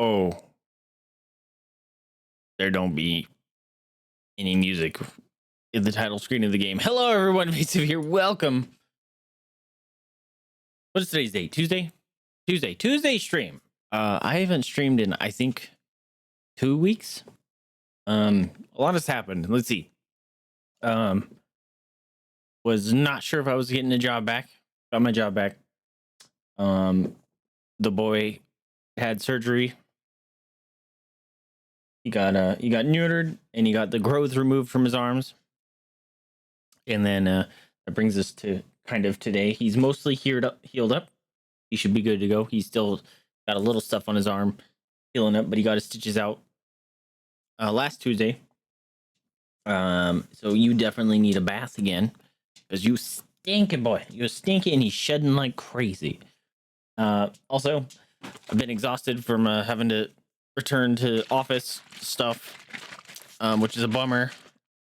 Oh, there don't be any music in the title screen of the game. Hello, everyone. Vaesive here. Welcome. What is today's date? Tuesday stream. I haven't streamed in I think 2 weeks. A lot has happened. Let's see. Um, was not sure if I was getting a job back. Got my job back. The boy had surgery. He got neutered and he got the growth removed from his arms. And then that brings us to kind of today. He's mostly healed up. He should be good to go. He's still got a little stuff on his arm healing up, but he got his stitches out last Tuesday. So you definitely need a bath again because you stinking boy. You're stinky and he's shedding like crazy. Also, I've been exhausted from having to return to office stuff, which is a bummer.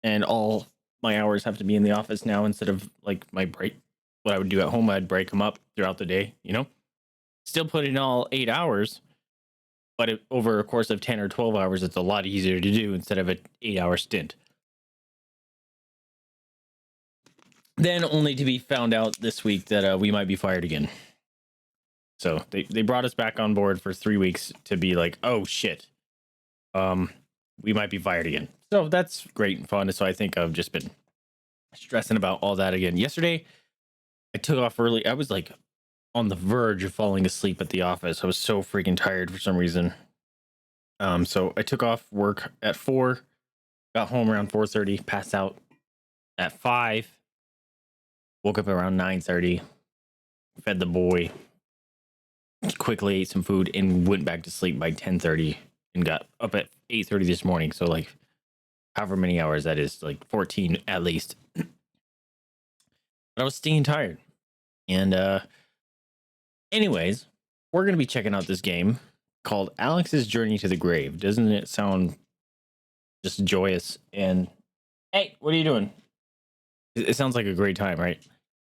And all my hours have to be in the office now instead of like my break. What I would do at home, I'd break them up throughout the day, still put in all 8 hours, but over a course of 10 or 12 hours, it's a lot easier to do instead of an 8-hour stint. Then only to be found out this week that we might be fired again. So they brought us back on board for 3 weeks to be like, oh shit, we might be fired again. So that's great and fun. So I think I've just been stressing about all that again. Yesterday, I took off early. I was like on the verge of falling asleep at the office. I was so freaking tired for some reason. So I took off work at 4, got home around 4:30, passed out at 5, woke up around 9:30, fed the boy, quickly ate some food, and went back to sleep by 10:30 and got up at 8:30 this morning. So like however many hours that is, like 14 at least. But I was stinging tired. And anyways, we're going to be checking out this game called Alex's Journey to the Grave. Doesn't it sound just joyous? And hey, what are you doing? It sounds like a great time, right?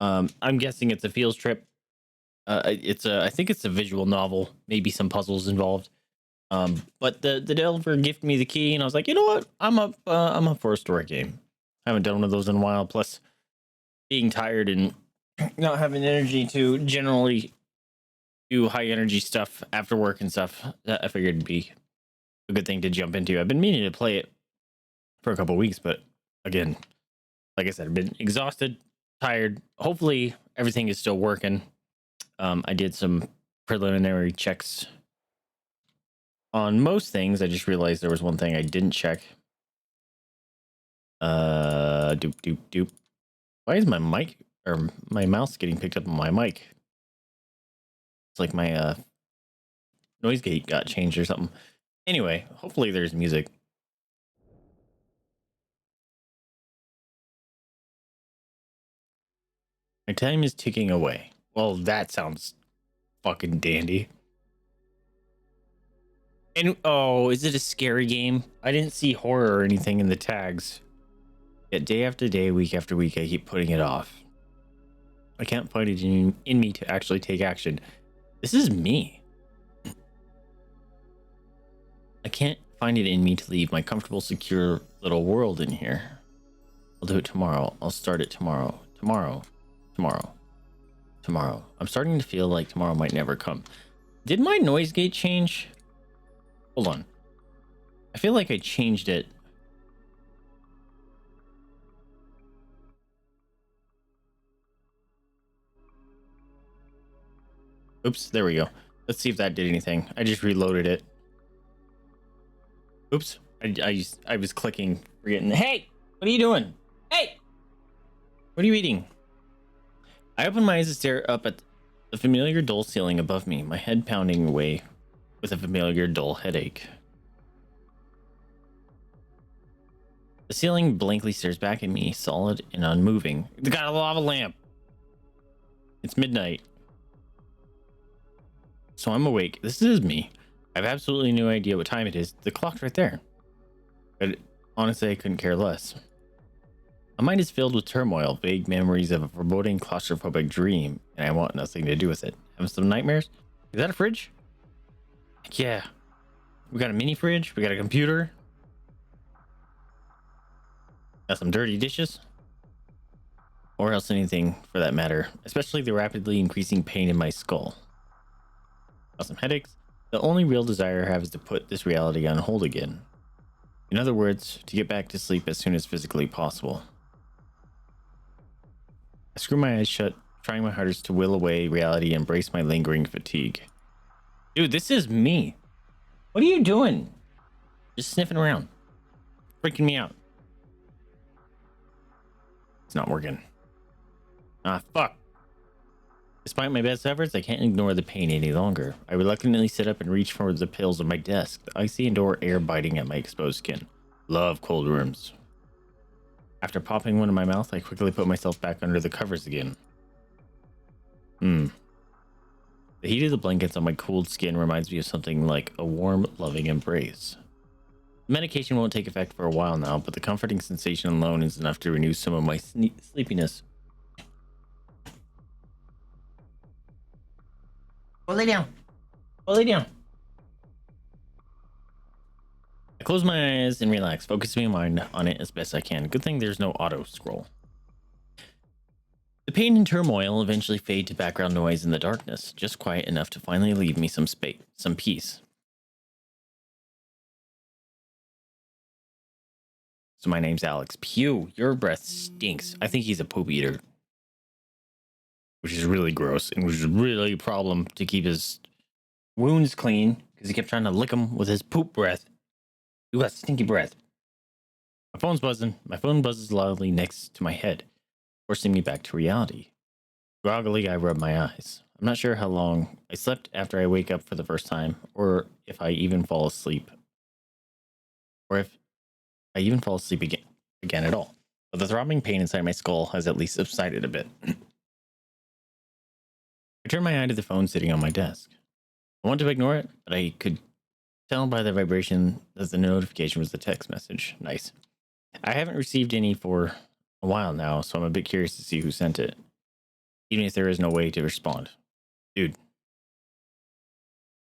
I'm guessing it's a field trip. I think it's a visual novel, maybe some puzzles involved. But the developer gifted me the key, and I was like, you know what? I'm up for a story game. I haven't done one of those in a while. Plus, being tired and not having energy to generally do high energy stuff after work and stuff, I figured it'd be a good thing to jump into. I've been meaning to play it for a couple of weeks, but again, like I said, I've been exhausted, tired. Hopefully, everything is still working. I did some preliminary checks on most things. I just realized there was one thing I didn't check. Doop. Why is my mic or my mouse getting picked up on my mic? It's like my noise gate got changed or something. Anyway, hopefully there's music. My time is ticking away. Well, that sounds fucking dandy. And oh, is it a scary game? I didn't see horror or anything in the tags. Yet day after day, week after week, I keep putting it off. I can't find it in me to actually take action. This is me. I can't find it in me to leave my comfortable, secure little world in here. I'll do it tomorrow. I'll start it tomorrow. Tomorrow. I'm starting to feel like tomorrow might never come. Did my noise gate change? Hold on. I feel like I changed it. Oops, there we go. Let's see if that did anything. I just reloaded it. Oops. I was clicking, forgetting. Hey, what are you doing? Hey, what are you eating? I open my eyes and stare up at the familiar dull ceiling above me, my head pounding away with a familiar dull headache. The ceiling blankly stares back at me, solid and unmoving. It's got a lava lamp. It's midnight. So I'm awake. This is me. I have absolutely no idea what time it is. The clock's right there. But honestly, I couldn't care less. My mind is filled with turmoil, vague memories of a foreboding claustrophobic dream, and I want nothing to do with it. Having some nightmares? Is that a fridge? Yeah. We got a mini fridge. We got a computer. Got some dirty dishes. Or else anything for that matter. Especially the rapidly increasing pain in my skull. Got some headaches. The only real desire I have is to put this reality on hold again. In other words, to get back to sleep as soon as physically possible. I screw my eyes shut, trying my hardest to will away reality and embrace my lingering fatigue. Dude, this is me. What are you doing? Just sniffing around. Freaking me out. It's not working. Ah, fuck. Despite my best efforts, I can't ignore the pain any longer. I reluctantly sit up and reach for the pills on my desk, the icy indoor air biting at my exposed skin. Love cold rooms. After popping one in my mouth, I quickly put myself back under the covers again. The heat of the blankets on my cooled skin reminds me of something like a warm, loving embrace. The medication won't take effect for a while now, but the comforting sensation alone is enough to renew some of my sleepiness. Go lay down. Go lay down. I close my eyes and relax, focusing my mind on it as best I can. Good thing there's no auto scroll. The pain and turmoil eventually fade to background noise in the darkness, just quiet enough to finally leave me some space, some peace. So my name's Alex. Pew, your breath stinks. I think he's a poop eater. Which is really gross, and which is really a problem to keep his wounds clean, because he kept trying to lick them with his poop breath. You got stinky breath. My phone's buzzing. My phone buzzes loudly next to my head, forcing me back to reality. Groggily, I rub my eyes. I'm not sure how long I slept after I wake up for the first time, or if I even fall asleep. Or if I even fall asleep again at all. But the throbbing pain inside my skull has at least subsided a bit. I turn my eye to the phone sitting on my desk. I want to ignore it, but I could tell by the vibration that the notification was a text message. Nice. I haven't received any for a while now, so I'm a bit curious to see who sent it. Even if there is no way to respond. Dude.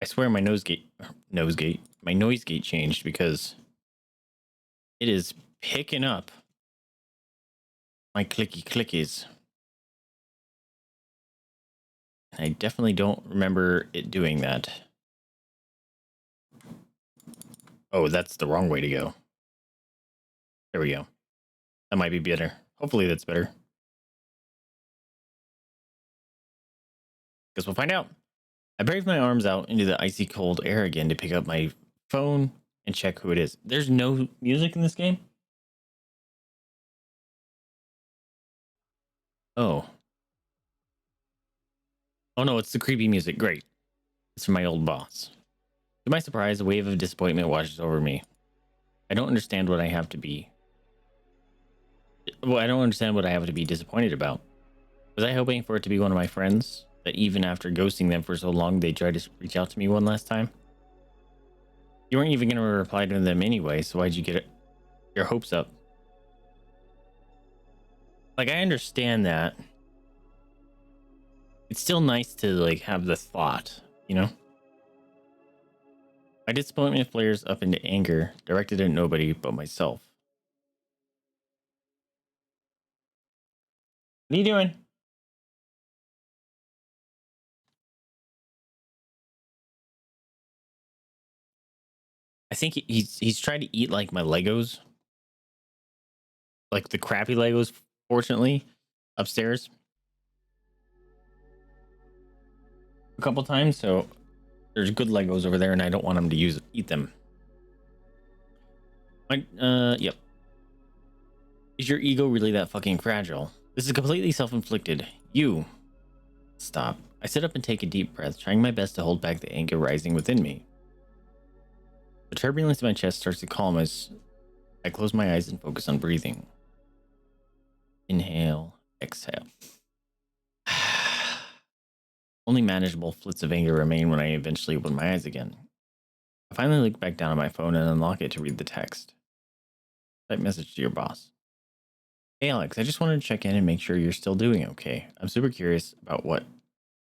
I swear my noise gate changed because it is picking up my clickies. I definitely don't remember it doing that. Oh, that's the wrong way to go. There we go. That might be better. Hopefully that's better. Guess we'll find out. I brave my arms out into the icy cold air again to pick up my phone and check who it is. There's no music in this game? Oh. Oh no, it's the creepy music. Great. It's from my old boss. To my surprise, a wave of disappointment washes over me. I don't understand what I have to be. Well, I don't understand what I have to be disappointed about. Was I hoping for it to be one of my friends? That even after ghosting them for so long, they tried to reach out to me one last time? You weren't even going to reply to them anyway, so why'd you get your hopes up? Like, I understand that. It's still nice to, like, have the thought, you know? My disappointment flares up into anger, directed at nobody but myself. What are you doing? I think he's trying to eat, like, my Legos. Like, the crappy Legos, fortunately, upstairs. A couple times, so there's good Legos over there, and I don't want him to eat them. Yep. Is your ego really that fucking fragile? This is completely self-inflicted. You. Stop. I sit up and take a deep breath, trying my best to hold back the anger rising within me. The turbulence in my chest starts to calm as I close my eyes and focus on breathing. Inhale, exhale. Only manageable flits of anger remain when I eventually open my eyes again. I finally look back down at my phone and unlock it to read the text. Type message to your boss. Hey Alex, I just wanted to check in and make sure you're still doing okay. I'm super curious about what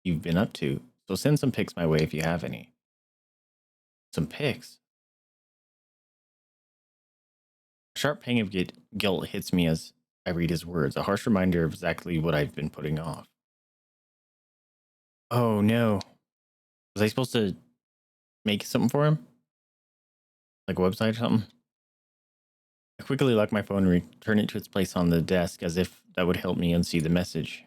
you've been up to, so send some pics my way if you have any. Some pics? A sharp pang of guilt hits me as I read his words, a harsh reminder of exactly what I've been putting off. Oh no. Was I supposed to make something for him? Like a website or something? I quickly lock my phone and return it to its place on the desk as if that would help me unsee the message.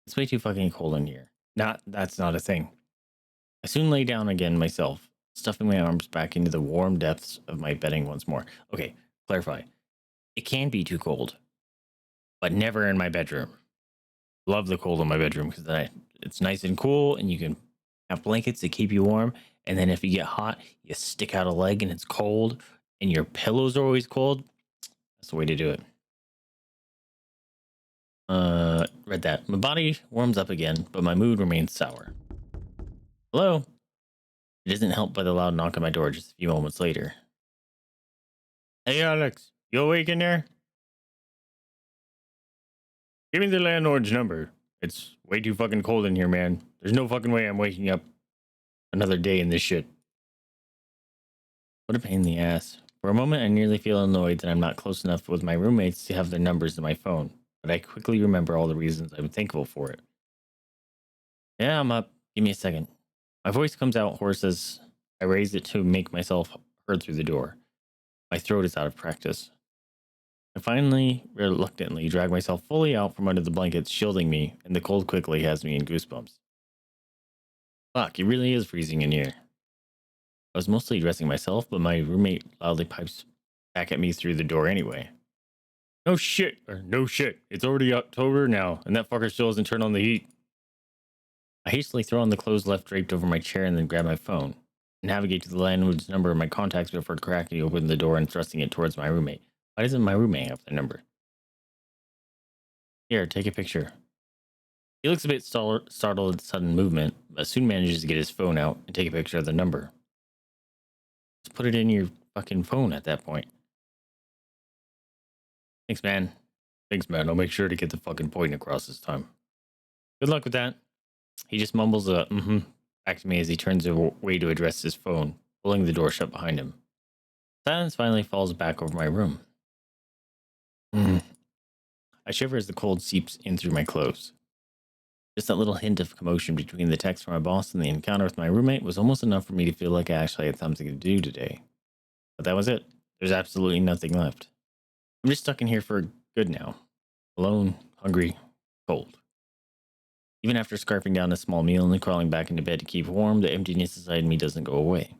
It's way too fucking cold in here. That's not a thing. I soon lay down again myself, stuffing my arms back into the warm depths of my bedding once more. Okay, clarify. It can be too cold, but never in my bedroom. Love the cold in my bedroom because it's nice and cool and you can have blankets to keep you warm. And then if you get hot, you stick out a leg and it's cold and your pillows are always cold. That's the way to do it. Read that. My body warms up again, but my mood remains sour. Hello? It isn't helped by the loud knock on my door just a few moments later. Hey, Alex, you awake in there? Give me the landlord's number. It's way too fucking cold in here, man. There's no fucking way I'm waking up another day in this shit. What a pain in the ass. For a moment, I nearly feel annoyed that I'm not close enough with my roommates to have their numbers in my phone, but I quickly remember all the reasons I'm thankful for it. Yeah, I'm up. Give me a second. My voice comes out hoarse as I raise it to make myself heard through the door. My throat is out of practice. I finally, reluctantly, drag myself fully out from under the blankets, shielding me, and the cold quickly has me in goosebumps. Fuck, it really is freezing in here. I was mostly dressing myself, but my roommate loudly pipes back at me through the door anyway. No shit, or no shit. It's already October now, and that fucker still hasn't turned on the heat. I hastily throw on the clothes left draped over my chair and then grab my phone. Navigate to the landlord's number of my contacts before cracking open the door and thrusting it towards my roommate. Why doesn't my roommate have their number? Here, take a picture. He looks a bit startled at the sudden movement, but soon manages to get his phone out and take a picture of the number. Just put it in your fucking phone at that point. Thanks, man. Thanks, man. I'll make sure to get the fucking point across this time. Good luck with that. He just mumbles a back to me as he turns away to address his phone, pulling the door shut behind him. Silence finally falls back over my room. I shiver as the cold seeps in through my clothes. Just that little hint of commotion between the text from my boss and the encounter with my roommate was almost enough for me to feel like I actually had something to do today. But that was it. There's absolutely nothing left. I'm just stuck in here for good now. Alone, hungry, cold. Even after scarfing down a small meal and crawling back into bed to keep warm, the emptiness inside me doesn't go away.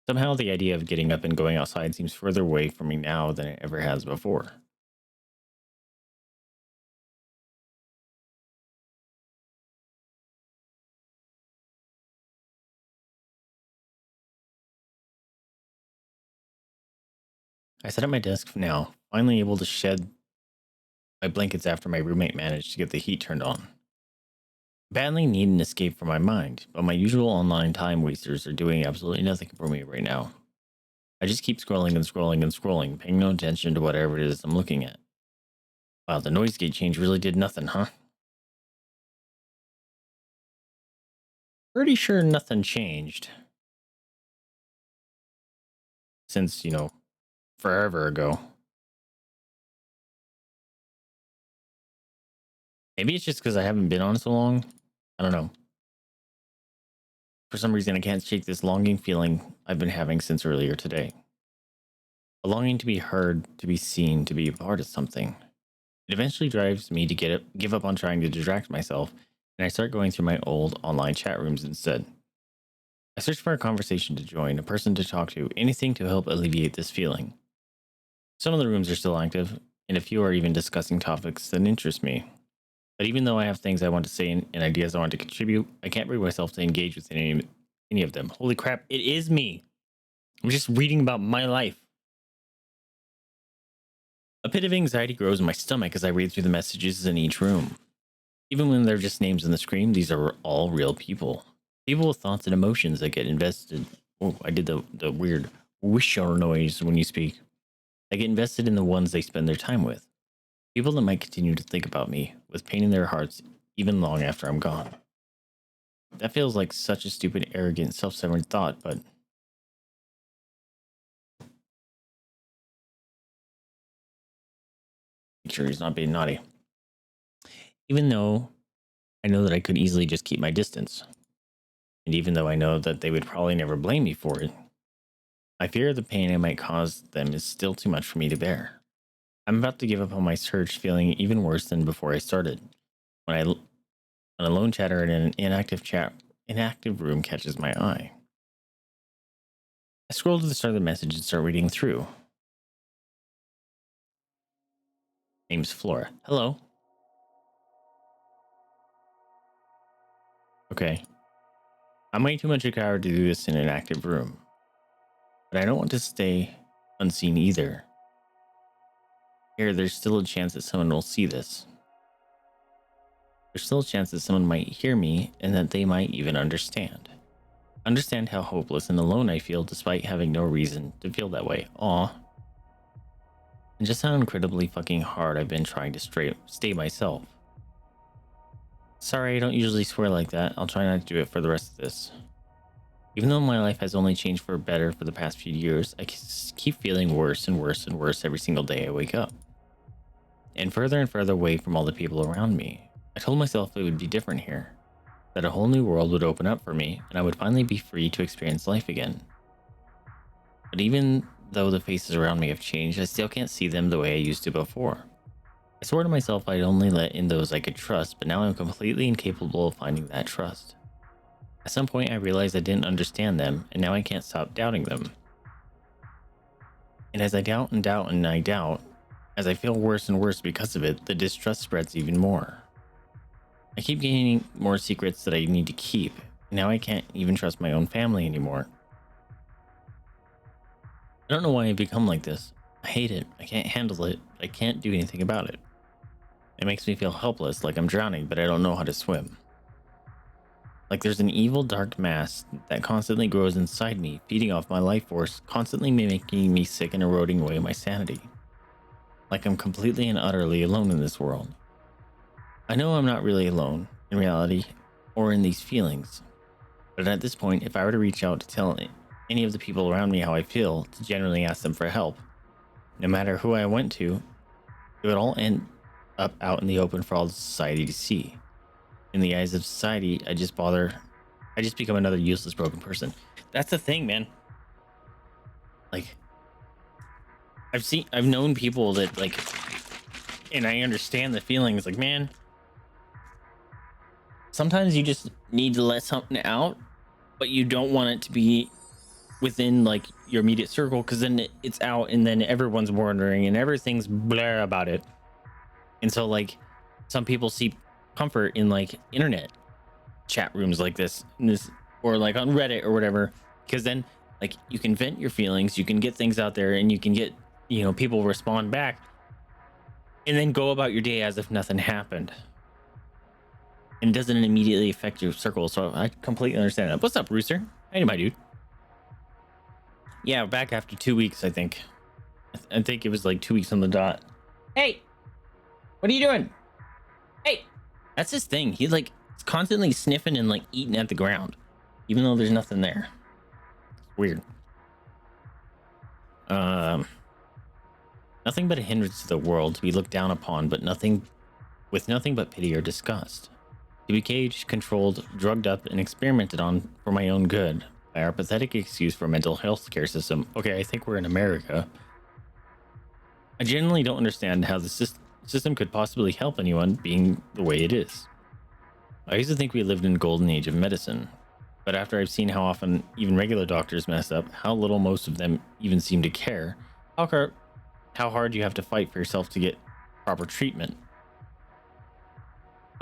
Somehow the idea of getting up and going outside seems further away from me now than it ever has before. I sit at my desk now, finally able to shed my blankets after my roommate managed to get the heat turned on. Badly need an escape from my mind, but my usual online time wasters are doing absolutely nothing for me right now. I just keep scrolling and scrolling and scrolling, paying no attention to whatever it is I'm looking at. Wow, the noise gate change really did nothing, huh? Pretty sure nothing changed. Since, forever ago. Maybe it's just because I haven't been on so long. I don't know. For some reason, I can't shake this longing feeling I've been having since earlier today. A longing to be heard, to be seen, to be a part of something. It eventually drives me to give up on trying to distract myself, and I start going through my old online chat rooms instead. I search for a conversation to join, a person to talk to, anything to help alleviate this feeling. Some of the rooms are still active, and a few are even discussing topics that interest me. But even though I have things I want to say and ideas I want to contribute, I can't bring myself to engage with any of them. Holy crap, it is me! I'm just reading about my life. A pit of anxiety grows in my stomach as I read through the messages in each room. Even when they're just names on the screen, these are all real people. People with thoughts and emotions that get invested. Oh, I did the weird whistle noise when you speak. They get invested in the ones they spend their time with. People that might continue to think about me with pain in their hearts even long after I'm gone. That feels like such a stupid, arrogant, self-centered thought, but Make sure he's not being naughty. Even though I know that I could easily just keep my distance. And even though I know that they would probably never blame me for it, I fear the pain I might cause them is still too much for me to bear. I'm about to give up on my search, feeling even worse than before I started. When a lone chatter in an inactive room catches my eye. I scroll to the start of the message and start reading through. Name's Flora. Hello. Okay. I'm way too much a coward to do this in an active room. But I don't want to stay unseen either. Here, there's still a chance that someone will see this. There's still a chance that someone might hear me and that they might even understand. Understand how hopeless and alone I feel despite having no reason to feel that way. Aw. And just how incredibly fucking hard I've been trying to stay myself. Sorry, I don't usually swear like that. I'll try not to do it for the rest of this. Even though my life has only changed for better for the past few years, I keep feeling worse and worse and worse every single day I wake up. And further away from all the people around me. I told myself it would be different here. That a whole new world would open up for me, and I would finally be free to experience life again. But even though the faces around me have changed, I still can't see them the way I used to before. I swore to myself I'd only let in those I could trust, but now I'm completely incapable of finding that trust. At some point I realized I didn't understand them, and now I can't stop doubting them. And as I doubt and doubt and I doubt, as I feel worse and worse because of it, the distrust spreads even more. I keep gaining more secrets that I need to keep, and now I can't even trust my own family anymore. I don't know why I've become like this. I hate it. I can't handle it. I can't do anything about it. It makes me feel helpless, like I'm drowning, but I don't know how to swim. Like there's an evil dark mass that constantly grows inside me, feeding off my life force, constantly making me sick and eroding away my sanity. Like I'm completely and utterly alone in this world. I know I'm not really alone, in reality, or in these feelings. But at this point, if I were to reach out to tell any of the people around me how I feel, to generally ask them for help, no matter who I went to, it would all end up out in the open for all of society to see. In the eyes of society, I just become another useless broken person. That's the thing, man. Like, I've known people that, like, and I understand the feelings, like, man, sometimes you just need to let something out, but you don't want it to be within, like, your immediate circle, because then it's out and then everyone's wondering and everything's blur about it. And so, like, some people seek comfort in, like, internet chat rooms like this or like on Reddit or whatever, because then, like, you can vent your feelings, you can get things out there, and you can get, you know, people respond back, and then go about your day as if nothing happened, and it doesn't immediately affect your circle. So I completely understand that. What's up, Rooster? Hey, my dude. Yeah, we're back after 2 weeks, I think. I think it was like 2 weeks on the dot. Hey, what are you doing? Hey, that's his thing. He's like constantly sniffing and like eating at the ground, even though there's nothing there. It's weird. Nothing but a hindrance to the world, to be looked down upon, but nothing but pity or disgust. To be caged, controlled, drugged up, and experimented on for my own good by our pathetic excuse for a mental health care system. Okay, I think we're in America. I genuinely don't understand how the system could possibly help anyone being the way it is. I used to think we lived in the golden age of medicine, but after I've seen how often even regular doctors mess up, how little most of them even seem to care, how hard you have to fight for yourself to get proper treatment.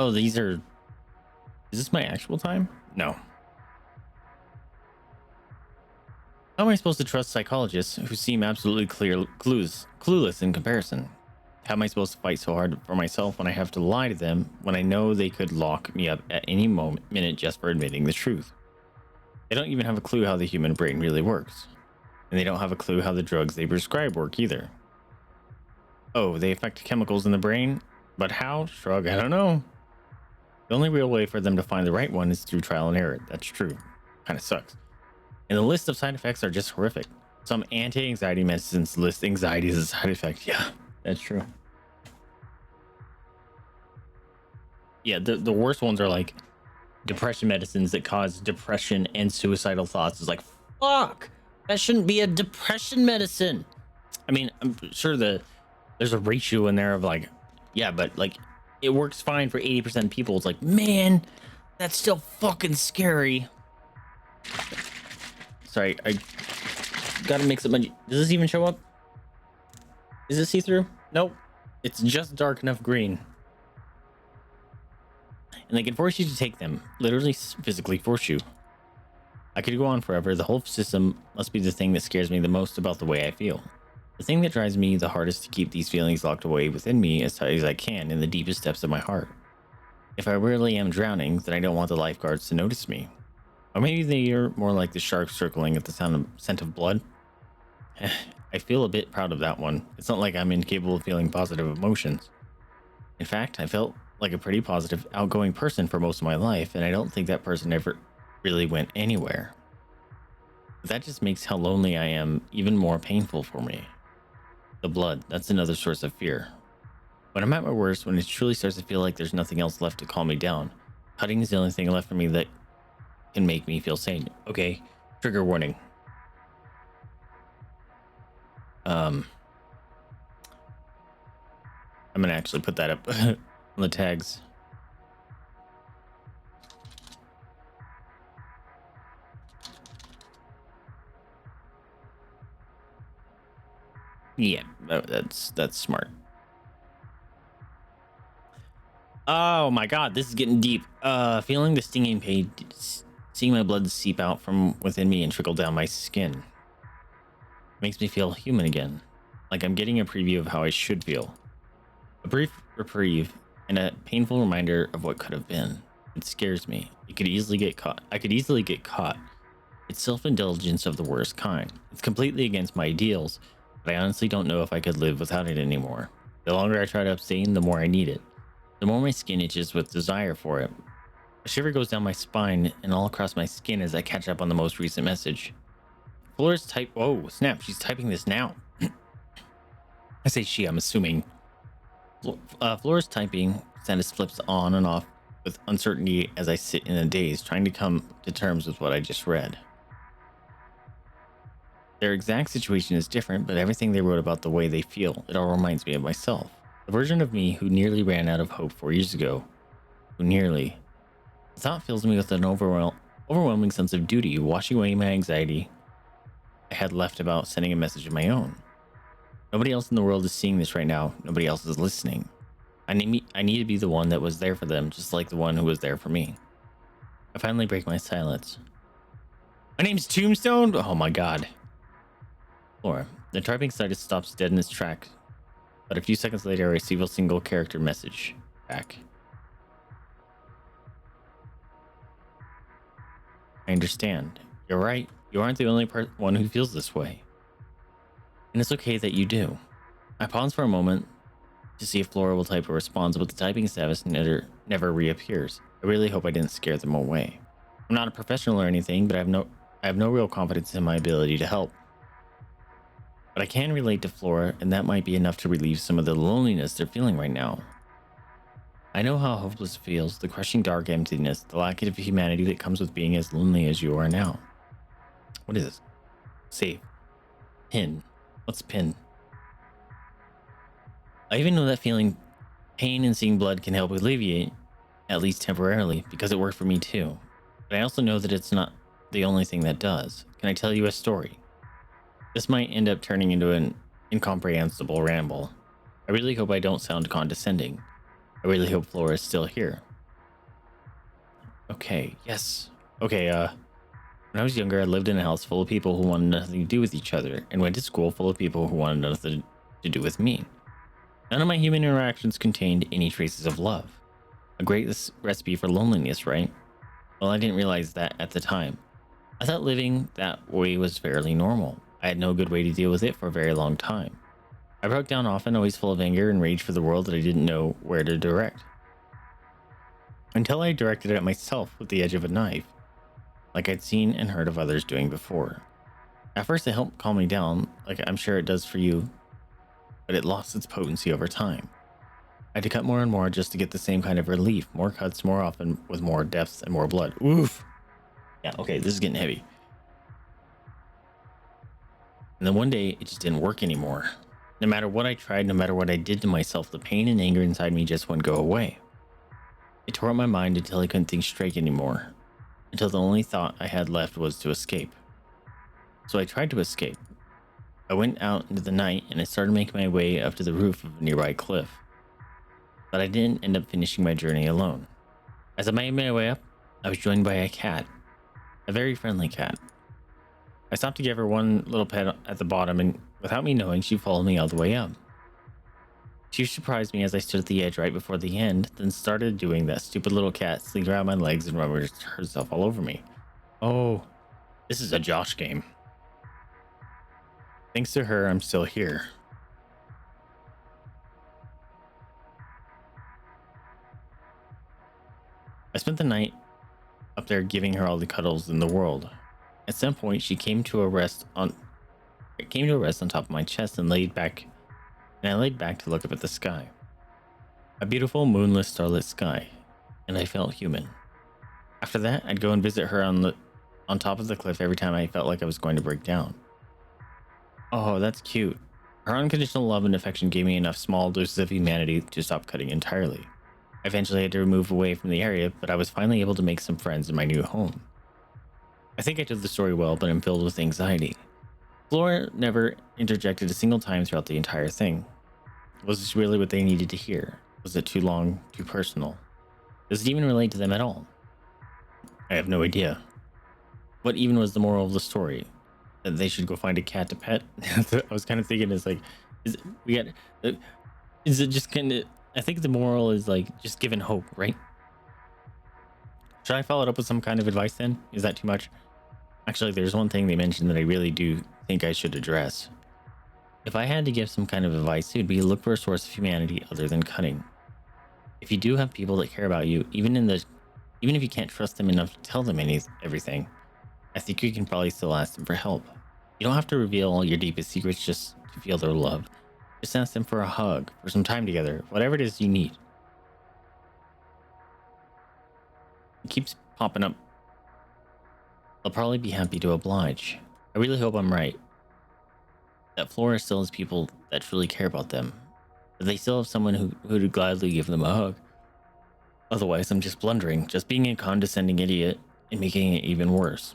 Oh, is this my actual time? No. How am I supposed to trust psychologists who seem absolutely clueless in comparison? How am I supposed to fight so hard for myself when I have to lie to them, when I know they could lock me up at any minute just for admitting the truth? They don't even have a clue how the human brain really works. And they don't have a clue how the drugs they prescribe work either. Oh, they affect chemicals in the brain? But how? Shrug, I don't know. The only real way for them to find the right one is through trial and error. That's true. Kind of sucks. And the list of side effects are just horrific. Some anti-anxiety medicines list anxiety as a side effect. Yeah, that's true. yeah, the worst ones are like depression medicines that cause depression and suicidal thoughts. Is like, fuck, that shouldn't be a depression medicine. I mean, I'm sure there's a ratio in there of like, yeah, but like it works fine for 80% of people. It's like, man, that's still fucking scary. Sorry, I gotta mix up my. Does this even show up? Is it see-through? Nope. It's just dark enough green. And they can force you to take them. Literally physically force you. I could go on forever. The whole system must be the thing that scares me the most about the way I feel. The thing that drives me the hardest to keep these feelings locked away within me as tight as I can in the deepest depths of my heart. If I really am drowning, then I don't want the lifeguards to notice me. Or maybe they are more like the shark circling at the scent of blood. I feel a bit proud of that one. It's not like I'm incapable of feeling positive emotions. In fact, I felt like a pretty positive, outgoing person for most of my life, and I don't think that person ever really went anywhere. But that just makes how lonely I am even more painful for me. The blood, that's another source of fear. When I'm at my worst, when it truly starts to feel like there's nothing else left to calm me down, cutting is the only thing left for me that can make me feel sane. Okay, trigger warning. I'm gonna actually put that up on the tags. Yeah, that's smart. Oh my god, this is getting deep. Feeling the stinging pain, seeing my blood seep out from within me and trickle down my skin makes me feel human again, like I'm getting a preview of how I should feel. A brief reprieve and a painful reminder of what could have been. It scares me. It could easily get caught. I could easily get caught. It's self-indulgence of the worst kind. It's completely against my ideals, but I honestly don't know if I could live without it anymore. The longer I try to abstain, the more I need it. The more my skin itches with desire for it. A shiver goes down my spine and all across my skin as I catch up on the most recent message. Flora's type. Oh, snap. She's typing this now. I say she, I'm assuming. Flora's typing status flips on and off with uncertainty as I sit in a daze, trying to come to terms with what I just read. Their exact situation is different, but everything they wrote about the way they feel, it all reminds me of myself. The version of me who nearly ran out of hope 4 years ago. The thought fills me with an overwhelming sense of duty, washing away my anxiety I had left about sending a message of my own. Nobody else in the world is seeing this right now. Nobody else is listening. I need to be the one that was there for them, just like the one who was there for me. I finally break my silence. My name's Tombstone? Oh my god. Flora. The typing site stops dead in its tracks, but a few seconds later I receive a single character message back. I understand. You're right. You aren't the only one who feels this way. And it's okay that you do. I pause for a moment to see if Flora will type a response, but the typing status never reappears. I really hope I didn't scare them away. I'm not a professional or anything, but I have no real confidence in my ability to help. But I can relate to Flora, and that might be enough to relieve some of the loneliness they're feeling right now. I know how hopeless it feels, the crushing dark emptiness, the lack of humanity that comes with being as lonely as you are now. What is this? Save. Pin. What's pin? I even know that feeling pain and seeing blood can help alleviate, at least temporarily, because it worked for me too. But I also know that it's not the only thing that does. Can I tell you a story? This might end up turning into an incomprehensible ramble. I really hope I don't sound condescending. I really hope Flora is still here. Okay, yes. Okay, when I was younger, I lived in a house full of people who wanted nothing to do with each other, and went to school full of people who wanted nothing to do with me. None of my human interactions contained any traces of love. A great recipe for loneliness, right? Well, I didn't realize that at the time. I thought living that way was fairly normal. I had no good way to deal with it for a very long time. I broke down often, always full of anger and rage for the world that I didn't know where to direct. Until I directed it at myself with the edge of a knife, like I'd seen and heard of others doing before. At first it helped calm me down, like I'm sure it does for you, but it lost its potency over time. I had to cut more and more just to get the same kind of relief. More cuts, more often, with more depth and more blood. Oof. Yeah, okay, this is getting heavy. And then one day, it just didn't work anymore. No matter what I tried, no matter what I did to myself, the pain and anger inside me just wouldn't go away. It tore up my mind until I couldn't think straight anymore. Until the only thought I had left was to escape. So I tried to escape. I went out into the night and I started making my way up to the roof of a nearby cliff. But I didn't end up finishing my journey alone. As I made my way up, I was joined by a cat. A very friendly cat. I stopped to give her one little pet at the bottom, and without me knowing, she followed me all the way up. She surprised me as I stood at the edge right before the end, then started doing that stupid little cat, slinging around my legs and rubbing herself all over me. Oh, this is a Josh game. Thanks to her, I'm still here. I spent the night up there giving her all the cuddles in the world. At some point, she came to rest on top of my chest and laid back, and I laid back to look up at the sky. A beautiful moonless starlit sky, and I felt human. After that, I'd go and visit her on top of the cliff every time I felt like I was going to break down. Oh, that's cute. Her unconditional love and affection gave me enough small doses of humanity to stop cutting entirely. I eventually had to move away from the area, but I was finally able to make some friends in my new home. I think I told the story well, but I'm filled with anxiety. Flora never interjected a single time throughout the entire thing. Was this really what they needed to hear? Was it too long, too personal? Does it even relate to them at all? I have no idea. What even was the moral of the story? That they should go find a cat to pet? I was kind of thinking, it's like, is it just kind of, I think the moral is like just giving hope, right? Should I follow it up with some kind of advice then? Is that too much? Actually, there's one thing they mentioned that I really do think I should address. If I had to give some kind of advice, it would be look for a source of humanity other than cutting. If you do have people that care about you, even if you can't trust them enough to tell them everything, I think you can probably still ask them for help. You don't have to reveal all your deepest secrets just to feel their love. Just ask them for a hug, for some time together, whatever it is you need. It keeps popping up. They'll probably be happy to oblige. I really hope I'm right. That Flora still has people that truly care about them. That they still have someone who would gladly give them a hug. Otherwise, I'm just blundering, just being a condescending idiot and making it even worse.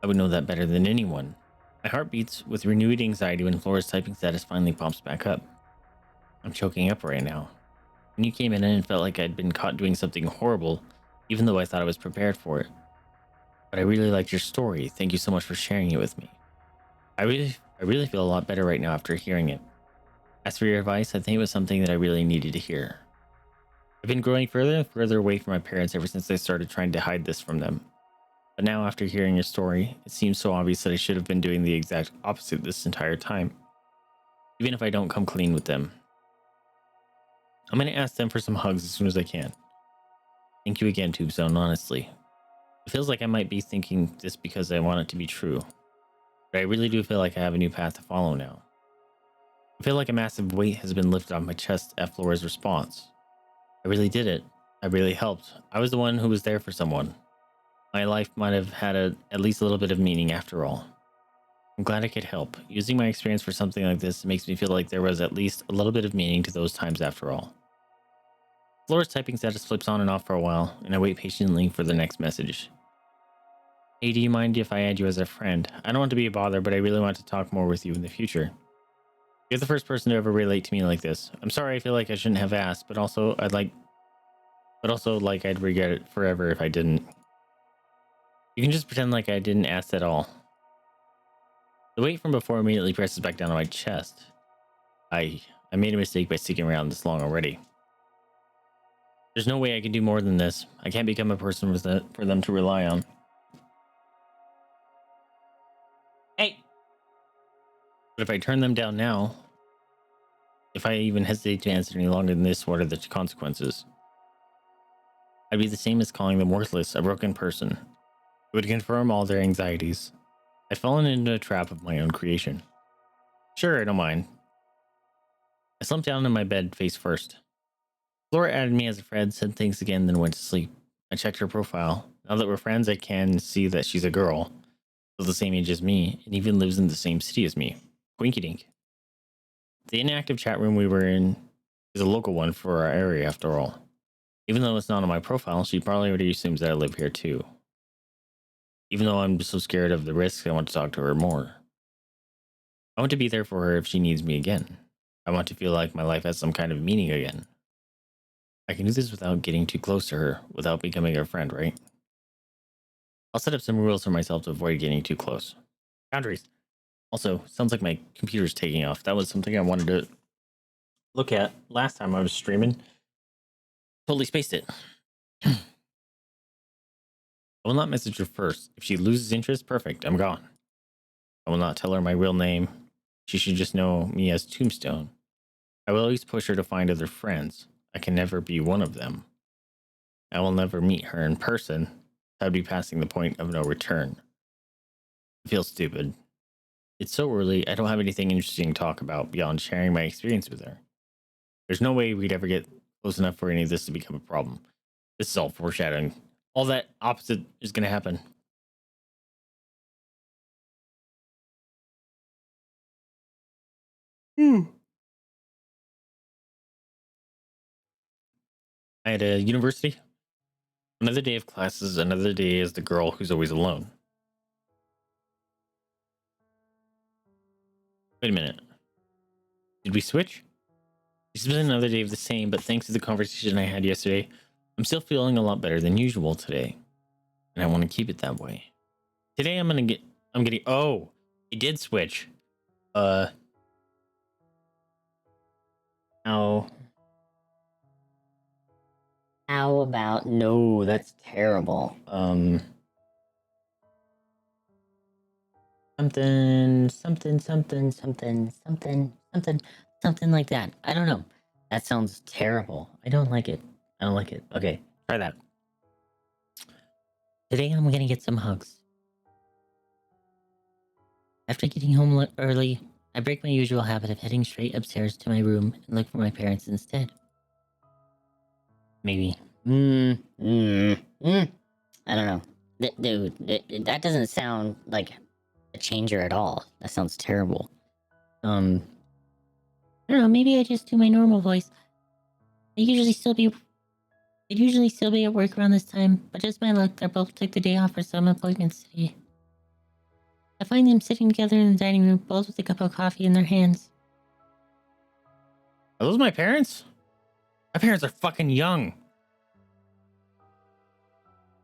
I would know that better than anyone. My heart beats with renewed anxiety when Flora's typing status finally pops back up. I'm choking up right now. When you came in and felt like I'd been caught doing something horrible, even though I thought I was prepared for it. But I really liked your story. Thank you so much for sharing it with me. I really feel a lot better right now after hearing it. As for your advice, I think it was something that I really needed to hear. I've been growing further and further away from my parents ever since I started trying to hide this from them. But now, after hearing your story, it seems so obvious that I should have been doing the exact opposite this entire time. Even if I don't come clean with them. I'm going to ask them for some hugs as soon as I can. Thank you again, Tombstone, honestly. It feels like I might be thinking this because I want it to be true. But I really do feel like I have a new path to follow now. I feel like a massive weight has been lifted off my chest at Flora's response. I really did it. I really helped. I was the one who was there for someone. My life might have had at least a little bit of meaning after all. I'm glad I could help. Using my experience for something like this makes me feel like there was at least a little bit of meaning to those times after all. Flora's typing status flips on and off for a while, and I wait patiently for the next message. Hey, do you mind if I add you as a friend? I don't want to be a bother, but I really want to talk more with you in the future. You're the first person to ever relate to me like this. I'm sorry I feel like I shouldn't have asked, but also I'd regret it forever if I didn't. You can just pretend like I didn't ask at all. The weight from before immediately presses back down on my chest. I made a mistake by sticking around this long already. There's no way I can do more than this. I can't become a person for them to rely on. Hey! But if I turn them down now, if I even hesitate to answer any longer than this, what are the consequences? I'd be the same as calling them worthless, a broken person. It would confirm all their anxieties. I'd fallen into a trap of my own creation. Sure, I don't mind. I slumped down in my bed face first. Flora added me as a friend, said thanks again, then went to sleep. I checked her profile. Now that we're friends, I can see that she's a girl, still the same age as me, and even lives in the same city as me. Winky dink. The inactive chat room we were in is a local one for our area, after all. Even though it's not on my profile, she probably already assumes that I live here too. Even though I'm so scared of the risks, I want to talk to her more. I want to be there for her if she needs me again. I want to feel like my life has some kind of meaning again. I can do this without getting too close to her, without becoming her friend, right? I'll set up some rules for myself to avoid getting too close. Boundaries. Also, sounds like my computer's taking off. That was something I wanted to look at last time I was streaming. Totally spaced it. I will not message her first. If she loses interest, perfect, I'm gone. I will not tell her my real name. She should just know me as Tombstone. I will always push her to find other friends. I can never be one of them. I will never meet her in person. That would be passing the point of no return. I feel stupid. It's so early, I don't have anything interesting to talk about beyond sharing my experience with her. There's no way we'd ever get close enough for any of this to become a problem. This is all foreshadowing. All that opposite is going to happen. I had a university. Another day of classes, another day as the girl who's always alone. Wait a minute. Did we switch? It's been another day of the same, but thanks to the conversation I had yesterday, I'm still feeling a lot better than usual today. And I want to keep it that way. Today I'm getting, oh, it did switch. How about, no, that's terrible. Something like that. I don't know. That sounds terrible. I don't like it. Okay, try that. Today I'm gonna get some hugs. After getting home early, I break my usual habit of heading straight upstairs to my room and look for my parents instead. Maybe. I don't know. Dude, that doesn't sound like a changer at all. That sounds terrible. I don't know, maybe I just do my normal voice. I'd usually still be at work around this time, but just my luck, they both took the day off for some appointments today. I find them sitting together in the dining room, both with a cup of coffee in their hands. Are those my parents? My parents are fucking young.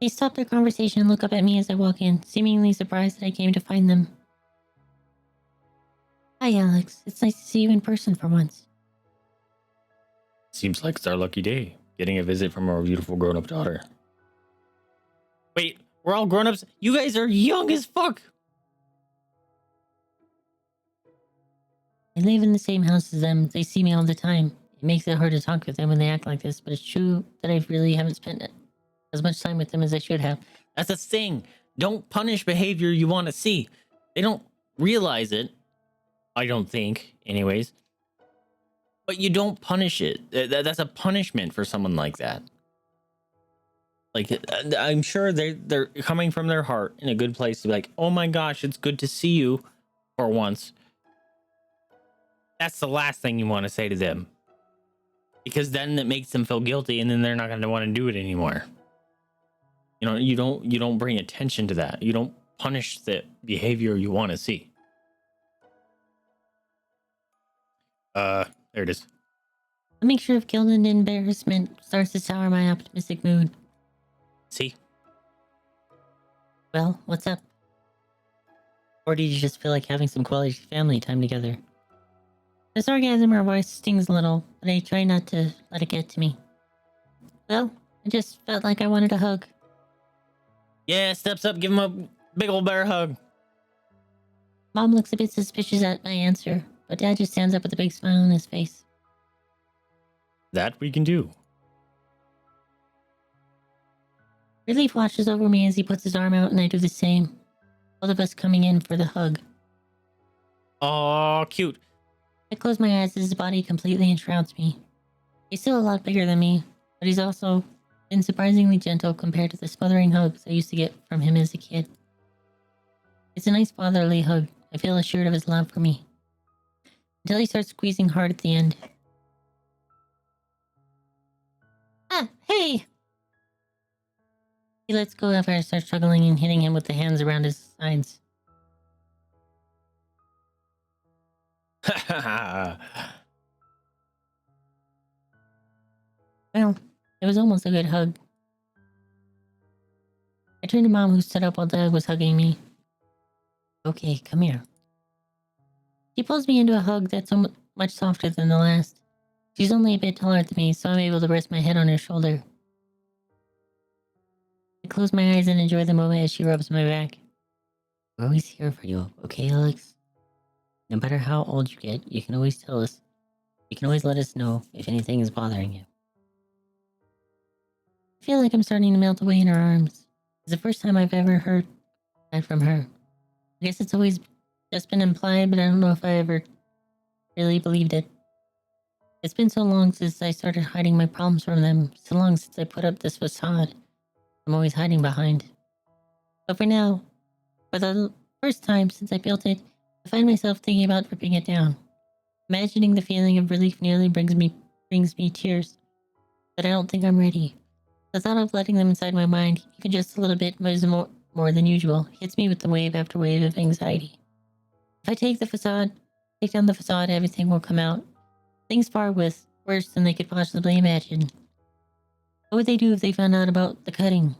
They stop their conversation and look up at me as I walk in, seemingly surprised that I came to find them. Hi, Alex. It's nice to see you in person for once. Seems like it's our lucky day, getting a visit from our beautiful grown-up daughter. Wait, we're all grown-ups? You guys are young as fuck! I live in the same house as them. They see me all the time. It makes it hard to talk with them when they act like this, but it's true that I really haven't spent as much time with them as I should have. That's the thing. Don't punish behavior you want to see. They don't realize it. I don't think, anyways. But you don't punish it. That's a punishment for someone like that. Like, I'm sure they're coming from their heart in a good place to be like, oh my gosh, it's good to see you for once. That's the last thing you want to say to them. Because then it makes them feel guilty and then they're not going to want to do it anymore. You know, you don't bring attention to that. You don't punish the behavior you want to see. There it is. A mixture of guilt and embarrassment starts to sour my optimistic mood. See? Well, what's up? Or did you just feel like having some quality family time together? The sarcasm in her voice stings a little, but I try not to let it get to me. Well, I just felt like I wanted a hug. Yeah, steps up, give him a big old bear hug. Mom looks a bit suspicious at my answer, but Dad just stands up with a big smile on his face. That we can do. Relief washes over me as he puts his arm out and I do the same. Both of us coming in for the hug. Oh, cute. I close my eyes as his body completely enshrouds me. He's still a lot bigger than me, but he's also been surprisingly gentle compared to the smothering hugs I used to get from him as a kid. It's a nice fatherly hug. I feel assured of his love for me. Until he starts squeezing hard at the end. Ah, hey! He lets go after I start struggling and hitting him with the hands around his sides. Well, it was almost a good hug. I turned to Mom, who stood up while Doug was hugging me. Okay, come here. She pulls me into a hug that's so much softer than the last. She's only a bit taller than me, so I'm able to rest my head on her shoulder. I close my eyes and enjoy the moment as she rubs my back. We're always here for you, okay, Alex? No matter how old you get, you can always tell us. You can always let us know if anything is bothering you. I feel like I'm starting to melt away in her arms. It's the first time I've ever heard that from her. I guess it's always just been implied, but I don't know if I ever really believed it. It's been so long since I started hiding my problems from them, so long since I put up this facade I'm always hiding behind. But for now, for the first time since I built it, I find myself thinking about ripping it down. Imagining the feeling of relief nearly brings me tears, but I don't think I'm ready. The thought of letting them inside my mind, even just a little bit more than usual, hits me with the wave after wave of anxiety. If I take down the facade, everything will come out. Things far worse than they could possibly imagine. What would they do if they found out about the cutting?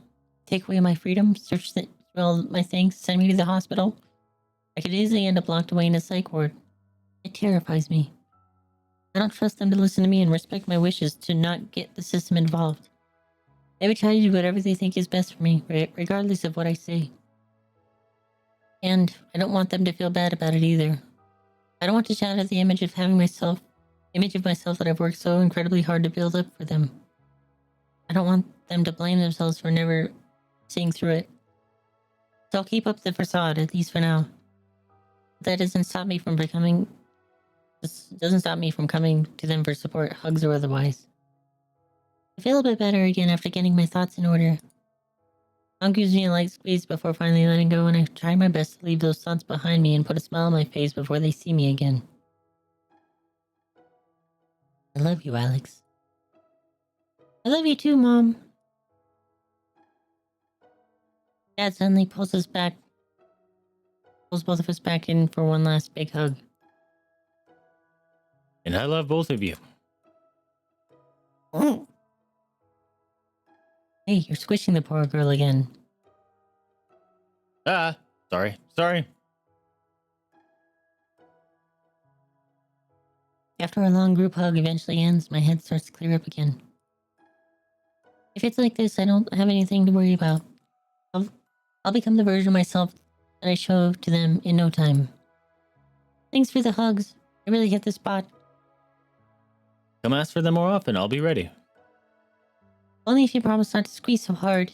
Take away my freedom, search through all my things, send me to the hospital? I could easily end up locked away in a psych ward. It terrifies me. I don't trust them to listen to me and respect my wishes to not get the system involved. They would try to do whatever they think is best for me, regardless of what I say. And I don't want them to feel bad about it either. I don't want to shatter the image of myself that I've worked so incredibly hard to build up for them. I don't want them to blame themselves for never seeing through it. So I'll keep up the facade, at least for now. That doesn't stop me from coming to them for support, hugs or otherwise. I feel a bit better again after getting my thoughts in order. Mom gives me a light squeeze before finally letting go, and I try my best to leave those thoughts behind me and put a smile on my face before they see me again. I love you, Alex. I love you too, Mom. Dad suddenly pulls both of us back in for one last big hug. And I love both of you. Oh. Hey, you're squishing the poor girl again. Sorry. After a long group hug eventually ends, my head starts to clear up again. If it's like this, I don't have anything to worry about. I'll become the version of myself that I show to them in no time. Thanks for the hugs. I really hit the spot. Come ask for them more often. I'll be ready. Only if you promise not to squeeze so hard.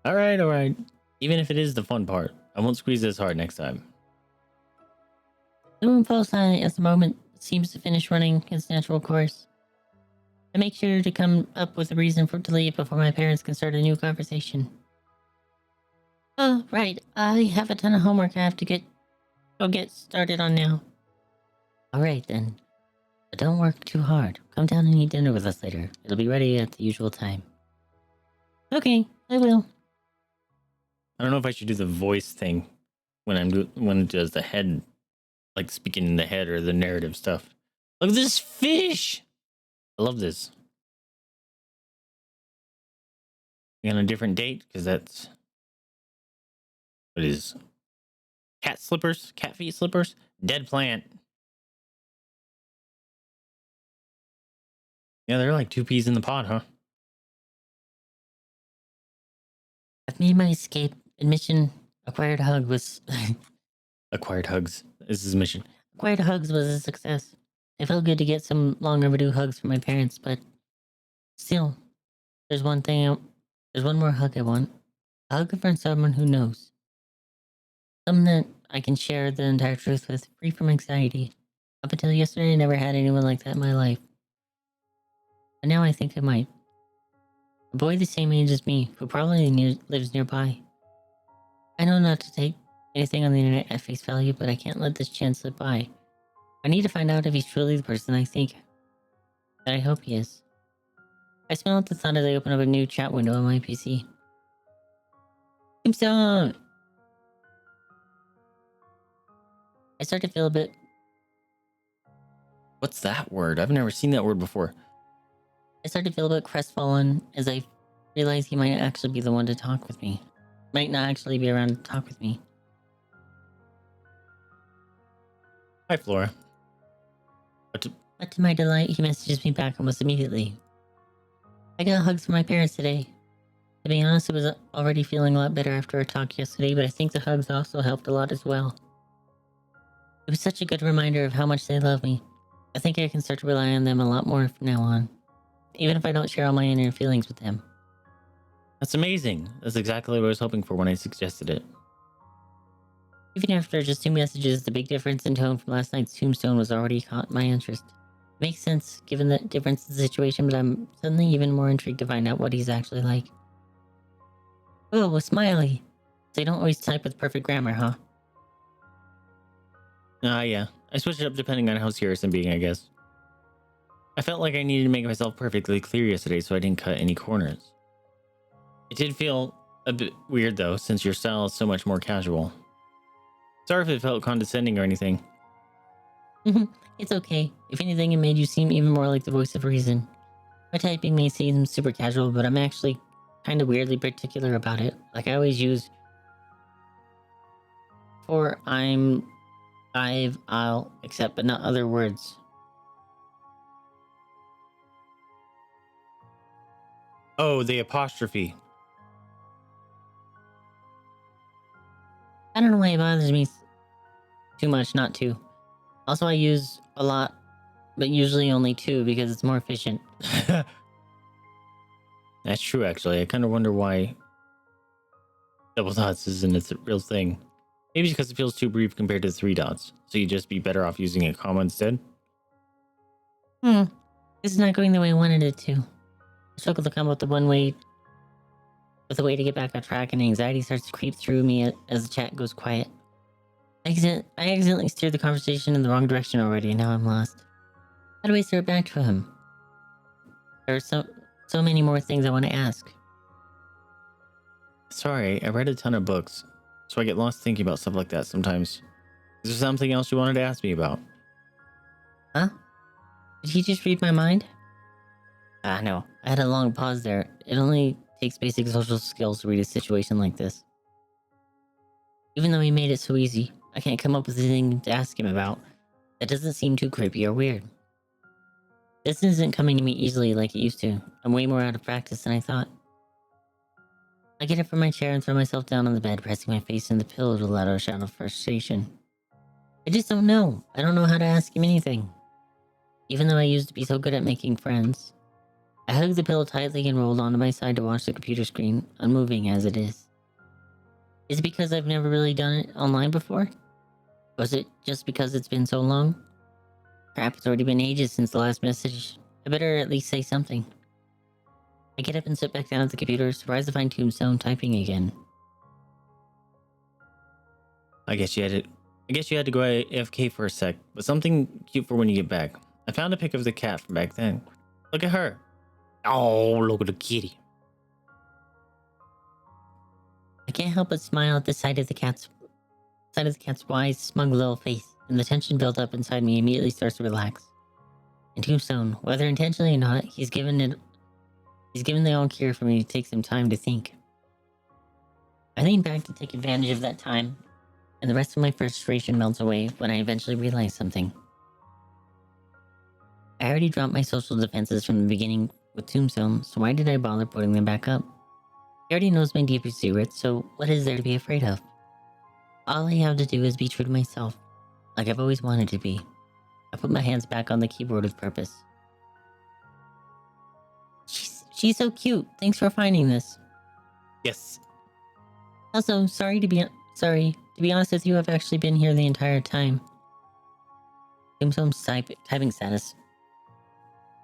All right. Even if it is the fun part, I won't squeeze as hard next time. The room falls silent as the moment seems to finish running its natural course. I make sure to come up with a reason to leave before my parents can start a new conversation. Oh, right. I have a ton of homework I have to go get started on now. Alright then. But don't work too hard. Come down and eat dinner with us later. It'll be ready at the usual time. Okay, I will. I don't know if I should do the voice thing when it does the head, like speaking in the head or the narrative stuff. Look at this fish. I love this. We on a different date because that's what is cat feet slippers, dead plant. Yeah, they're like 2 peas in the pod, huh? I've made my escape. Admission. Acquired hug was Acquired hugs. This is mission. Acquired hugs was a success. It felt good to get some long overdue hugs from my parents, but still, there's one more hug I want. A hug from someone who knows. Someone that I can share the entire truth with, free from anxiety. Up until yesterday, I never had anyone like that in my life. But now I think I might. A boy the same age as me, who probably lives nearby. I know not to take anything on the internet at face value, but I can't let this chance slip by. I need to find out if he's truly the person I think. That I hope he is. I smile at the thought as I open up a new chat window on my PC. Tombstone! I start to feel a bit... What's that word? I've never seen that word before. I start to feel a bit crestfallen as I realize he might actually be the one to talk with me. Might not actually be around to talk with me. Hi, Flora. But to my delight, he messages me back almost immediately. I got hugs from my parents today. To be honest, I was already feeling a lot better after our talk yesterday, but I think the hugs also helped a lot as well. It was such a good reminder of how much they love me. I think I can start to rely on them a lot more from now on, even if I don't share all my inner feelings with them. That's amazing. That's exactly what I was hoping for when I suggested it. Even after just 2 messages, the big difference in tone from last night's tombstone was already caught my interest. It makes sense, given the difference in the situation, but I'm suddenly even more intrigued to find out what he's actually like. Oh, a smiley. They don't always type with perfect grammar, huh? Yeah. I switched it up depending on how serious I'm being, I guess. I felt like I needed to make myself perfectly clear yesterday so I didn't cut any corners. It did feel a bit weird though, since your style is so much more casual. Sorry if it felt condescending or anything. It's okay. If anything, it made you seem even more like the voice of reason. My typing may seem super casual, but I'm actually kind of weirdly particular about it. Like I always use for I'm, I'll, except but not other words. Oh, the apostrophe. I don't know why it bothers me too much not to. Also, I use a lot, but usually only 2 because it's more efficient. That's true, actually. I kind of wonder why double dots isn't a real thing. Maybe because it feels too brief compared to 3 dots, so you'd just be better off using a comma instead. This is not going the way I wanted it to. I struggle to come up with a way to get back on track, and anxiety starts to creep through me as the chat goes quiet. I accidentally steered the conversation in the wrong direction already, and now I'm lost. How do I start back to him? There are so many more things I want to ask. Sorry, I read a ton of books, so I get lost thinking about stuff like that sometimes. Is there something else you wanted to ask me about? Huh? Did he just read my mind? No. I had a long pause there. It only takes basic social skills to read a situation like this. Even though he made it so easy, I can't come up with anything to ask him about that doesn't seem too creepy or weird. This isn't coming to me easily like it used to. I'm way more out of practice than I thought. I get up from my chair and throw myself down on the bed, pressing my face in the pillow to let out a shout of frustration. I just don't know. I don't know how to ask him anything. Even though I used to be so good at making friends. I hugged the pillow tightly and rolled onto my side to watch the computer screen, unmoving as it is. Is it because I've never really done it online before? Or is it just because it's been so long? Crap, it's already been ages since the last message. I better at least say something. I get up and sit back down at the computer, surprised to find Tombstone typing again. I guess you had to go AFK for a sec, but something cute for when you get back. I found a pic of the cat from back then. Look at her. Oh, look at the kitty. I can't help but smile at the sight of the cat's wise, smug little face, and the tension built up inside me immediately starts to relax. And Tombstone, whether intentionally or not, he's given the all clear for me to take some time to think. I lean back to take advantage of that time, and the rest of my frustration melts away when I eventually realize something. I already dropped my social defenses from the beginning with Tombstone, so why did I bother putting them back up? He already knows my deepest secrets, so what is there to be afraid of? All I have to do is be true to myself, like I've always wanted to be. I put my hands back on the keyboard with purpose. She's so cute. Thanks for finding this. Yes. Also, sorry to be honest with you, I've actually been here the entire time. Tombstone's typing status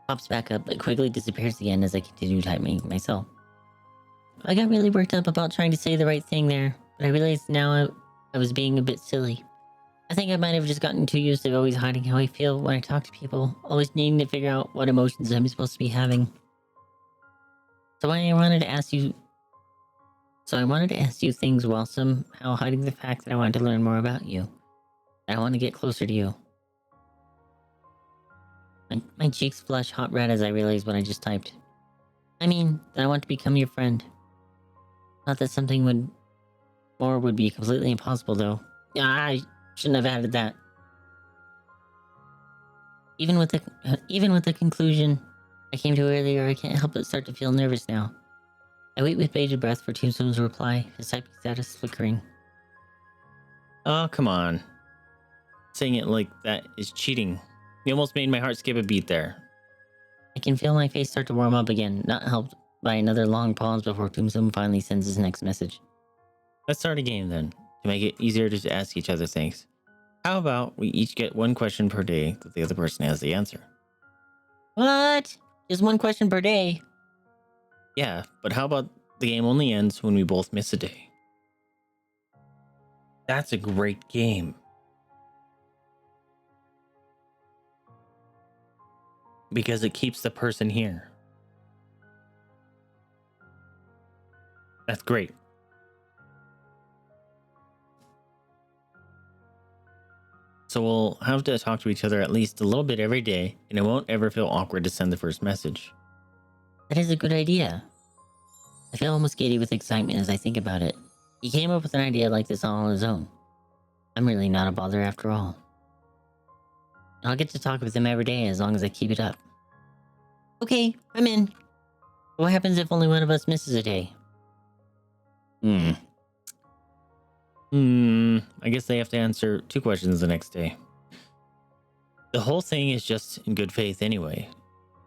pops back up but quickly disappears again as I continue typing myself. I got really worked up about trying to say the right thing there, but I realized now I was being a bit silly. I think I might have just gotten too used to always hiding how I feel when I talk to people, always needing to figure out what emotions I'm supposed to be having. So I wanted to ask you things while somehow hiding the fact that I wanted to learn more about you. I want to get closer to you. My cheeks flush hot red as I realize what I just typed. I mean, that I want to become your friend. Not that something would be completely impossible, though. I shouldn't have added that. Even with the conclusion I came to earlier, I can't help but start to feel nervous now. I wait with bated breath for Tombstone's reply, his typing status flickering. Oh, come on. Saying it like that is cheating. You almost made my heart skip a beat there. I can feel my face start to warm up again, not helped by another long pause before Tombstone finally sends his next message. Let's start a game then, to make it easier to ask each other things. How about we each get one question per day that the other person has the answer? What? Just one question per day? Yeah, but how about the game only ends when we both miss a day? That's a great game. Because it keeps the person here. That's great. So we'll have to talk to each other at least a little bit every day, and it won't ever feel awkward to send the first message. That is a good idea. I feel almost giddy with excitement as I think about it. He came up with an idea like this all on his own. I'm really not a bother after all. I'll get to talk with him every day as long as I keep it up. Okay, I'm in. What happens if only one of us misses a day? I guess they have to answer 2 questions the next day. The whole thing is just in good faith anyway,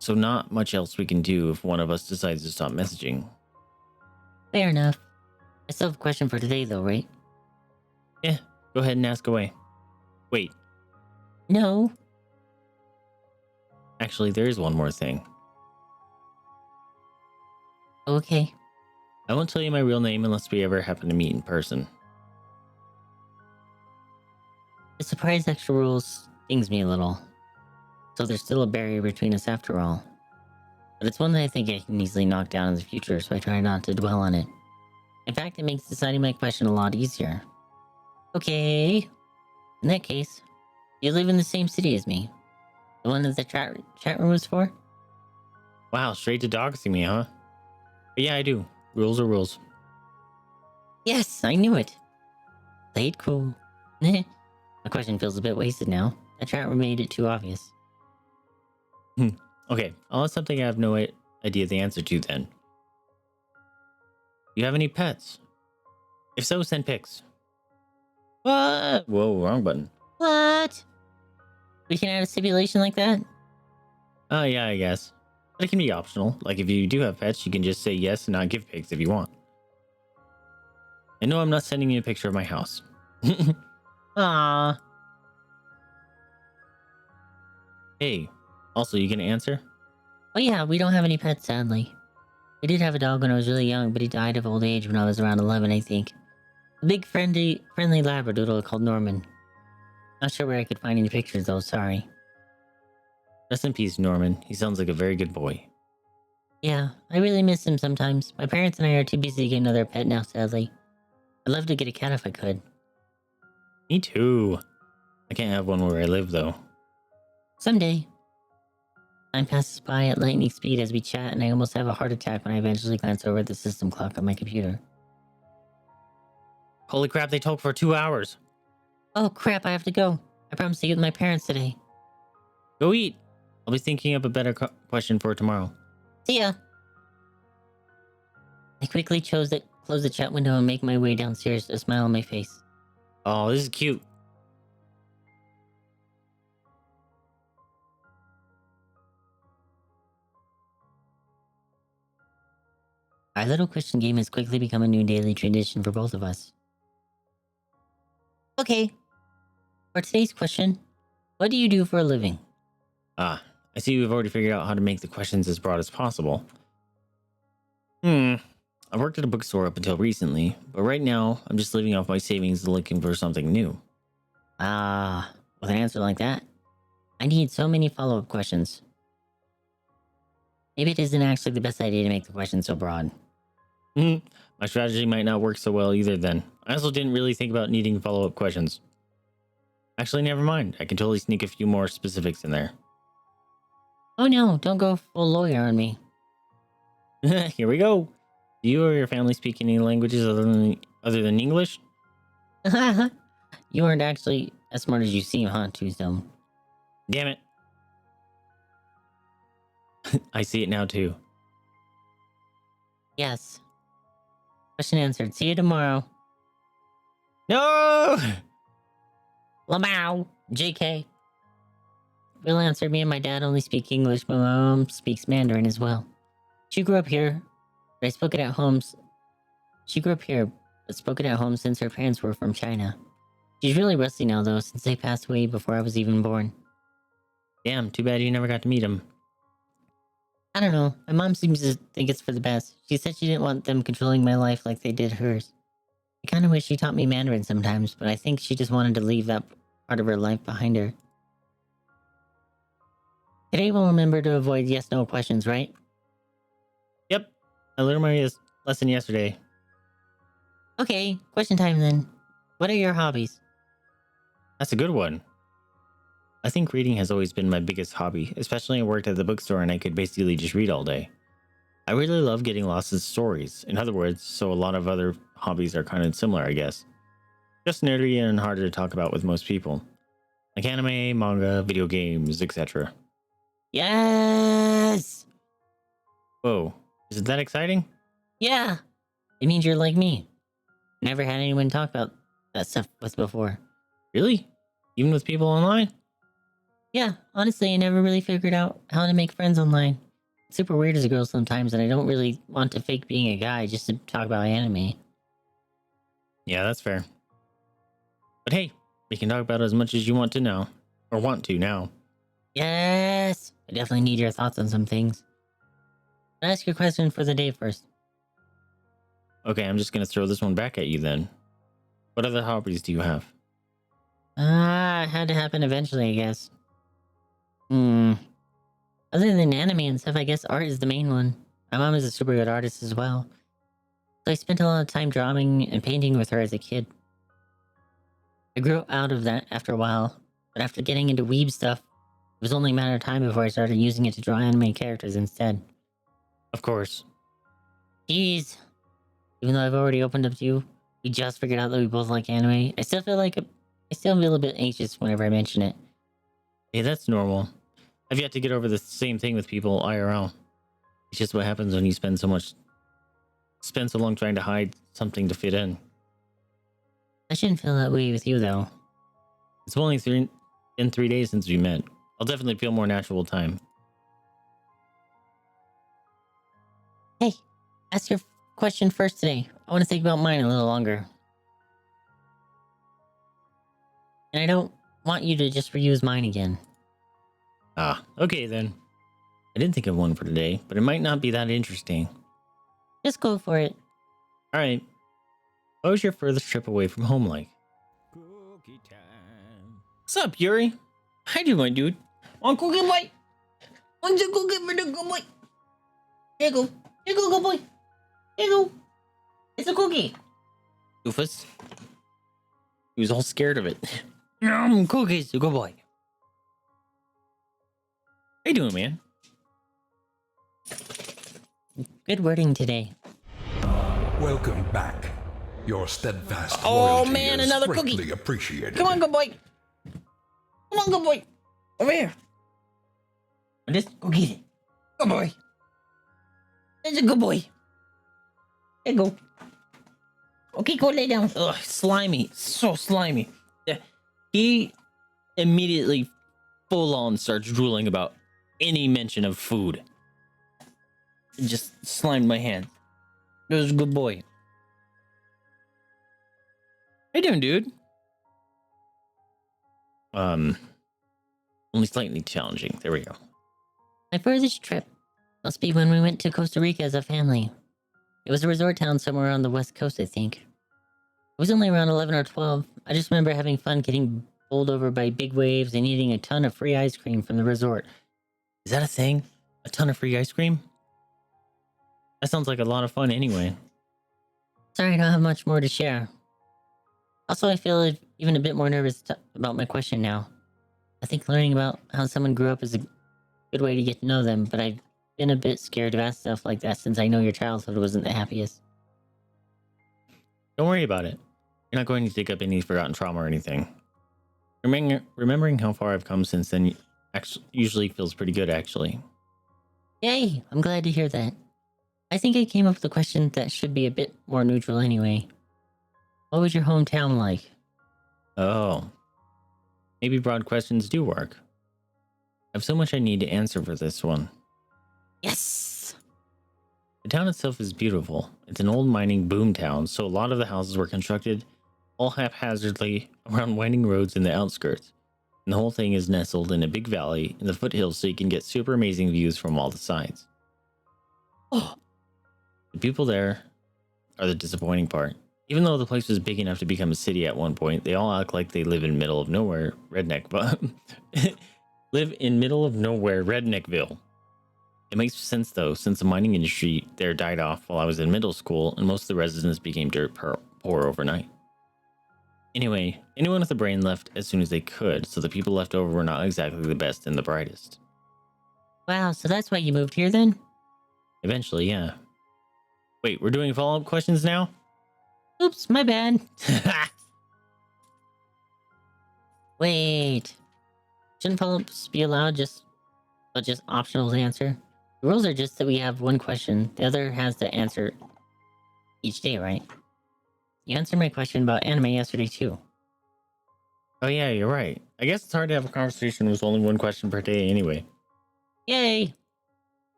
so not much else we can do if one of us decides to stop messaging. Fair enough. I still have a question for today though, right? Yeah, go ahead and ask away. Wait, No. actually there is one more thing. Okay. I won't tell you my real name unless we ever happen to meet in person. The surprise extra rules stings me a little. So there's still a barrier between us after all. But it's one that I think I can easily knock down in the future, so I try not to dwell on it. In fact, it makes deciding my question a lot easier. Okay. In that case, you live in the same city as me. The one that the chat room was for? Wow, straight to doxing me, huh? But yeah, I do. Rules are rules. Yes, I knew it. Played cool. My question feels a bit wasted now. The chat room made it too obvious. Okay, I'll ask something I have no idea the answer to then. Do you have any pets? If so, send pics. What? Whoa, wrong button. What? We can add a stipulation like that? Oh, yeah, I guess. But it can be optional. Like if you do have pets, you can just say yes and not give pics if you want. And no, I'm not sending you a picture of my house. Aww. Hey, also, you gonna answer? Oh yeah, we don't have any pets, sadly. We did have a dog when I was really young, but he died of old age when I was around 11, I think. A big, friendly labradoodle called Norman. Not sure where I could find any pictures, though, sorry. Rest in peace, Norman. He sounds like a very good boy. Yeah, I really miss him sometimes. My parents and I are too busy to get another pet now, sadly. I'd love to get a cat if I could. Me too. I can't have one where I live, though. Someday. Time passes by at lightning speed as we chat, and I almost have a heart attack when I eventually glance over at the system clock on my computer. Holy crap, they talk for 2 hours. Oh crap, I have to go. I promised to get with my parents today. Go eat. I'll be thinking up a better question for tomorrow. See ya. I quickly close the chat window and make my way downstairs, a smile on my face. Oh, this is cute. Our little Christian game has quickly become a new daily tradition for both of us. Okay. For today's question, What do you do for a living? Ah, I see we've already figured out how to make the questions as broad as possible. I worked at a bookstore up until recently, but right now I'm just living off my savings and looking for something new. Ah, with an answer like that, I need so many follow-up questions. Maybe it isn't actually the best idea to make the question so broad. My strategy might not work so well either then. I also didn't really think about needing follow-up questions. Actually, never mind. I can totally sneak a few more specifics in there. Oh no, don't go full lawyer on me. Here we go. Do you or your family speak any languages other than English? You aren't actually as smart as you seem, huh, Tombstone? Damn it. I see it now too. Yes. Question answered. See you tomorrow. No! Lamau! JK. Real answer, me and my dad only speak English, but my mom speaks Mandarin as well. She grew up here, but I spoke it at home. She grew up here, but spoke it at home since her parents were from China. She's really rusty now, though, since they passed away before I was even born. Damn, too bad you never got to meet him. I don't know. My mom seems to think it's for the best. She said she didn't want them controlling my life like they did hers. I kind of wish she taught me Mandarin sometimes, but I think she just wanted to leave that part of her life behind her. Today we'll remember to avoid yes-no questions, right? Yep, I learned my lesson yesterday. Okay, question time then. What are your hobbies? That's a good one. I think reading has always been my biggest hobby, especially when I worked at the bookstore and I could basically just read all day. I really love getting lost in stories. In other words, so a lot of other hobbies are kind of similar, I guess. Just nerdy and harder to talk about with most people. Like anime, manga, video games, etc. Yes! Whoa, is it that exciting? Yeah! It means you're like me. Never had anyone talk about that stuff with before. Really? Even with people online? Yeah, honestly, I never really figured out how to make friends online. It's super weird as a girl sometimes, and I don't really want to fake being a guy just to talk about anime. Yeah, that's fair. But hey, we can talk about as much as you want to now. Or want to now. Yes! I definitely need your thoughts on some things. I'll ask your question for the day first. Okay, I'm just gonna throw this one back at you then. What other hobbies do you have? It had to happen eventually, I guess. Other than anime and stuff, I guess art is the main one. My mom is a super good artist as well. So I spent a lot of time drawing and painting with her as a kid. I grew out of that after a while, but after getting into weeb stuff, it was only a matter of time before I started using it to draw anime characters instead. Of course. Jeez. Even though I've already opened up to you, we just figured out that we both like anime. I still feel a bit anxious whenever I mention it. Hey, that's normal. I've yet to get over the same thing with people IRL. It's just what happens when you spend so long trying to hide something to fit in. I shouldn't feel that way with you, though. It's only been 3 days since we met. I'll definitely feel more natural with time. Hey, ask your question first today. I want to think about mine a little longer. And I don't want you to just reuse mine again. Ah, okay then. I didn't think of one for today, but it might not be that interesting. Just go for it. Alright. What was your furthest trip away from home like? Cookie time. What's up, Yuri? How you doing, dude? On cookie boy! On the cookie for the good boy! Here you go. Here you go, good boy. Here you go. It's a cookie. Doofus. He was all scared of it. Cookies, good boy. How you doing, man? Good wording today. Welcome back. Your steadfast Oh, loyalty man, is another greatly cookie. appreciated. Come on, good boy. Come on, good boy. Over here. This cookie. Good boy. It's a good boy. Here you go. Okay, go lay down. Ugh, slimy. So slimy. Yeah. He immediately full on starts drooling about any mention of food. It just slimed my hand. It was a good boy. How you doing, dude? only slightly challenging. There we go. My furthest trip must be when we went to Costa Rica as a family. It was a resort town somewhere on the west coast, I think. It was only around 11 or 12. I just remember having fun getting bowled over by big waves and eating a ton of free ice cream from the resort. Is that a thing? A ton of free ice cream? That sounds like a lot of fun anyway. Sorry, I don't have much more to share. Also, I feel even a bit more nervous about my question now. I think learning about how someone grew up is a good way to get to know them, but I've been a bit scared to ask stuff like that since I know your childhood wasn't the happiest. Don't worry about it. You're not going to dig up any forgotten trauma or anything. Remembering how far I've come since then usually feels pretty good, actually. Yay! I'm glad to hear that. I think I came up with a question that should be a bit more neutral anyway. What was your hometown like? Oh. Maybe broad questions do work. I have so much I need to answer for this one. Yes! The town itself is beautiful. It's an old mining boom town, so a lot of the houses were constructed all haphazardly around winding roads in the outskirts. And the whole thing is nestled in a big valley in the foothills so you can get super amazing views from all the sides. Oh, The people there are the disappointing part. Even though the place was big enough to become a city at one point, they all act like they live in middle of nowhere, live in middle of nowhere, Redneckville. It makes sense though, since the mining industry there died off while I was in middle school, and most of the residents became dirt poor overnight. Anyway, anyone with a brain left as soon as they could, so the people left over were not exactly the best and the brightest. wow, so that's why you moved here then? Eventually, yeah. Wait, we're doing follow-up questions now? Oops, my bad. Wait. Shouldn't follow-ups be allowed but just optional to answer? The rules are just that we have one question. The other has to answer each day, right? You answered my question about anime yesterday too. Oh yeah, you're right. I guess it's hard to have a conversation with only one question per day anyway. Yay!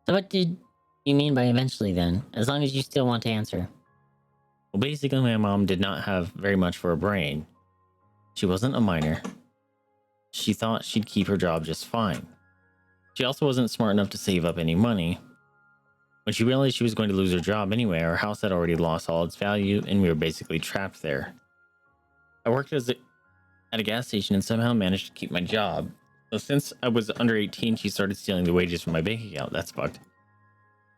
So what did you mean by eventually then? As long as you still want to answer. Well, basically my mom did not have very much for a brain. She wasn't a miner. She thought she'd keep her job just fine. She also wasn't smart enough to save up any money. When she realized she was going to lose her job anyway, our house had already lost all its value and we were basically trapped there. I worked at a gas station and somehow managed to keep my job. So since I was under 18, she started stealing the wages from my bank account. That's fucked.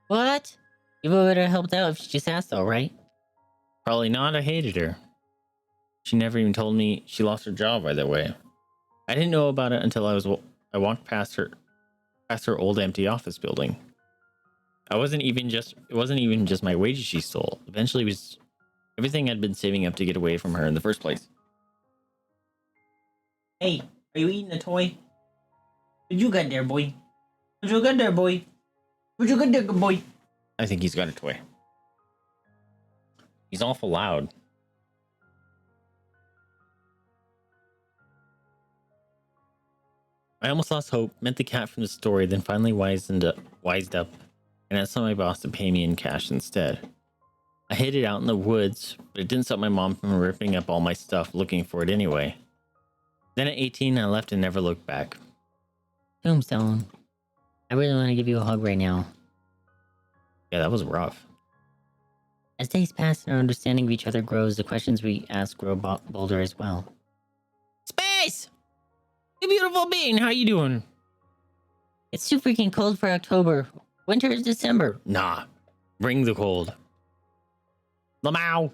What? You would have helped out if she just asked though, right? Probably not. I hated her. She never even told me she lost her job by the way. I didn't know about it until I walked past her old empty office building. It wasn't even just my wages she stole. Eventually it was everything I'd been saving up to get away from her in the first place. Hey, are you eating a toy? What you got there, boy? What you got there, boy? What you got there, good boy? I think he's got a toy. He's awful loud. I almost lost hope, met the cat from the story, then finally wised up, and asked my boss to pay me in cash instead. I hid it out in the woods, but it didn't stop my mom from ripping up all my stuff looking for it anyway. Then at 18, I left and never looked back. Tombstone. I really want to give you a hug right now. Yeah, that was rough. As days pass and our understanding of each other grows, the questions we ask grow bolder as well. Space! You beautiful being, how you doing? It's too freaking cold for October. Winter is December. Nah, bring the cold. Lamau!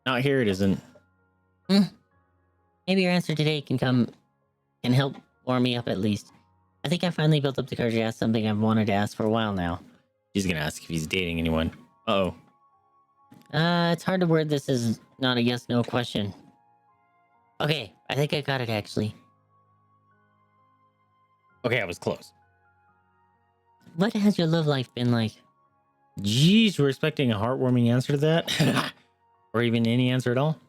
Not here, it isn't. Maybe your answer today can help warm me up at least. I think I finally built up the courage to ask something I've wanted to ask for a while now. She's gonna ask if he's dating anyone. Uh-oh. It's hard to word this as not a yes-no question. Okay, I think I got it actually. Okay, I was close. What has your love life been like? Jeez, we're expecting a heartwarming answer to that? Or even any answer at all?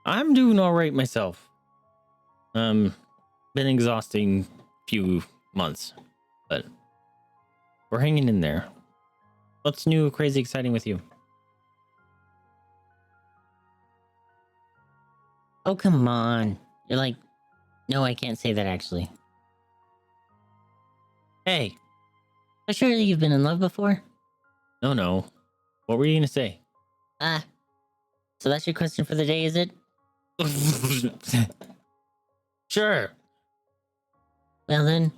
I'm doing alright myself. Been exhausting few months, but we're hanging in there. What's new, crazy, exciting with you? Oh, come on. You're like No, I can't say that actually. Hey. But surely you've been in love before? No. What were you gonna say? Ah. So that's your question for the day, is it? Sure. Well then,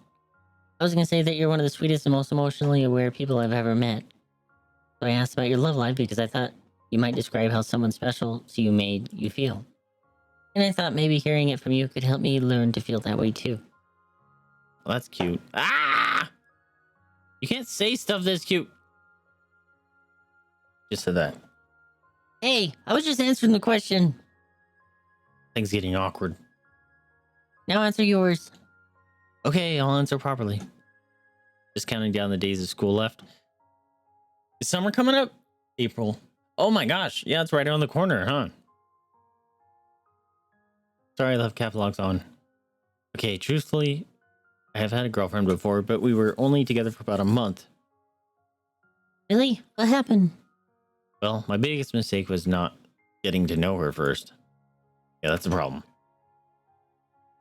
I was gonna say that you're one of the sweetest and most emotionally aware people I've ever met. So I asked about your love life because I thought you might describe how someone special to you made you feel. And I thought maybe hearing it from you could help me learn to feel that way too. Well, that's cute. Ah! You can't say stuff that's cute. Just said that. Hey, I was just answering the question. Things getting awkward. Now answer yours. Okay, I'll answer properly. Just counting down the days of school left. Is summer coming up? April. Oh my gosh. Yeah, it's right around the corner, huh? Sorry, I left cap locks on. Okay, truthfully, I have had a girlfriend before, but we were only together for about a month. Really? What happened? Well, my biggest mistake was not getting to know her first. Yeah, that's a problem.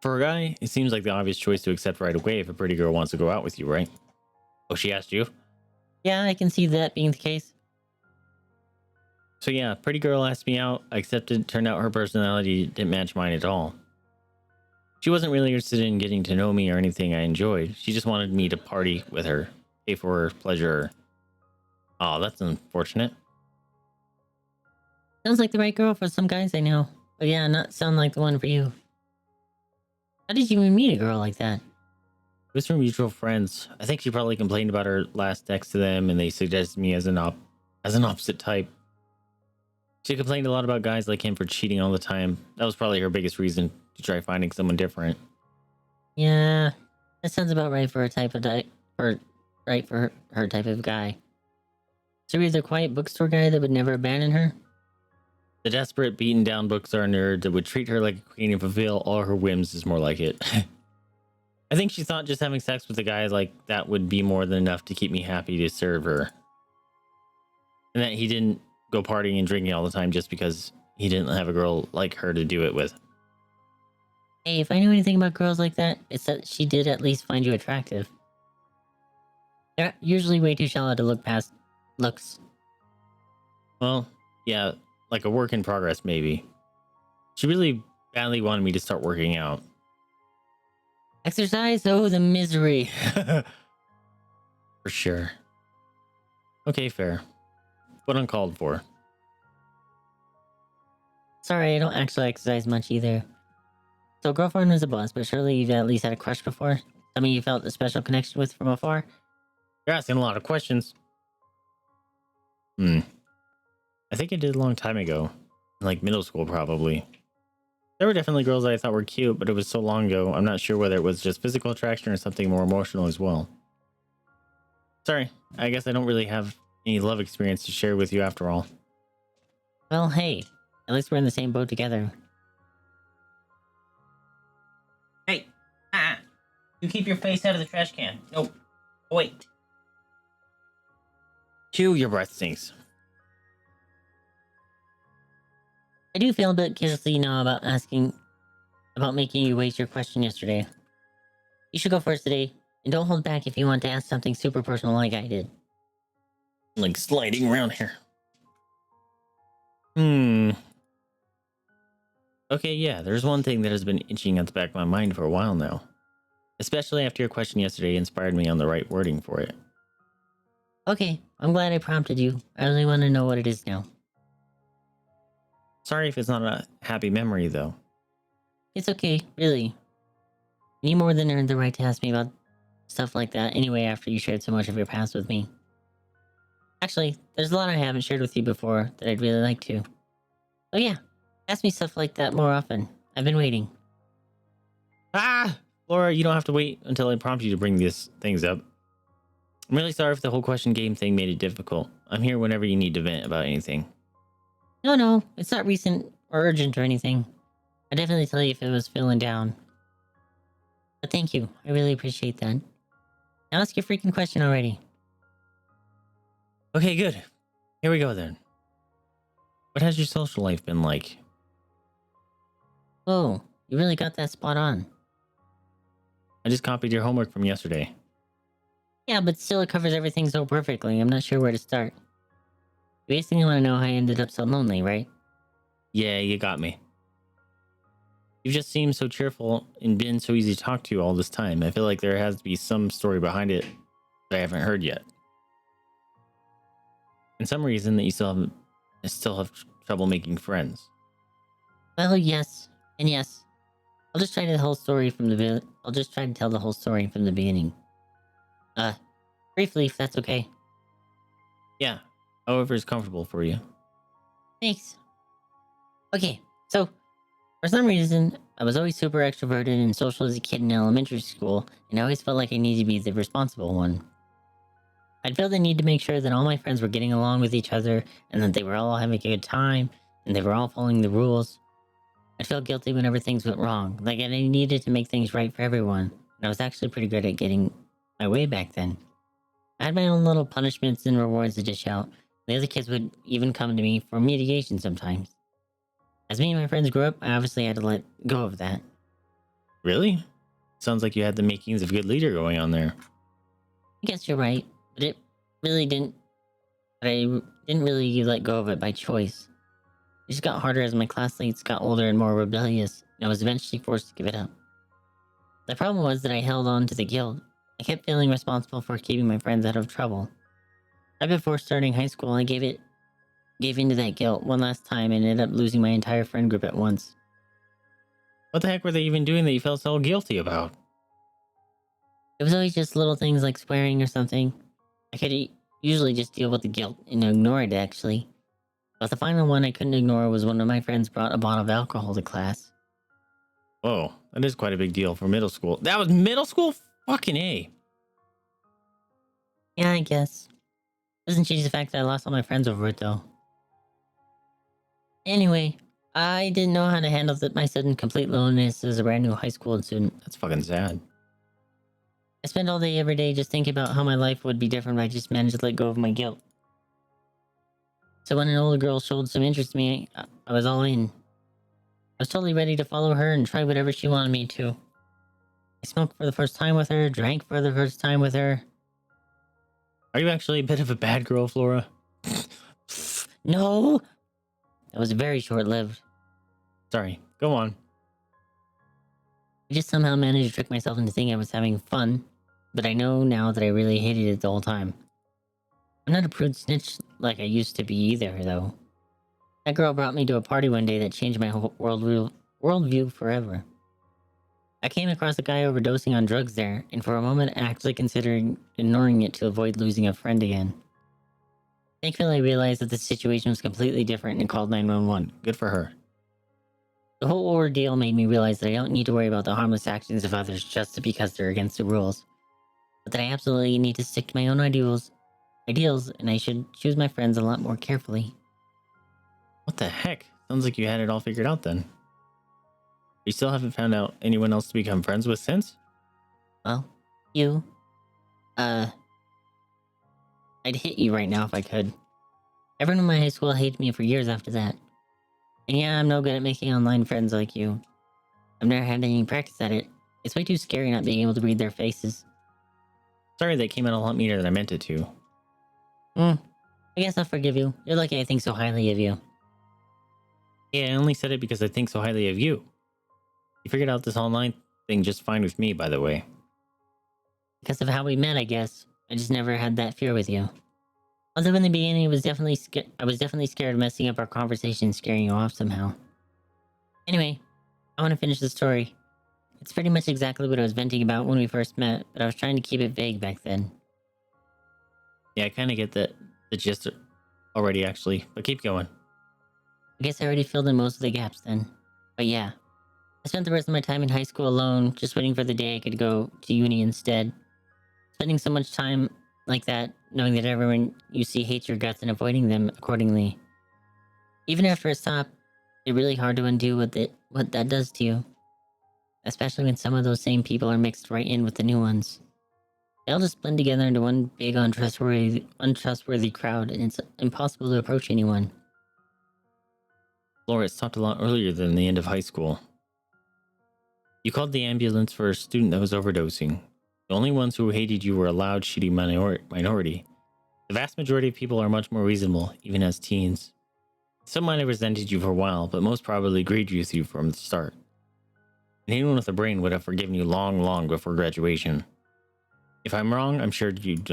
For a guy, it seems like the obvious choice to accept right away if a pretty girl wants to go out with you, right? Oh, she asked you? Yeah, I can see that being the case. So yeah, pretty girl asked me out. I accepted. Turned out her personality didn't match mine at all. She wasn't really interested in getting to know me or anything I enjoyed. She just wanted me to party with her, pay for her pleasure. Oh, that's unfortunate. Sounds like the right girl for some guys I know. But yeah, not sound like the one for you. How did you even meet a girl like that? It was from mutual friends. I think she probably complained about her last text to them, and they suggested me as an opposite type. She complained a lot about guys like him for cheating all the time. That was probably her biggest reason to try finding someone different. Yeah, that sounds about right for her type of her type of guy. So you're the quiet bookstore guy that would never abandon her? The desperate, beaten down bookstore nerd that would treat her like a queen and fulfill all her whims is more like it. I think she thought just having sex with a guy like that would be more than enough to keep me happy to serve her. And that he didn't go partying and drinking all the time just because he didn't have a girl like her to do it with. Hey, if I knew anything about girls like that, it's that she did at least find you attractive. They're usually way too shallow to look past looks. Well, yeah, like a work in progress, maybe. She really badly wanted me to start working out. Exercise? Oh, the misery. For sure. Okay, fair. But uncalled for. Sorry, I don't actually exercise much either. So girlfriend was a boss, but surely you've at least had a crush before? Something you felt a special connection with from afar? You're asking a lot of questions. I think I did a long time ago. Like middle school, probably. There were definitely girls that I thought were cute, but it was so long ago, I'm not sure whether it was just physical attraction or something more emotional as well. Sorry, I guess I don't really have any love experience to share with you after all. Well, hey, at least we're in the same boat together. Hey, you keep your face out of the trash can. No, wait. Chew, your breath stinks. I do feel a bit guilty now about making you waste your question yesterday. You should go first today, and don't hold back if you want to ask something super personal like I did. Like sliding around here. Okay, yeah, there's one thing that has been itching at the back of my mind for a while now. Especially after your question yesterday inspired me on the right wording for it. Okay, I'm glad I prompted you. I really want to know what it is now. Sorry if it's not a happy memory, though. It's okay, really. You more than earned the right to ask me about stuff like that anyway after you shared so much of your past with me. Actually, there's a lot I haven't shared with you before that I'd really like to. So yeah, ask me stuff like that more often. I've been waiting. Laura, you don't have to wait until I prompt you to bring these things up. I'm really sorry if the whole question game thing made it difficult. I'm here whenever you need to vent about anything. No, it's not recent or urgent or anything. I'd definitely tell you if it was feeling down. But thank you, I really appreciate that. Now ask your freaking question already. Okay, good. Here we go then. What has your social life been like? Whoa, you really got that spot on. I just copied your homework from yesterday. Yeah, but still it covers everything so perfectly. I'm not sure where to start. You basically want to know how I ended up so lonely, right? Yeah, you got me. You've just seemed so cheerful and been so easy to talk to all this time. I feel like there has to be some story behind it that I haven't heard yet. And some reason that you still have trouble making friends. Well, yes, and yes. I'll just try to tell the whole story from the I'll just try to tell the whole story from the beginning. Briefly, if that's okay. Yeah, however is comfortable for you. Thanks. Okay, so for some reason, I was always super extroverted and social as a kid in elementary school, and I always felt like I needed to be the responsible one. I'd feel the need to make sure that all my friends were getting along with each other, and that they were all having a good time, and they were all following the rules. I'd feel guilty whenever things went wrong, like I needed to make things right for everyone, and I was actually pretty good at getting my way back then. I had my own little punishments and rewards to dish out. The other kids would even come to me for mediation sometimes. As me and my friends grew up, I obviously had to let go of that. Really? Sounds like you had the makings of a good leader going on there. I guess you're right, but it really didn't. But I didn't really let go of it by choice. It just got harder as my classmates got older and more rebellious, and I was eventually forced to give it up. The problem was that I held on to the guilt. I kept feeling responsible for keeping my friends out of trouble. Right before starting high school, I gave into that guilt one last time and ended up losing my entire friend group at once. What the heck were they even doing that you felt so guilty about? It was always just little things like swearing or something. I could usually just deal with the guilt and ignore it, actually. But the final one I couldn't ignore was when one of my friends brought a bottle of alcohol to class. Whoa, that is quite a big deal for middle school. That was middle school? Fucking A. Yeah, I guess. Doesn't change the fact that I lost all my friends over it, though. Anyway, I didn't know how to handle my sudden complete loneliness as a brand new high school student. That's fucking sad. I spent all day every day just thinking about how my life would be different if I just managed to let go of my guilt. So when an older girl showed some interest in me, I was all in. I was totally ready to follow her and try whatever she wanted me to. I smoked for the first time with her, drank for the first time with her. Are you actually a bit of a bad girl, Flora? No! That was very short-lived. Sorry, go on. I just somehow managed to trick myself into thinking I was having fun, but I know now that I really hated it the whole time. I'm not a prude snitch like I used to be either, though. That girl brought me to a party one day that changed my whole worldview forever. I came across a guy overdosing on drugs there, and for a moment actually considering ignoring it to avoid losing a friend again. Thankfully, I realized that the situation was completely different and called 911. Good for her. The whole ordeal made me realize that I don't need to worry about the harmless actions of others just because they're against the rules, but that I absolutely need to stick to my own ideals, and I should choose my friends a lot more carefully. What the heck? Sounds like you had it all figured out then. You still haven't found out anyone else to become friends with since? Well, you. I'd hit you right now if I could. Everyone in my high school hated me for years after that. And yeah, I'm no good at making online friends like you. I've never had any practice at it. It's way too scary not being able to read their faces. Sorry that came out a lot meaner than I meant it to. I guess I'll forgive you. You're lucky I think so highly of you. Yeah, I only said it because I think so highly of you. You figured out this online thing just fine with me, by the way. Because of how we met, I guess. I just never had that fear with you. Although in the beginning, I was definitely scared of messing up our conversation and scaring you off somehow. Anyway, I want to finish the story. It's pretty much exactly what I was venting about when we first met, but I was trying to keep it vague back then. Yeah, I kind of get the gist already, actually, but keep going. I guess I already filled in most of the gaps then. But yeah, I spent the rest of my time in high school alone, just waiting for the day I could go to uni instead. Spending so much time like that, knowing that everyone you see hates your guts and avoiding them accordingly. Even after it stopped, it's really hard to undo what that does to you. Especially when some of those same people are mixed right in with the new ones. They all just blend together into one big untrustworthy crowd, and it's impossible to approach anyone. Flora, it stopped a lot earlier than the end of high school. You called the ambulance for a student that was overdosing. The only ones who hated you were a loud, shitty minority. The vast majority of people are much more reasonable, even as teens. Some might have resented you for a while, but most probably agreed with you from the start. And anyone with a brain would have forgiven you long, long before graduation. If I'm wrong, I'm sure you'd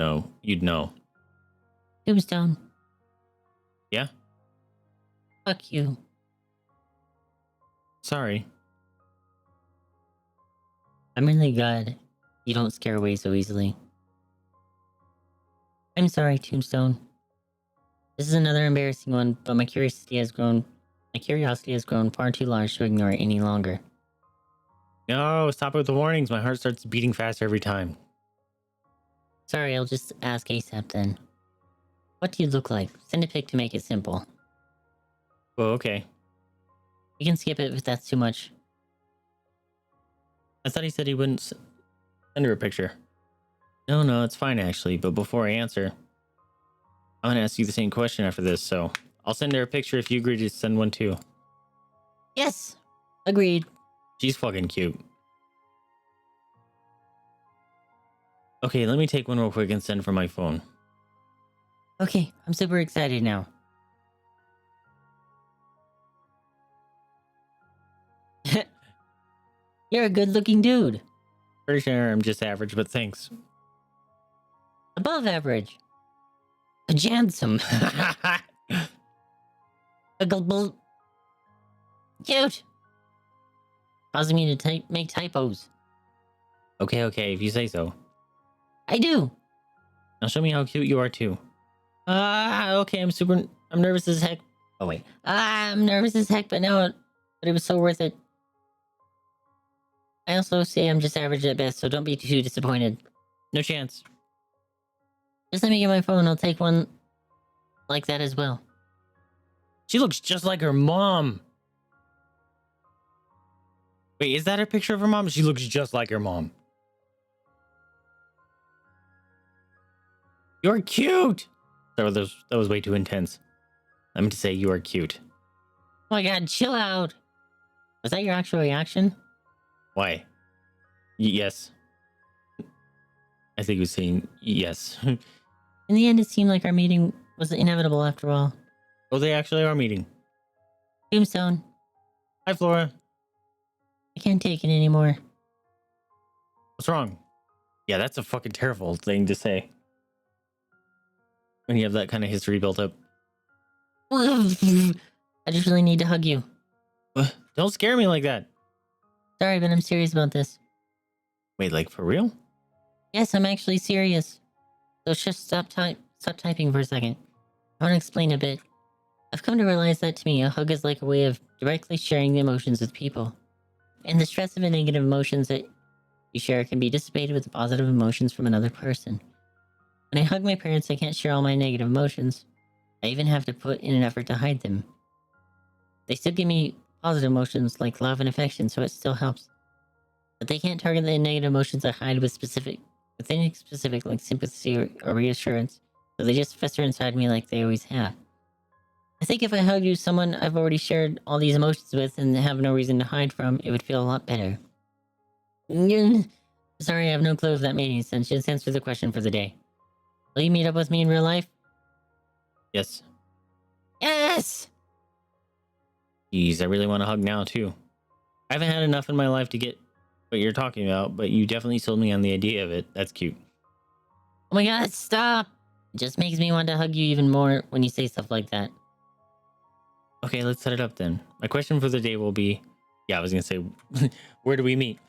know. Tombstone. Yeah? Fuck you. Sorry. I'm really glad you don't scare away so easily. I'm sorry, Tombstone. This is another embarrassing one, but my curiosity has grown far too large to ignore it any longer. No, stop with the warnings. My heart starts beating faster every time. Sorry, I'll just ask ASAP then. What do you look like? Send a pic to make it simple. Oh, okay. You can skip it if that's too much. I thought he said he wouldn't send her a picture. No, it's fine actually, but before I answer, I'm gonna ask you the same question after this, so I'll send her a picture if you agree to send one too. Yes! Agreed. She's fucking cute. Okay, let me take one real quick and send from my phone. Okay, I'm super excited now. You're a good-looking dude. Pretty sure I'm just average, but thanks. Above average. Jansom. Cute. Causing me to make typos. Okay, if you say so. I do. Now show me how cute you are too. Okay, I'm nervous as heck. Oh wait. I'm nervous as heck, but it was so worth it. I also say I'm just average at best, so don't be too disappointed. No chance. Just let me get my phone, I'll take one like that as well. She looks just like her mom. Wait, is that a picture of her mom? She looks just like her mom. You're cute. That was way too intense. I meant to say you are cute. Oh my god, chill out. Was that your actual reaction? Why? Yes. I think he was saying yes. In the end, it seemed like our meeting was inevitable after all. Oh, they actually are meeting. Tombstone, Hi, Flora. I can't take it anymore. What's wrong? Yeah, that's a fucking terrible thing to say. When you have that kind of history built up. I just really need to hug you. Don't scare me like that. Sorry, but I'm serious about this. Wait, like for real? Yes, I'm actually serious. So just stop typing for a second. I want to explain a bit. I've come to realize that to me, a hug is like a way of directly sharing the emotions with people. And the stress of the negative emotions that you share can be dissipated with the positive emotions from another person. When I hug my parents, I can't share all my negative emotions. I even have to put in an effort to hide them. They still give me positive emotions like love and affection, so it still helps. But they can't target the negative emotions I hide with anything specific like sympathy or reassurance, so they just fester inside me like they always have. I think if I hug you, someone I've already shared all these emotions with and have no reason to hide from, it would feel a lot better. Sorry, I have no clue if that made any sense. Just answer the question for the day. Will you meet up with me in real life? Yes. Yes! Jeez, I really want to hug now, too. I haven't had enough in my life to get what you're talking about, but you definitely sold me on the idea of it. That's cute. Oh my god, stop! It just makes me want to hug you even more when you say stuff like that. Okay, let's set it up then. My question for the day will be... Yeah, I was going to say, where do we meet?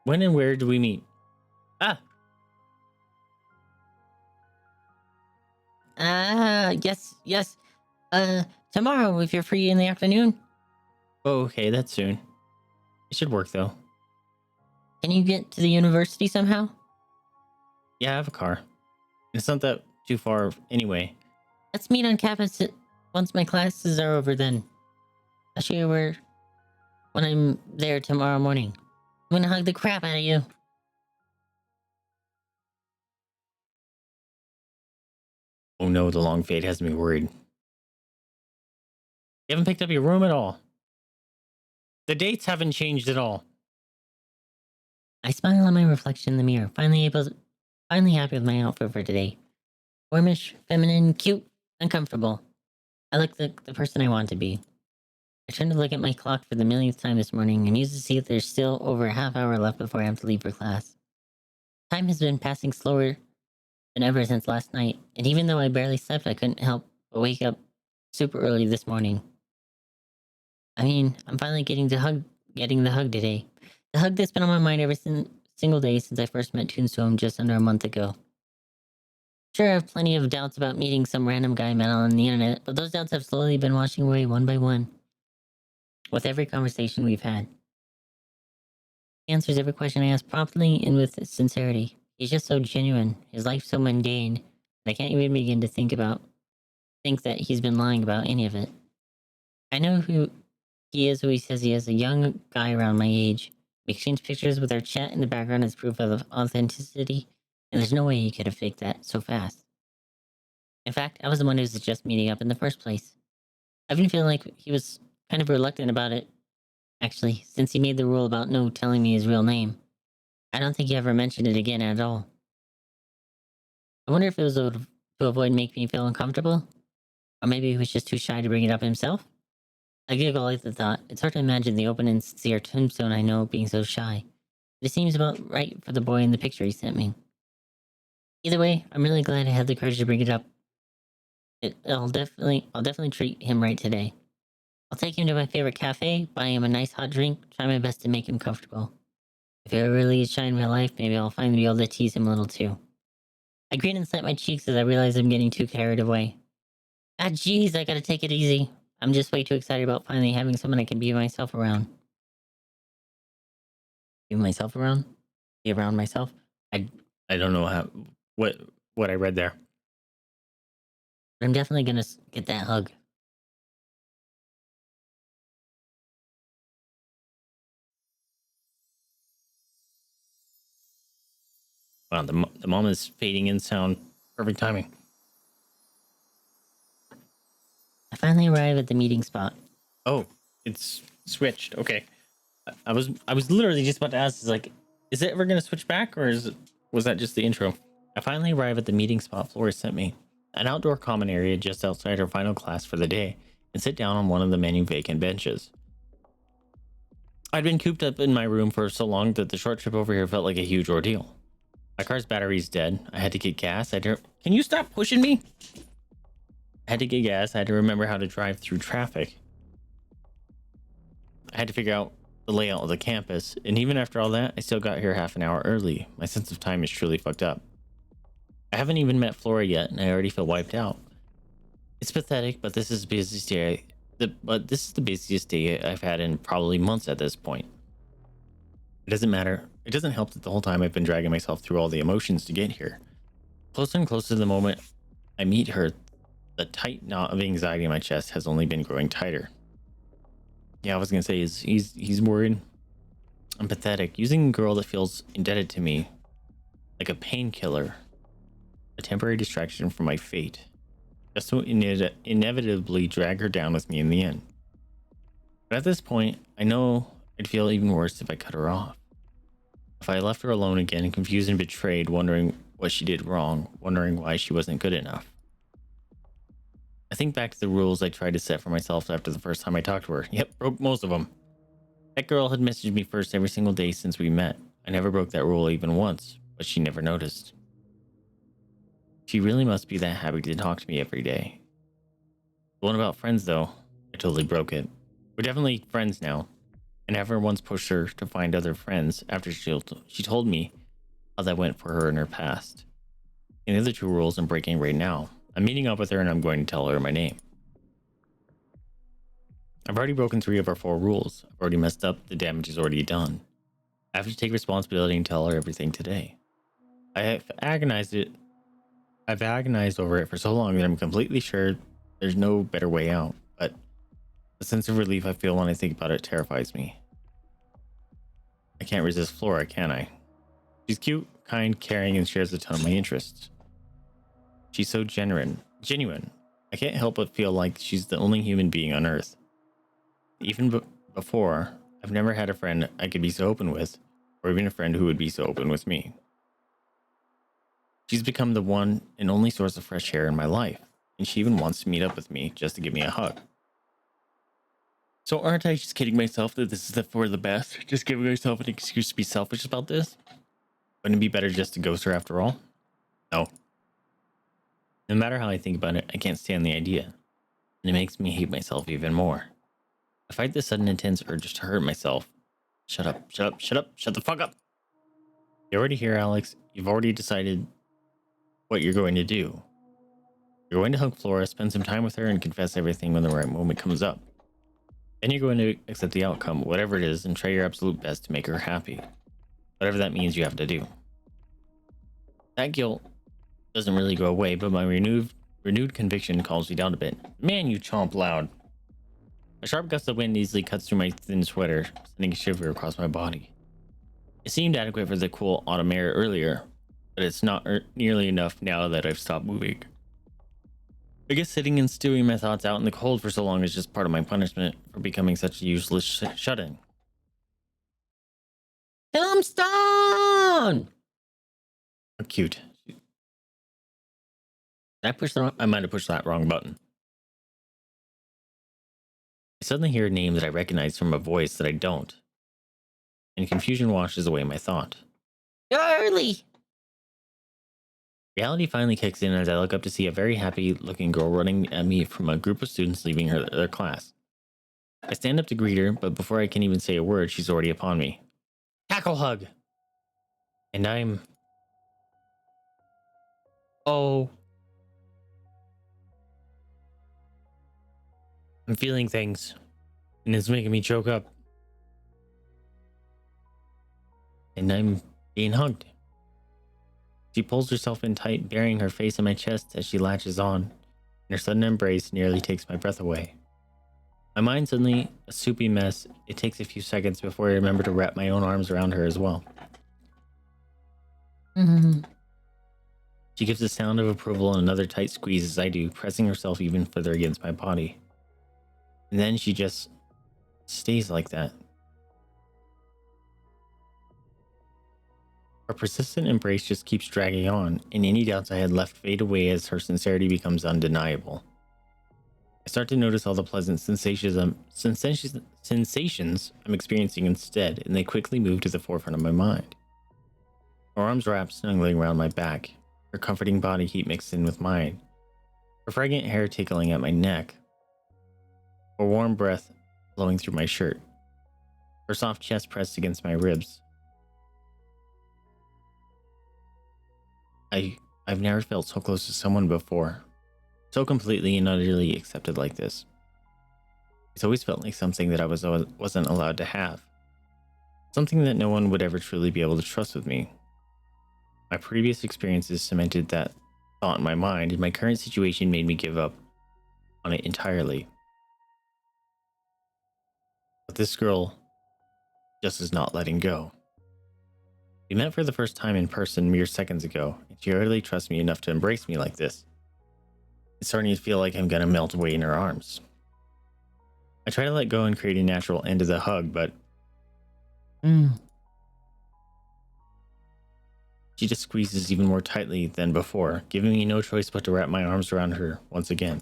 When and where do we meet? Yes. Tomorrow, if you're free in the afternoon. Oh, okay, that's soon. It should work, though. Can you get to the university somehow? Yeah, I have a car. It's not that too far anyway. Let's meet on campus once my classes are over then. I'll show you when I'm there tomorrow morning. I'm gonna hug the crap out of you. Oh no, the long fade has me worried. You haven't picked up your room at all. The dates haven't changed at all. I smile at my reflection in the mirror, finally happy with my outfit for today. Warmish, feminine, cute, and comfortable. I look the person I want to be. I turn to look at my clock for the millionth time this morning and use to see that there's still over a half hour left before I have to leave for class. Time has been passing slower than ever since last night, and even though I barely slept, I couldn't help but wake up super early this morning. I mean, I'm finally getting the hug today. The hug that's been on my mind every single day since I first met Tombstone just under a month ago. Sure, I have plenty of doubts about meeting some random guy I met on the internet, but those doubts have slowly been washing away one by one with every conversation we've had. He answers every question I ask promptly and with sincerity. He's just so genuine. His life's so mundane, and I can't even begin to think that he's been lying about any of it. I know who he is, who he says he is, a young guy around my age. We exchange pictures with our chat in the background as proof of authenticity, and there's no way he could have faked that so fast. In fact, I was the one who suggested meeting up in the first place. I've been feeling like he was kind of reluctant about it, actually, since he made the rule about no telling me his real name. I don't think he ever mentioned it again at all. I wonder if it was to avoid making me feel uncomfortable? Or maybe he was just too shy to bring it up himself? I giggle at the thought. It's hard to imagine the open and sincere Tombstone I know being so shy. But it seems about right for the boy in the picture he sent me. Either way, I'm really glad I had the courage to bring it up. I'll definitely treat him right today. I'll take him to my favorite cafe, buy him a nice hot drink, try my best to make him comfortable. If he really is shy in real life, maybe I'll finally be able to tease him a little too. I grin and slap my cheeks as I realize I'm getting too carried away. Ah, jeez, I gotta take it easy. I'm just way too excited about finally having someone I can be myself around. Be myself around? Be around myself? I don't know what I read there. But I'm definitely gonna get that hug. Wow, the mom is fading in sound. Perfect timing. I finally arrive at the meeting spot. Oh, it's switched. Okay. I was literally just about to ask, is it ever gonna switch back, or was that just the intro? I finally arrive at the meeting spot Flora sent me, an outdoor common area just outside her final class for the day, and sit down on one of the many vacant benches. I'd been cooped up in my room for so long that the short trip over here felt like a huge ordeal. My car's battery's dead. I had to get gas. Can you stop pushing me? I had to get gas. I had to remember how to drive through traffic. I had to figure out the layout of the campus, and even after all that, I still got here half an hour early. My sense of time is truly fucked up. I haven't even met Flora yet, and I already feel wiped out. It's pathetic, but this is the busiest day. This is the busiest day I've had in probably months at this point. It doesn't matter. It doesn't help that the whole time I've been dragging myself through all the emotions to get here. Closer and closer to the moment I meet her, the tight knot of anxiety in my chest has only been growing tighter. Yeah, I was gonna say he's worried. I'm pathetic, using a girl that feels indebted to me like a painkiller, a temporary distraction from my fate, just to inevitably drag her down with me in the end. But at this point, I know I'd feel even worse if I cut her off. If I left her alone again, confused and betrayed, wondering what she did wrong, wondering why she wasn't good enough. I think back to the rules I tried to set for myself after the first time I talked to her. Yep, broke most of them. That girl had messaged me first every single day since we met. I never broke that rule even once, but she never noticed. She really must be that happy to talk to me every day. The one about friends, though, I totally broke it. We're definitely friends now. I never once pushed her to find other friends after she told me how that went for her in her past. And the other two rules I'm breaking right now. I'm meeting up with her and I'm going to tell her my name. I've already broken 3 of our 4 rules. I've already messed up. The damage is already done. I have to take responsibility and tell her everything today. I've agonized over it for so long that I'm completely sure there's no better way out, but the sense of relief I feel when I think about it terrifies me. I can't resist Flora, can I? She's cute, kind, caring, and shares a ton of my interests. She's so genuine. I can't help but feel like she's the only human being on Earth. Even before, I've never had a friend I could be so open with, or even a friend who would be so open with me. She's become the one and only source of fresh air in my life, and she even wants to meet up with me just to give me a hug. So aren't I just kidding myself that this is for the best? Just giving myself an excuse to be selfish about this? Wouldn't it be better just to ghost her after all? No. No matter how I think about it, I can't stand the idea, and it makes me hate myself even more. I fight this sudden intense urge to hurt myself. Shut up, shut up, shut up, shut the fuck up! You're already here, Alex. You've already decided what you're going to do. You're going to hug Flora, spend some time with her, and confess everything when the right moment comes up. Then you're going to accept the outcome, whatever it is, and try your absolute best to make her happy. Whatever that means you have to do. That guilt doesn't really go away, but my renewed conviction calms me down a bit. Man, you chomp loud. A sharp gust of wind easily cuts through my thin sweater, sending a shiver across my body. It seemed adequate for the cool autumn air earlier, but it's not nearly enough now that I've stopped moving. I guess sitting and stewing my thoughts out in the cold for so long is just part of my punishment for becoming such a useless shut-in. Tombstone! How cute. I might have pushed that wrong button. I suddenly hear a name that I recognize from a voice that I don't, and confusion washes away my thought. Charlie! Reality finally kicks in as I look up to see a very happy-looking girl running at me from a group of students leaving their class. I stand up to greet her, but before I can even say a word, she's already upon me. Tackle hug! And I'm... Oh... I'm feeling things, and it's making me choke up. And I'm being hugged. She pulls herself in tight, burying her face in my chest as she latches on, and her sudden embrace nearly takes my breath away. My mind suddenly a soupy mess. It takes a few seconds before I remember to wrap my own arms around her as well. She gives a sound of approval and another tight squeeze as I do, pressing herself even further against my body. And then she just stays like that. Our persistent embrace just keeps dragging on, and any doubts I had left fade away as her sincerity becomes undeniable. I start to notice all the pleasant sensations I'm experiencing instead, and they quickly move to the forefront of my mind. Her arms wrap snuggling around my back, her comforting body heat mixed in with mine, her fragrant hair tickling at my neck, her warm breath blowing through my shirt, her soft chest pressed against my ribs. I've never felt so close to someone before, so completely and utterly accepted like this. It's always felt like something that I wasn't allowed to have, something that no one would ever truly be able to trust with me. My previous experiences cemented that thought in my mind, and my current situation made me give up on it entirely. But this girl just is not letting go. We met for the first time in person mere seconds ago, and she hardly trusts me enough to embrace me like this. It's starting to feel like I'm gonna melt away in her arms. I try to let go and create a natural end to the hug, but she just squeezes even more tightly than before, giving me no choice but to wrap my arms around her once again.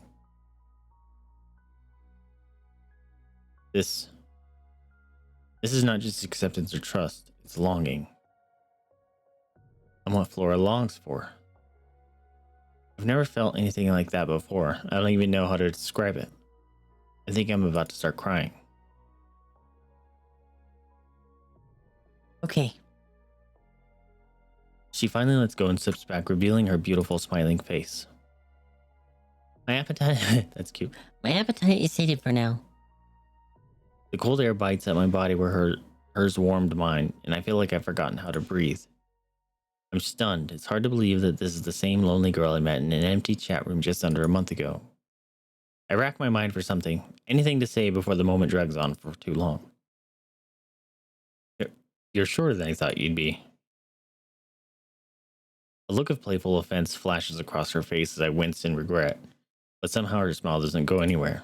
This is not just acceptance or trust, it's longing. I'm what Flora longs for. I've never felt anything like that before. I don't even know how to describe it. I think I'm about to start crying. Okay. She finally lets go and steps back, revealing her beautiful smiling face. My appetite... That's cute. My appetite is sated for now. The cold air bites at my body where hers warmed mine, and I feel like I've forgotten how to breathe. I'm stunned. It's hard to believe that this is the same lonely girl I met in an empty chat room just under a month ago. I rack my mind for something, anything to say before the moment drags on for too long. You're shorter than I thought you'd be. A look of playful offense flashes across her face as I wince in regret, but somehow her smile doesn't go anywhere.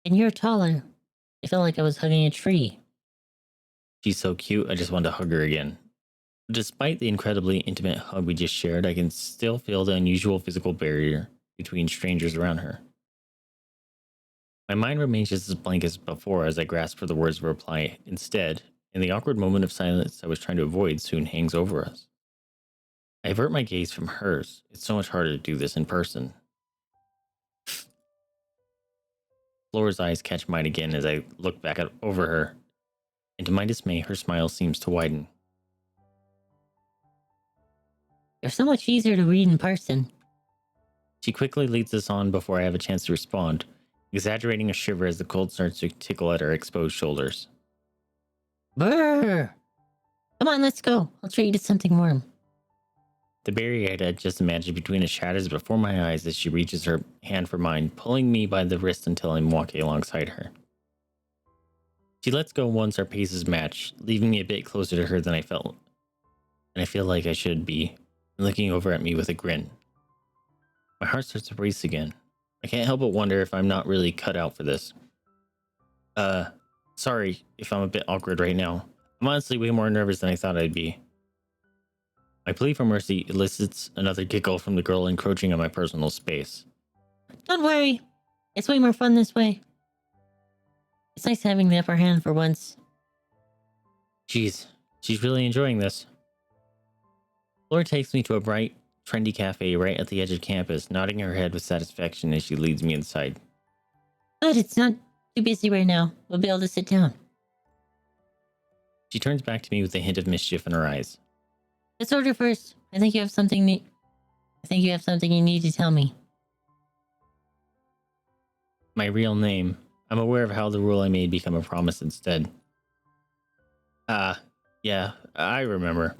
And you're taller. I felt like I was hugging a tree. She's so cute, I just wanted to hug her again. Despite the incredibly intimate hug we just shared, I can still feel the unusual physical barrier between strangers around her. My mind remains just as blank as before as I grasp for the words of reply. Instead, in the awkward moment of silence I was trying to avoid soon hangs over us. I avert my gaze from hers. It's so much harder to do this in person. Flora's eyes catch mine again as I look back over her, and to my dismay, her smile seems to widen. You're so much easier to read in person. She quickly leads us on before I have a chance to respond, exaggerating a shiver as the cold starts to tickle at our exposed shoulders. Brrr! Come on, let's go. I'll treat you to something warm. The barrier I had just imagined between us shatters before my eyes as she reaches her hand for mine, pulling me by the wrist until I'm walking alongside her. She lets go once our paces match, leaving me a bit closer to her than I felt, and I feel like I should be, looking over at me with a grin. My heart starts to race again. I can't help but wonder if I'm not really cut out for this. Sorry if I'm a bit awkward right now. I'm honestly way more nervous than I thought I'd be. My plea for mercy elicits another giggle from the girl encroaching on my personal space. Don't worry. It's way more fun this way. It's nice having the upper hand for once. Jeez, she's really enjoying this. Laura takes me to a bright, trendy cafe right at the edge of campus, nodding her head with satisfaction as she leads me inside. But it's not too busy right now. We'll be able to sit down. She turns back to me with a hint of mischief in her eyes. Let's order first. I think you have something you need to tell me. My real name. I'm aware of how the rule I made become a promise instead. Yeah, I remember.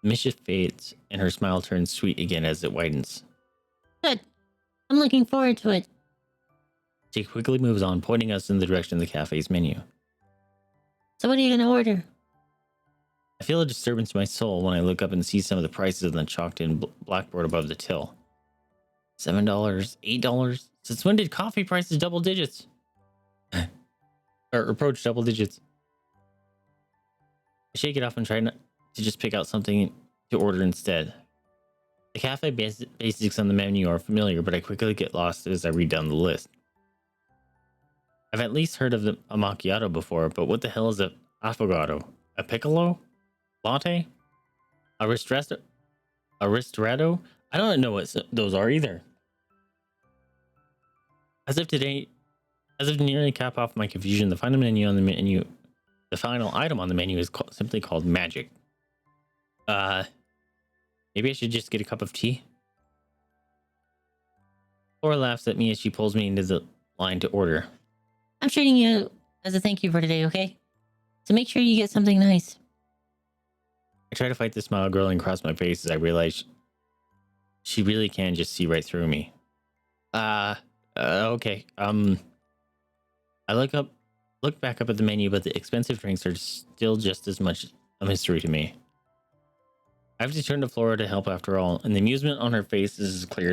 Mischief fades, and her smile turns sweet again as it widens. Good. I'm looking forward to it. She quickly moves on, pointing us in the direction of the cafe's menu. So what are you going to order? I feel a disturbance in my soul when I look up and see some of the prices on the chalked-in blackboard above the till. $7, $8? Since when did coffee prices double digits? Or approach double digits? I shake it off and try not to just pick out something to order instead. The cafe basics on the menu are familiar, but I quickly get lost as I read down the list. I've at least heard of a macchiato before, but what the hell is a affogato? A piccolo? Latte? A ristretto? I don't know what those are either. As if to nearly cap off my confusion, the final item on the menu is simply called magic. Maybe I should just get a cup of tea? Laura laughs at me as she pulls me into the line to order. I'm treating you as a thank you for today, okay? So make sure you get something nice. I try to fight the smile growing across my face as I realize she really can just see right through me. Okay. I look back up at the menu, but the expensive drinks are still just as much a mystery to me. I have to turn to Flora to help after all, and the amusement on her face is clear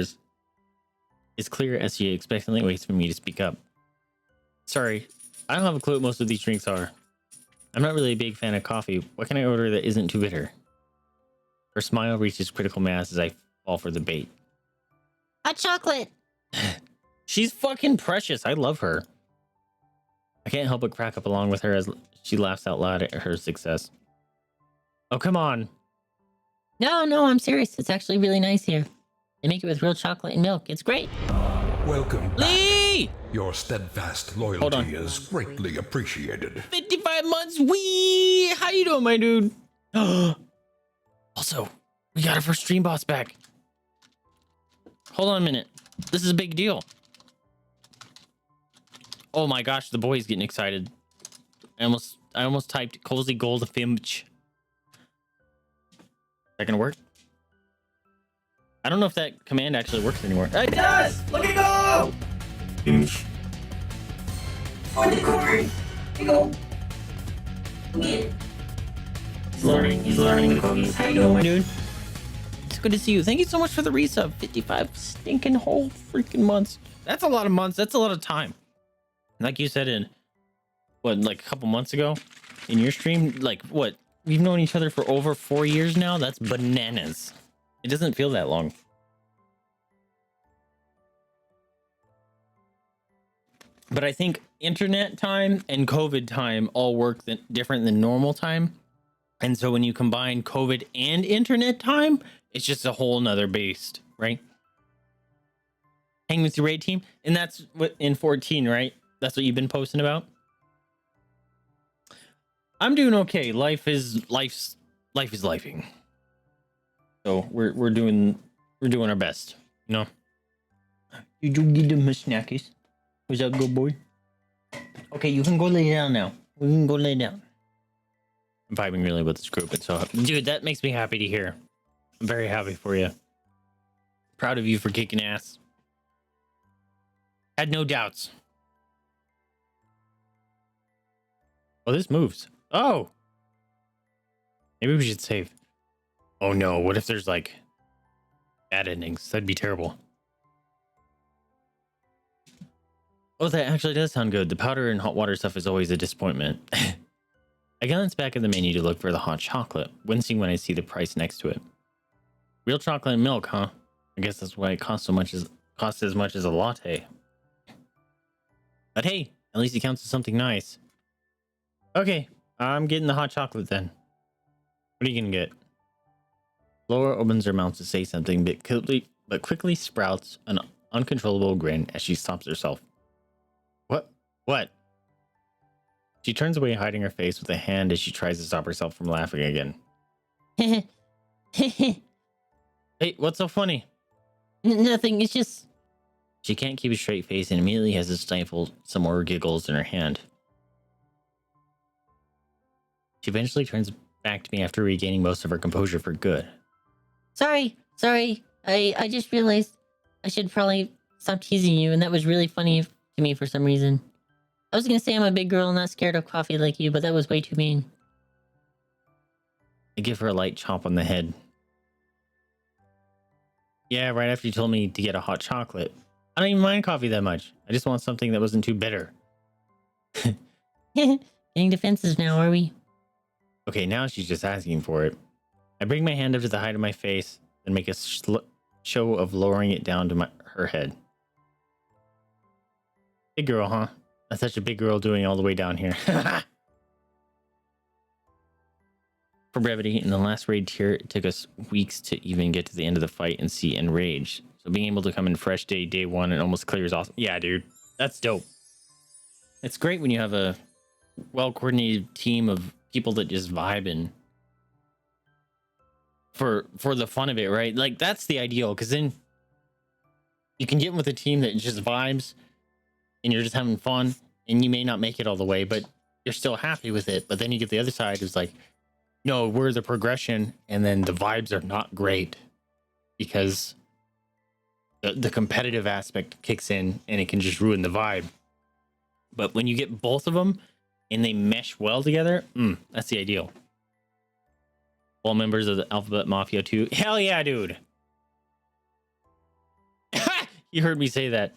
as she expectantly waits for me to speak up. Sorry, I don't have a clue what most of these drinks are. I'm not really a big fan of coffee. What can I order that isn't too bitter? Her smile reaches critical mass as I fall for the bait. Hot chocolate! She's fucking precious. I love her. I can't help but crack up along with her as she laughs out loud at her success. Oh, come on. No, I'm serious. It's actually really nice here. They make it with real chocolate and milk. It's great. Welcome back. Lee! Your steadfast Hold on. loyalty is greatly appreciated. 55 months. Wee! How you doing, my dude? Also, we got our first stream boss back. Hold on a minute. This is a big deal. Oh my gosh, the boy's getting excited. I almost typed cozy gold finch. Is that gonna work? I don't know if that command actually works anymore. It does! Look at go! Finch. On the corner. Here you go. Yeah. He's learning the cookies. How you doing, my dude? It's good to see you. Thank you so much for the resub. 55 stinking whole freaking months. That's a lot of months. That's a lot of time. Like you said like a couple months ago, in your stream, like what? We've known each other for over 4 years now. That's bananas. It doesn't feel that long. But I think internet time and COVID time all work different than normal time. And so when you combine COVID and internet time, it's just a whole nother beast, right? Hang with your raid team. And that's what in 14, right? That's what you've been posting about. I'm doing okay. Life is lifing. So we're doing our best, you know. You do get the snackies. Was that good, boy? Okay, you can go lay down now. We can go lay down. I'm vibing really with this group. It's so, dude, that makes me happy to hear. I'm very happy for you. Proud of you for kicking ass. Had no doubts. Oh, this moves. Oh. Maybe we should save. Oh no, what if there's like bad endings? That'd be terrible. Oh, that actually does sound good. The powder and hot water stuff is always a disappointment. I glance back at the menu to look for the hot chocolate, wincing when I see the price next to it. Real chocolate and milk, huh? I guess that's why it costs as much as a latte. But hey, at least it counts as something nice. Okay, I'm getting the hot chocolate then. What are you gonna get? Laura opens her mouth to say something, but quickly sprouts an uncontrollable grin as she stops herself. What? She turns away, hiding her face with a hand as she tries to stop herself from laughing again. Hey, what's so funny? Nothing, it's just... She can't keep a straight face and immediately has to stifle some more giggles in her hand. She eventually turns back to me after regaining most of her composure for good. Sorry. I just realized I should probably stop teasing you, and that was really funny to me for some reason. I was gonna say I'm a big girl, not scared of coffee like you, but that was way too mean. I give her a light chomp on the head. Yeah, right after you told me to get a hot chocolate. I don't even mind coffee that much. I just want something that wasn't too bitter. Getting defensive now, are we? Okay, now she's just asking for it. I bring my hand up to the height of my face and make a show of lowering it down to her head. Big girl, huh? That's such a big girl doing all the way down here. For brevity, in the last raid tier, it took us weeks to even get to the end of the fight and see Enrage. So being able to come in fresh day one and almost clear is awesome. Yeah, dude. That's dope. It's great when you have a well-coordinated team of people that just vibe and for the fun of it, right? Like, that's the ideal, because then you can get with a team that just vibes and you're just having fun, and you may not make it all the way, but you're still happy with it. But then you get the other side who's like, no, we're the progression, and then the vibes are not great because the competitive aspect kicks in and it can just ruin the vibe. But when you get both of them and they mesh well together, that's the ideal. All members of the Alphabet Mafia 2. Hell yeah, dude. You heard me say that.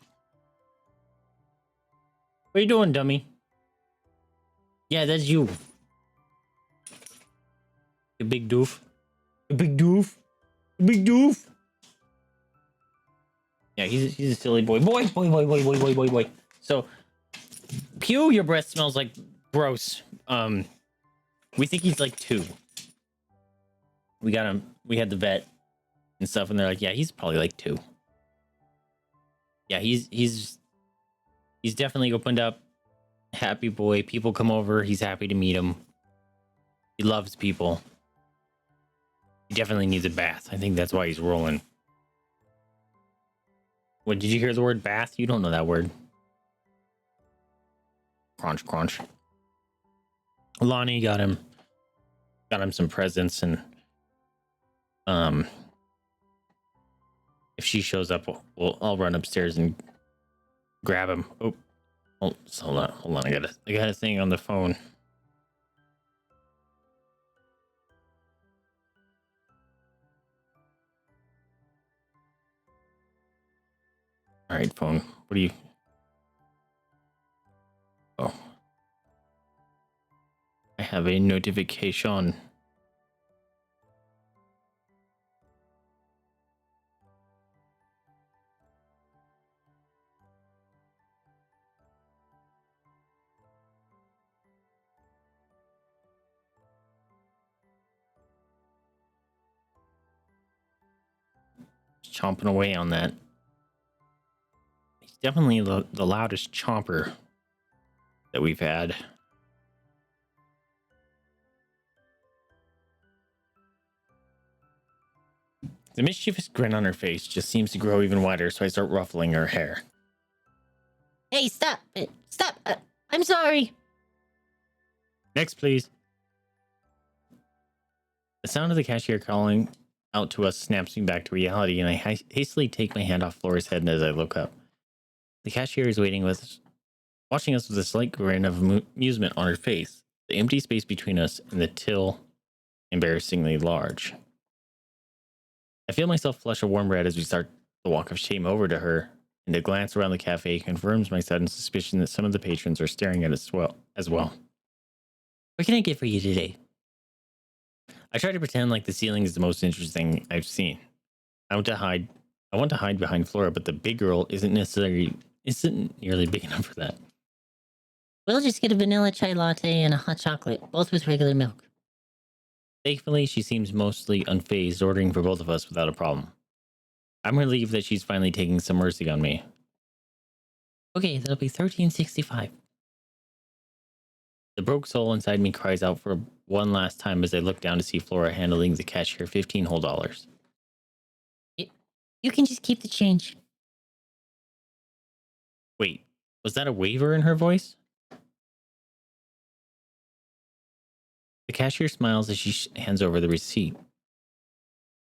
What are you doing, dummy? Yeah, that's you. You big doof. You big doof. You big doof. Yeah, he's a silly boy. Boy. So, Pew, your breath smells like gross. We think he's like 2. We got him. We had the vet and stuff, and they're like, yeah, he's probably like 2. Yeah, he's definitely opened up. Happy boy. People come over. He's happy to meet them. He loves people. He definitely needs a bath. I think that's why he's rolling. What, did you hear the word bath? You don't know that word. Crunch, crunch. Lonnie got him some presents, and if she shows up, I'll run upstairs and grab him. Oh, hold on. I got a thing on the phone. All right, phone. What do you? Oh, I have a notification. Chomping away on that. He's definitely the loudest chomper that we've had. The mischievous grin on her face just seems to grow even wider, so I start ruffling her hair. Hey, stop! Stop! I'm sorry! Next, please. The sound of the cashier calling out to us snaps me back to reality, and I hastily take my hand off Flora's head as I look up. The cashier is watching us with a slight grin of amusement on her face, the empty space between us and the till embarrassingly large. I feel myself flush a warm red as we start the walk of shame over to her, and a glance around the cafe confirms my sudden suspicion that some of the patrons are staring at us as well. What can I get for you today? I try to pretend like the ceiling is the most interesting thing I've seen. I want to hide behind Flora, but the big girl isn't nearly big enough for that. We'll just get a vanilla chai latte and a hot chocolate, both with regular milk. Thankfully, she seems mostly unfazed, ordering for both of us without a problem. I'm relieved that she's finally taking some mercy on me. Okay, that'll be $13.65. The broke soul inside me cries out for one last time as I look down to see Flora handling the cashier $15 whole. You can just keep the change. Wait, was that a waver in her voice? The cashier smiles as she hands over the receipt.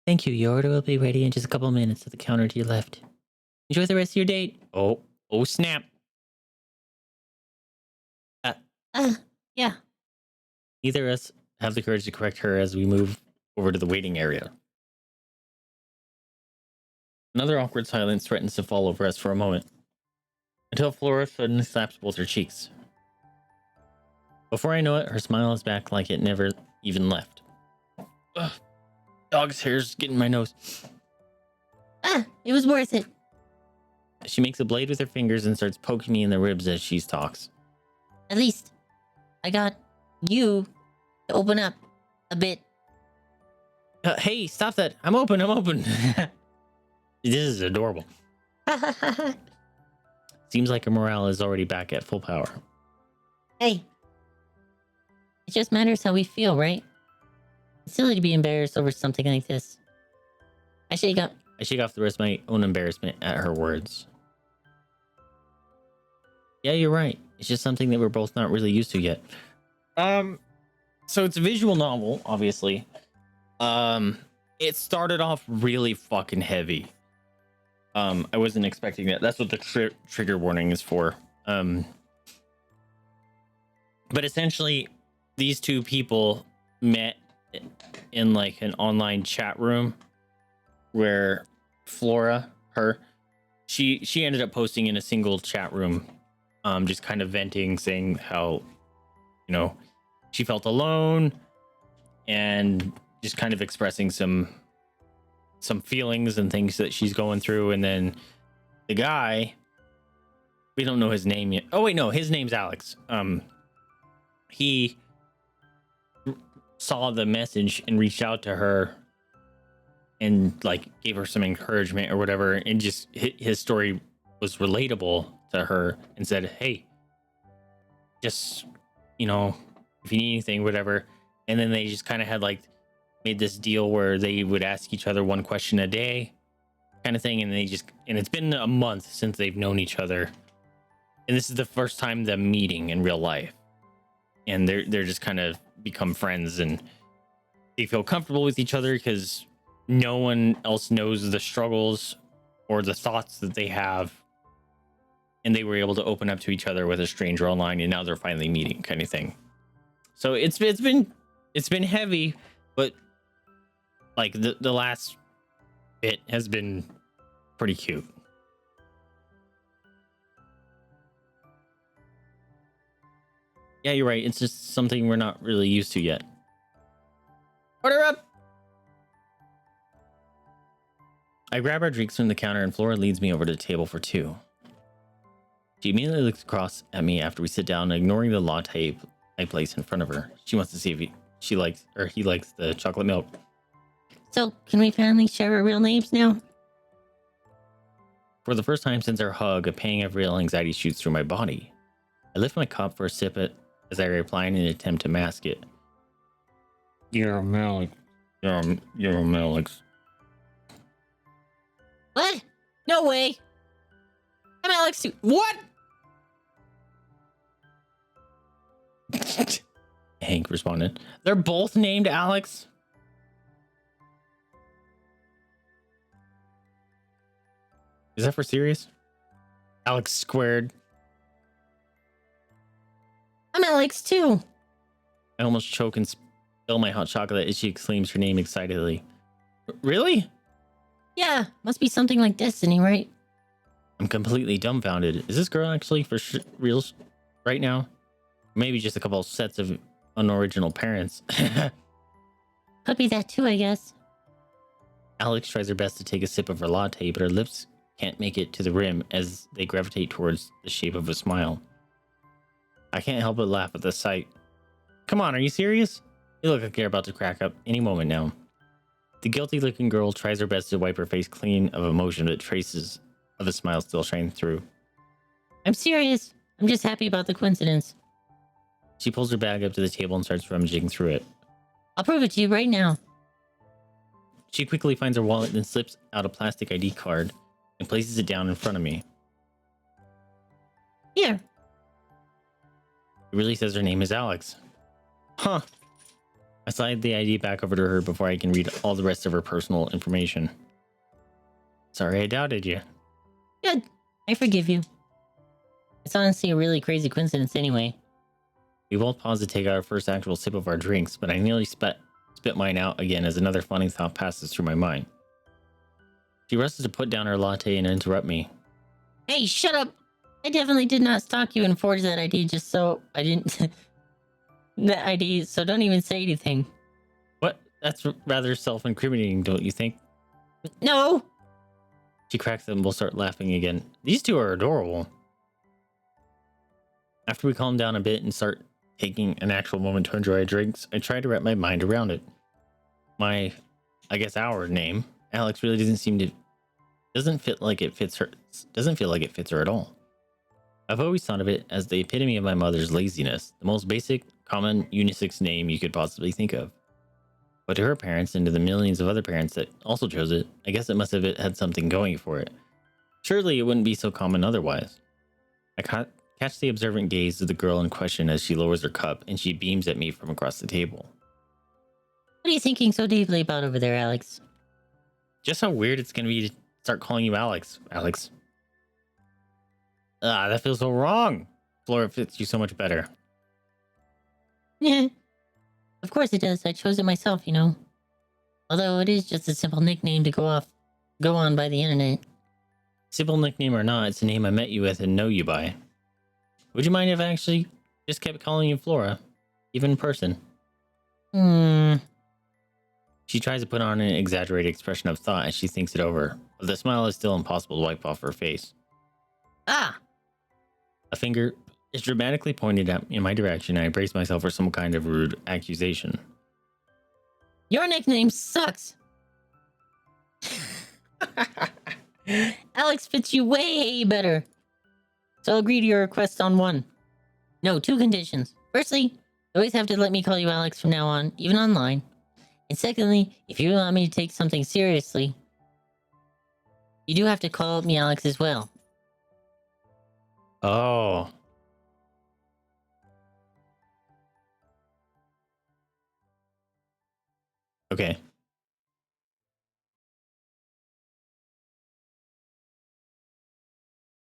Thank you. Your order will be ready in just a couple of minutes at the counter to your left. Enjoy the rest of your date. Oh snap. Yeah. Neither of us have the courage to correct her as we move over to the waiting area. Another awkward silence threatens to fall over us for a moment, until Flora suddenly slaps both her cheeks. Before I know it, her smile is back like it never even left. Ugh, dog's hair's getting my nose. It was worth it. She makes a blade with her fingers and starts poking me in the ribs as she talks. At least, I got you to open up a bit. Hey, stop that. I'm open. This is adorable. Seems like her morale is already back at full power. Hey. It just matters how we feel, right? It's silly to be embarrassed over something like this. I shake off the rest of my own embarrassment at her words. Yeah, you're right. It's just something that we're both not really used to yet. So it's a visual novel, obviously. It started off really fucking heavy. I wasn't expecting that. That's what the trigger warning is for. But essentially, these two people met in like an online chat room where Flora, she ended up posting in a single chat room, just kind of venting, saying how, she felt alone and just kind of expressing some feelings and things that she's going through. And then the guy, we don't know his name yet. Oh wait, no, his name's Alex. He saw the message and reached out to her and like gave her some encouragement or whatever, and just his story was relatable to her and said, hey, just, if you need anything, whatever. And then they just kind of had like made this deal where they would ask each other one question a day kind of thing. And it's been a month since they've known each other. And this is the first time them meeting in real life. And they're just kind of become friends, and they feel comfortable with each other because no one else knows the struggles or the thoughts that they have. And they were able to open up to each other with a stranger online, and now they're finally meeting, kind of thing. So it's been heavy, but like the last bit has been pretty cute. . Yeah, you're right. It's just something we're not really used to yet. Order up! I grab our drinks from the counter and Flora leads me over to the table for two. She immediately looks across at me after we sit down, ignoring the latte I place in front of her. She wants to see if he likes the chocolate milk. So, can we finally share our real names now? For the first time since our hug, a pang of real anxiety shoots through my body. I lift my cup for a sip as I reply in an attempt to mask it. You're Alex. You're Alex. What? No way. I'm Alex. What? Hank responded. They're both named Alex? Is that for serious? Alex squared. I'm Alex too. I almost choke and spill my hot chocolate as she exclaims her name excitedly. Really? Yeah, must be something like destiny, right? I'm completely dumbfounded. Is this girl actually for real right now? Maybe just a couple of sets of unoriginal parents. Could be that too, I guess. Alex tries her best to take a sip of her latte, but her lips can't make it to the rim as they gravitate towards the shape of a smile. I can't help but laugh at the sight. Come on, are you serious? You look like you're about to crack up any moment now. The guilty-looking girl tries her best to wipe her face clean of emotion, but traces of a smile still shine through. I'm serious. I'm just happy about the coincidence. She pulls her bag up to the table and starts rummaging through it. I'll prove it to you right now. She quickly finds her wallet and slips out a plastic ID card and places it down in front of me. Here. It really says her name is Alex. Huh. I slide the ID back over to her before I can read all the rest of her personal information. Sorry I doubted you. Good. I forgive you. It's honestly a really crazy coincidence anyway. We both pause to take our first actual sip of our drinks, but I nearly spit mine out again as another funny thought passes through my mind. She rushes to put down her latte and interrupt me. Hey, shut up! I definitely did not stalk you and forge that ID just so I didn't... that ID, so don't even say anything. What? That's rather self-incriminating, don't you think? No! She cracks them and we'll start laughing again. These two are adorable. After we calm down a bit and start taking an actual moment to enjoy our drinks, I try to wrap my mind around it. Our name, Alex, really doesn't feel like it fits her at all. I've always thought of it as the epitome of my mother's laziness, the most basic, common, unisex name you could possibly think of. But to her parents and to the millions of other parents that also chose it, I guess it must have had something going for it. Surely it wouldn't be so common otherwise. I catch the observant gaze of the girl in question as she lowers her cup and she beams at me from across the table. What are you thinking so deeply about over there, Alex? Just how weird it's going to be to start calling you Alex. Ah, that feels so wrong. Flora fits you so much better. Yeah. Of course it does. I chose it myself, you know. Although it is just a simple nickname to go on by the internet. Simple nickname or not, it's a name I met you with and know you by. Would you mind if I actually just kept calling you Flora, even in person? She tries to put on an exaggerated expression of thought as she thinks it over, but the smile is still impossible to wipe off her face. Ah! A finger is dramatically pointed at in my direction and I brace myself for some kind of rude accusation. Your nickname sucks! Alex fits you way better. So I'll agree to your request on one. No, two conditions. Firstly, you always have to let me call you Alex from now on, even online. And secondly, if you want me to take something seriously, you do have to call me Alex as well. Oh. Okay.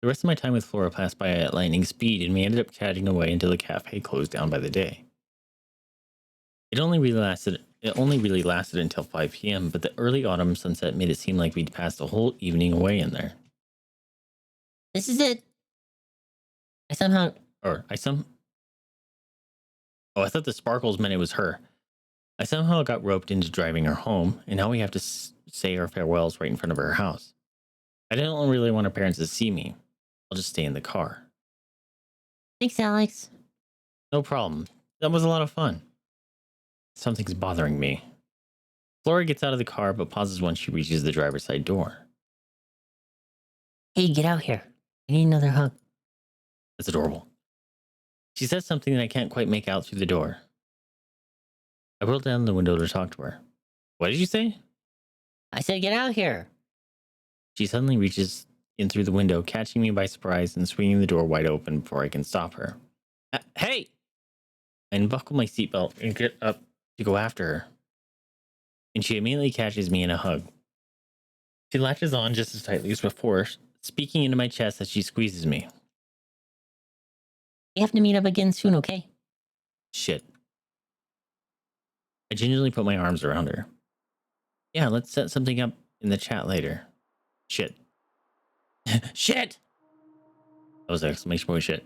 The rest of my time with Flora passed by at lightning speed, and we ended up chatting away until the cafe closed down by the day. It only really lasted until 5 p.m., but the early autumn sunset made it seem like we'd passed the whole evening away in there. This is it. I somehow Oh, I thought the sparkles meant it was her. I somehow got roped into driving her home, and now we have to say our farewells right in front of her house. I didn't really want her parents to see me. I'll just stay in the car. Thanks, Alex. No problem. That was a lot of fun. Something's bothering me. Flora gets out of the car, but pauses once she reaches the driver's side door. Hey, get out here. I need another hug. That's adorable. She says something that I can't quite make out through the door. I rolled down the window to talk to her. What did you say? I said get out here. She suddenly reaches in through the window, catching me by surprise and swinging the door wide open before I can stop her. Hey! I unbuckle my seatbelt and get up to go after her. And she immediately catches me in a hug. She latches on just as tightly as before, speaking into my chest as she squeezes me. We have to meet up again soon, okay? Shit. I gingerly put my arms around her. Yeah, let's set something up in the chat later. Shit. Shit! That was an exclamation point shit.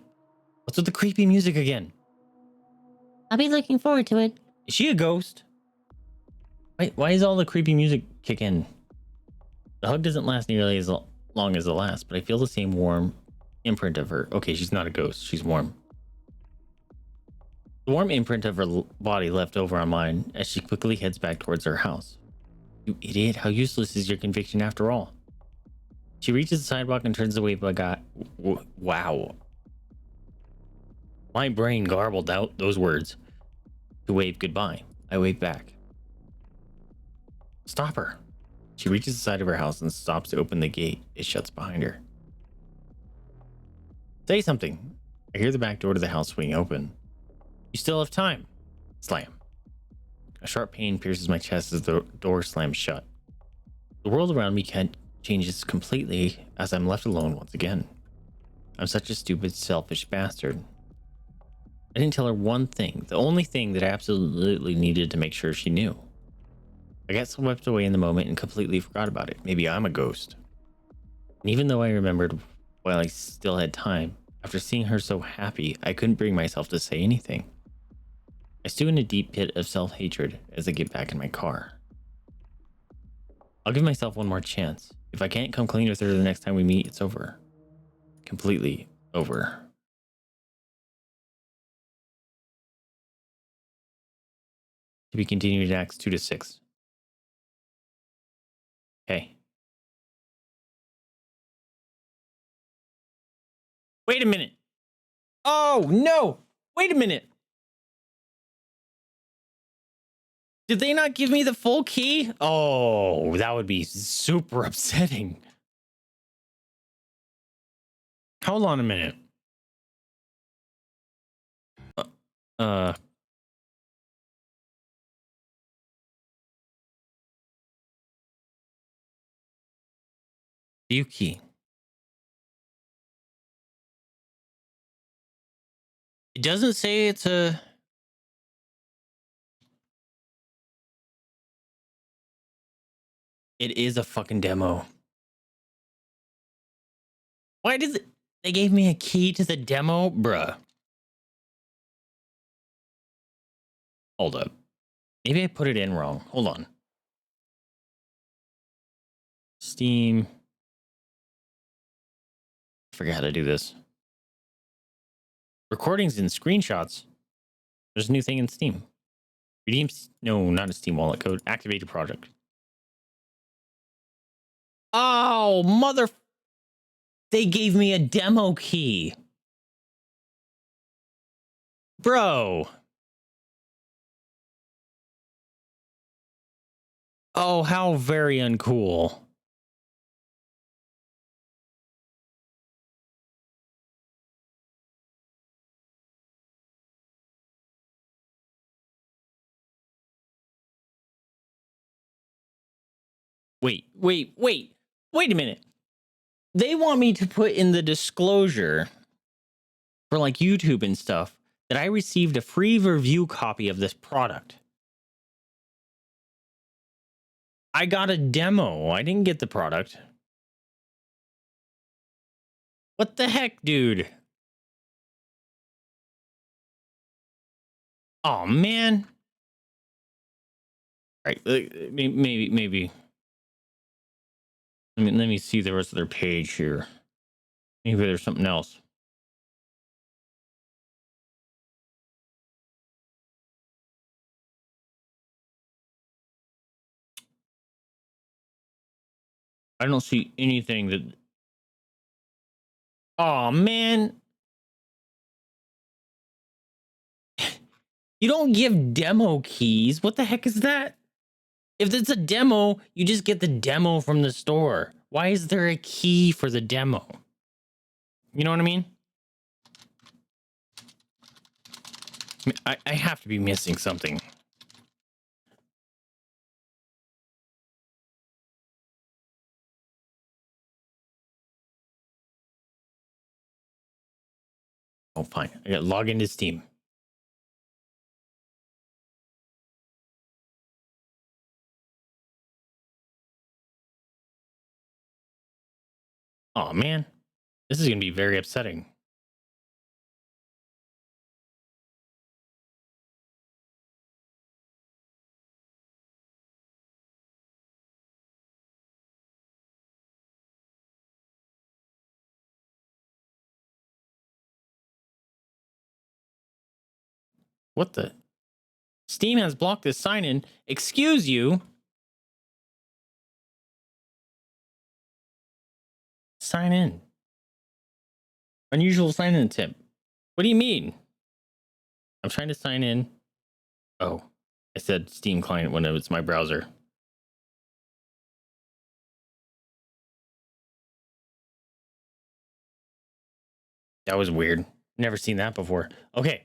What's with the creepy music again? I'll be looking forward to it. Is she a ghost? Why is all the creepy music kick in? The hug doesn't last nearly as long as the last, but I feel the same warm imprint of her. Okay, she's not a ghost. She's warm. The warm imprint of her body left over on mine as she quickly heads back towards her house. You idiot, how useless is your conviction after all? She reaches the sidewalk and turns away, but wow. My brain garbled out those words to wave goodbye. I wave back. Stop her. She reaches the side of her house and stops to open the gate. It shuts behind her. Say something. I hear the back door to the house swing open. You still have time. Slam. A sharp pain pierces my chest as the door slams shut. The world around me changes completely as I'm left alone once again. I'm such a stupid, selfish bastard. I didn't tell her one thing, the only thing that I absolutely needed to make sure she knew. I got swept away in the moment and completely forgot about it. Maybe I'm a ghost. And even though I remembered while I still had time, after seeing her so happy, I couldn't bring myself to say anything. I stew in a deep pit of self-hatred as I get back in my car. I'll give myself one more chance. If I can't come clean with her the next time we meet, it's over. Completely over. To be continued in Acts 2 to 6. Okay. Wait a minute. Oh, no. Wait a minute. Did they not give me the full key? Oh, that would be super upsetting. Hold on a minute. View key. It doesn't say it's a... It is a fucking demo. Why did they gave me a key to the demo? Bruh. Hold up. Maybe I put it in wrong. Hold on. Steam. I forgot how to do this. Recordings and screenshots. There's a new thing in Steam. Redeem. No, not a Steam wallet code. Activate a project. Oh, mother. They gave me a demo key. Bro. Oh, how very uncool. Wait a minute. They want me to put in the disclosure for like YouTube and stuff that I received a free review copy of this product. I got a demo. I didn't get the product. What the heck, dude? Oh man. All right, maybe. Let me see the rest of their page here. Maybe there's something else. I don't see anything that. Oh man. You don't give demo keys. What the heck is that? If it's a demo, you just get the demo from the store. Why is there a key for the demo? You know what I mean? I have to be missing something. Oh, fine. I got to log into Steam. Oh, man. This is going to be very upsetting. What the? Steam has blocked this sign-in. Excuse you. Sign in. Unusual sign-in attempt. What do you mean? I'm trying to sign in. Oh, I said Steam client when it was my browser. That was weird. Never seen that before. Okay.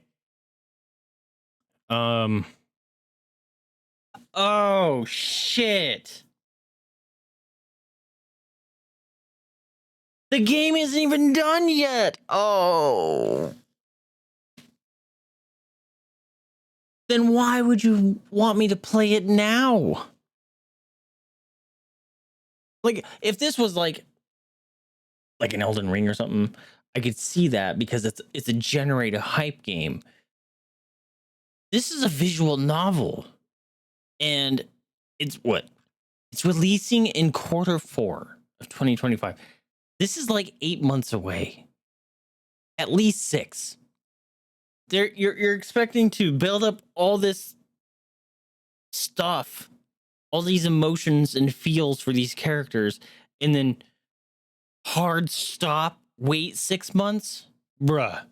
Oh shit. The game isn't even done yet. Oh. Then why would you want me to play it now? Like if this was like an Elden Ring or something, I could see that because it's a generate a hype game. This is a visual novel. And it's what? It's releasing in Q4 of 2025. This is like 8 months away. At least 6. You're expecting to build up all this stuff, all these emotions and feels for these characters, and then hard stop, wait 6 months? Bruh.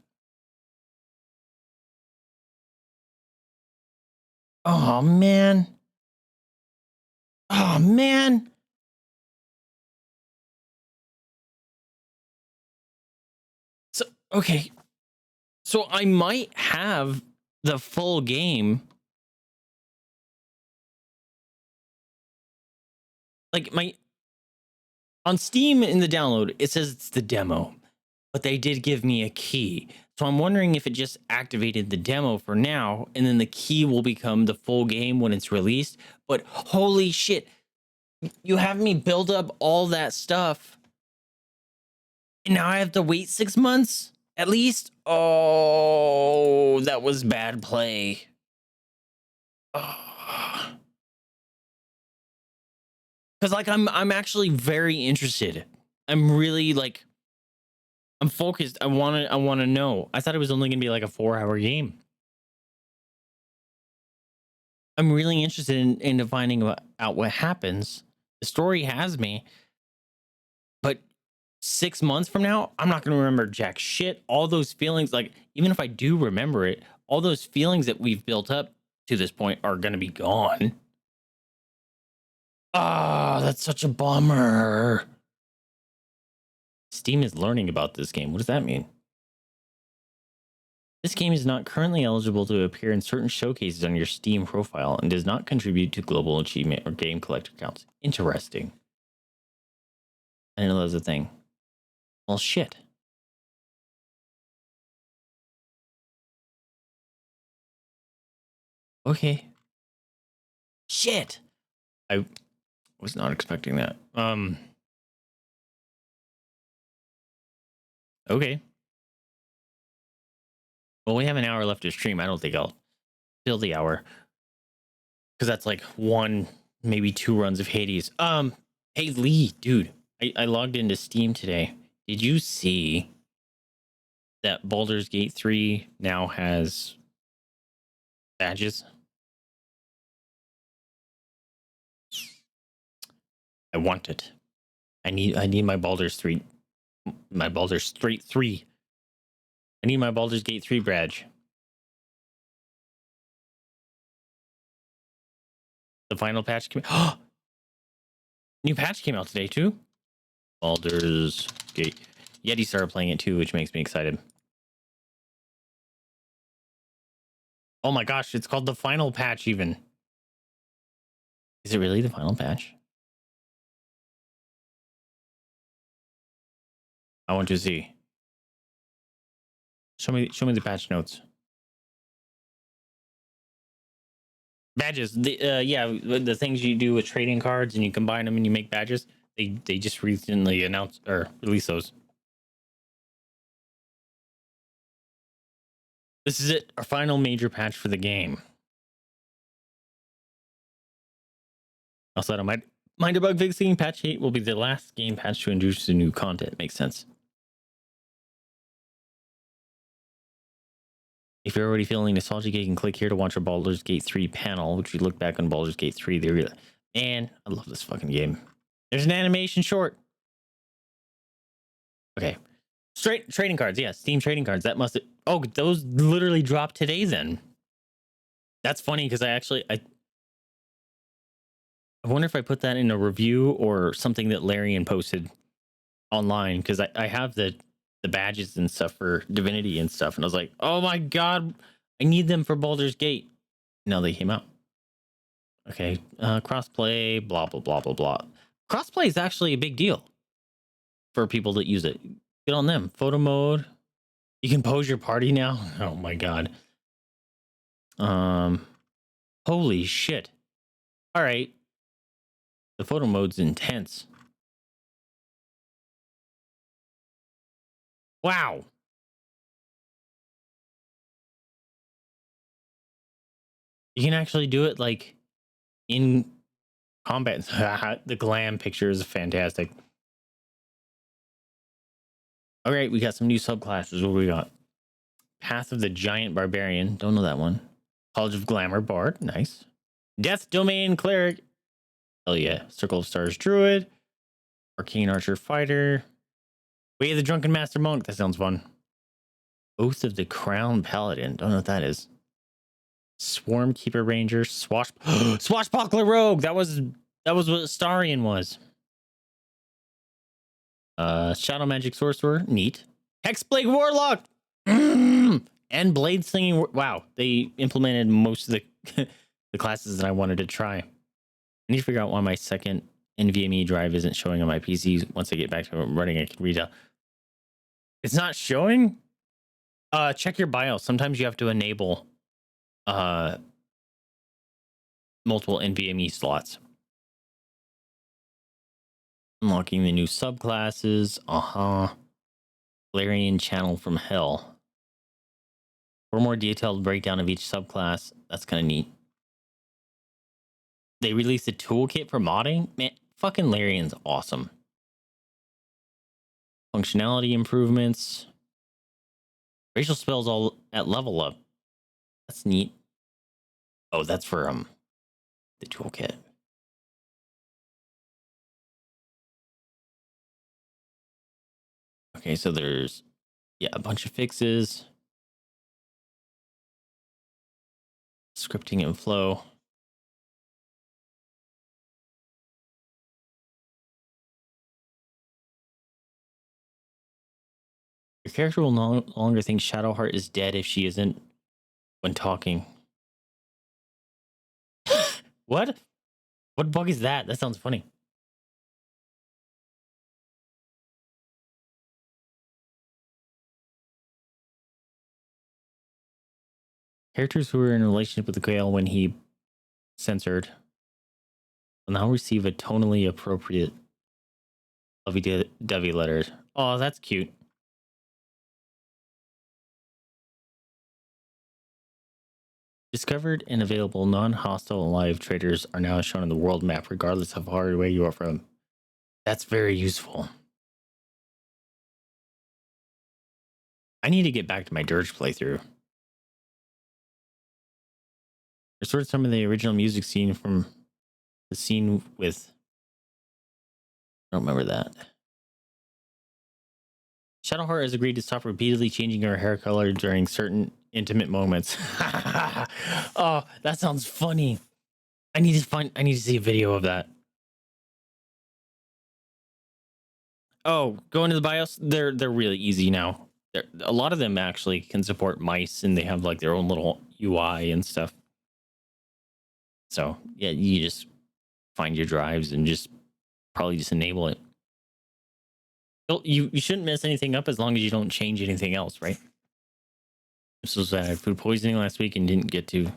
Oh man. Oh man. So okay. So I might have the full game. Like my on Steam in the download, it says it's the demo, but they did give me a key. So I'm wondering if it just activated the demo for now, and then the key will become the full game when it's released. But holy shit, you have me build up all that stuff, and now I have to wait 6 months at least. Oh, that was bad play. Oh. Because like I'm actually very interested. I'm really like I'm focused. I want to know. I thought it was only going to be like a 4-hour game. I'm really interested in finding out what happens. The story has me, but 6 months from now, I'm not going to remember jack shit. All those feelings, like even if I do remember it, all those feelings that we've built up to this point are going to be gone. Ah, that's such a bummer. Steam is learning about this game. What does that mean? This game is not currently eligible to appear in certain showcases on your Steam profile and does not contribute to global achievement or game collector counts. Interesting. I didn't know that was a thing. Well, shit. Okay. Shit. I was not expecting that. Okay. Well, we have an hour left to stream. I don't think I'll Fill the hour. Because that's like 1, maybe 2 runs of Hades. Hey Lee, dude, I logged into Steam today. Did you see that Baldur's Gate 3 now has badges? I want it. I need my Baldur's 3. My Baldur's 3. I need my Baldur's Gate 3 badge. The final patch came. New patch came out today too. Baldur's Gate. Yeti started playing it too, which makes me excited. Oh my gosh, it's called the final patch even. Is it really the final patch? I want to see. Show me the patch notes. Badges. The things you do with trading cards and you combine them and you make badges. They just recently announced or released those. This is it, our final major patch for the game. Also, I might mind a bug fixing. Patch 8 will be the last game patch to introduce the new content. Makes sense. If you're already feeling nostalgic, you can click here to watch a Baldur's Gate 3 panel, which we look back on Baldur's Gate 3. And I love this fucking game. There's an animation short. Okay. Straight trading cards. Yeah, Steam trading cards. That must have... Oh, those literally dropped today then. That's funny because I wonder if I put that in a review or something that Larian posted online, because I have the badges and stuff for Divinity and stuff, and I was like, oh my god, I need them for Baldur's Gate. Now they came out. Okay, crossplay, blah blah blah blah blah. Crossplay is actually a big deal for people that use it. Get on them. Photo mode. You can pose your party now. Oh my god. Holy shit. All right. The photo mode's intense. Wow. You can actually do it like in combat. The glam picture is fantastic. All right, we got some new subclasses. What do we got? Path of the Giant Barbarian. Don't know that one. College of Glamour Bard. Nice. Death Domain Cleric. Hell yeah. Circle of Stars Druid. Arcane Archer Fighter. Way of the Drunken Master Monk. That sounds fun. Oath of the Crown Paladin. Don't know what that is. Swarm Keeper Ranger. Swashbuckler Rogue. That was what Starion was. Shadow Magic Sorcerer. Neat. Hexblade Warlock. And Blade Slinging. Wow. They implemented most of the the classes that I wanted to try. I need to figure out why my second NVMe drive isn't showing on my PC. Once I get back to running, I can read out. It's not showing? Check your BIOS. Sometimes you have to enable multiple NVMe slots. Unlocking the new subclasses. Larian Channel from Hell. For a more detailed breakdown of each subclass. That's kind of neat. They released a toolkit for modding. Man, fucking Larian's awesome. Functionality improvements. Racial spells all at level up. That's neat. Oh, that's for the toolkit. Okay, so there's a bunch of fixes. Scripting and flow. Your character will no longer think Shadowheart is dead if she isn't when talking. What? What bug is that? That sounds funny. Characters who are in a relationship with the Gale when he censored will now receive a tonally appropriate lovey-dovey letter. Oh, that's cute. Discovered and available non-hostile live traders are now shown on the world map, regardless of how far away you are from. That's very useful. I need to get back to my Dirge playthrough. Restored some of the original music scene from the scene with... I don't remember that. Shadowheart has agreed to stop repeatedly changing her hair color during certain intimate moments. Oh, that sounds funny. I need to see a video of that. Oh, go into the BIOS. They're really easy now. A lot of them actually can support mice, and they have like their own little UI and stuff. So yeah, you just find your drives and just probably just enable it. You shouldn't mess anything up as long as you don't change anything else, right? This was I had food poisoning last week and didn't get to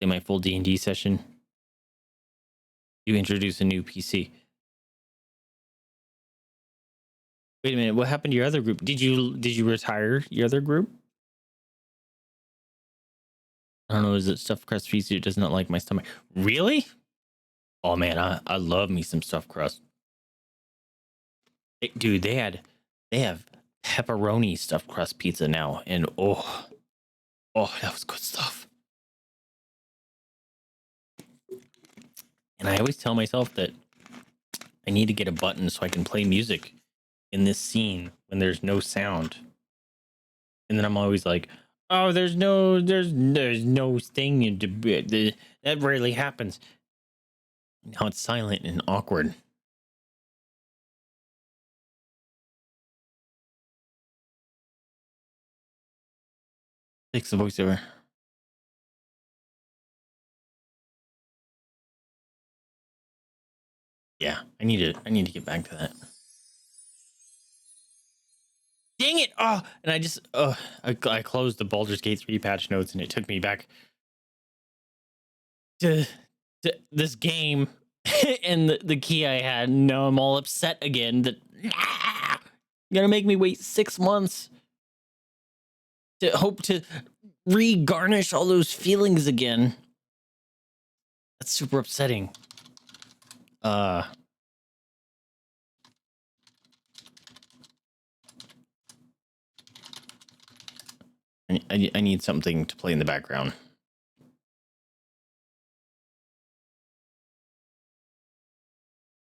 in my full D&D session. You introduce a new PC. Wait a minute, what happened to your other group? Did you retire your other group? I don't know, is it stuffed crust pizza? It does not like my stomach. Really? Oh man, I love me some stuffed crust. Dude, they have pepperoni stuffed crust pizza now, and oh, that was good stuff. And I always tell myself that I need to get a button so I can play music in this scene when there's no sound. And then I'm always like, oh, there's no thing that rarely happens. Now it's silent and awkward. Fix the voiceover. Yeah, I need to get back to that. Dang it! Oh, and I just I closed the Baldur's Gate 3 patch notes, and it took me back to this game and the key I had. Now I'm all upset again that you're gonna make me wait 6 months to hope to re-garnish all those feelings again. That's super upsetting. I need something to play in the background.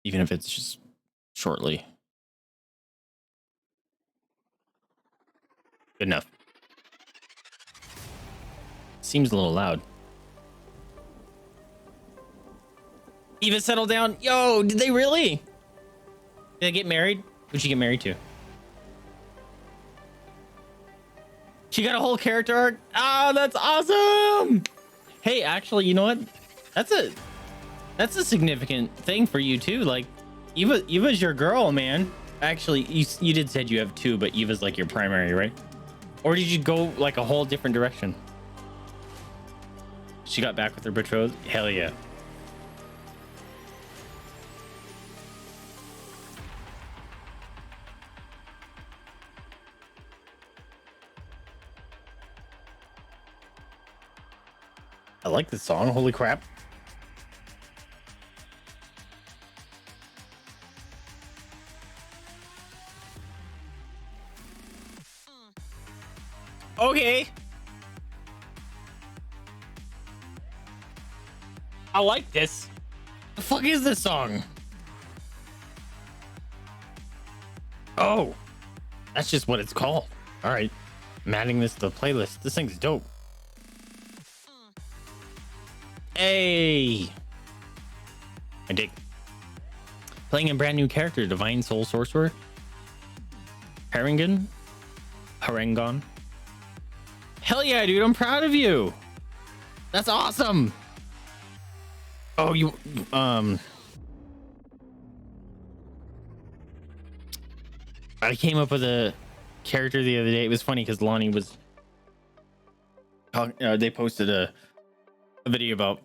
Even if it's just shortly. Good enough. Seems a little loud. Eva, settle down. Yo, did they really? Did they get married? Who'd she get married to? She got a whole character arc. Oh, that's awesome. Hey, actually, you know what? That's a significant thing for you too. Like, Eva's your girl, man. Actually, you did said you have two, but Eva's like your primary, right? Or did you go like a whole different direction? She got back with her betrothed. Hell yeah. I like this song. Holy crap. Okay. I like this. The fuck is this song? Oh, that's just what it's called. All right. I'm adding this to the playlist. This thing's dope. Hey. I dig. Playing a brand new character, Divine Soul Sorcerer. Harangon. Hell yeah, dude. I'm proud of you. That's awesome. Oh, you I came up with a character the other day. It was funny because Lonnie was they posted a video about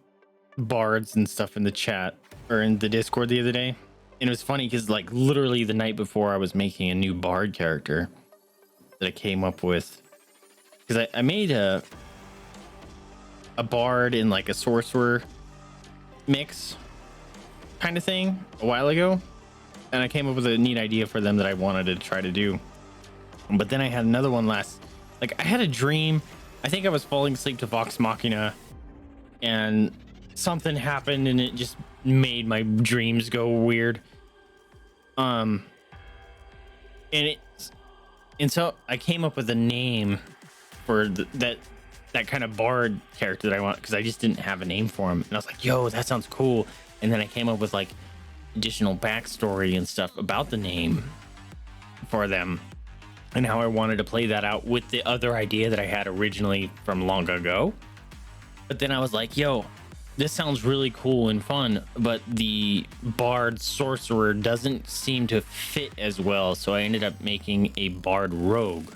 bards and stuff in the chat or in the Discord the other day, and it was funny because like literally the night before I was making a new bard character that I came up with, because I made a bard and like a sorcerer mix kind of thing a while ago, and I came up with a neat idea for them that I wanted to try to do. But then I had another one I had a dream. I think I was falling asleep to Vox Machina, and something happened, and it just made my dreams go weird. And so I came up with a name for that kind of bard character that I want, because I just didn't have a name for him, and I was like, yo, that sounds cool. And then I came up with like additional backstory and stuff about the name for them and how I wanted to play that out with the other idea that I had originally from long ago. But then I was like, yo, this sounds really cool and fun, but the bard sorcerer doesn't seem to fit as well, so I ended up making a bard rogue,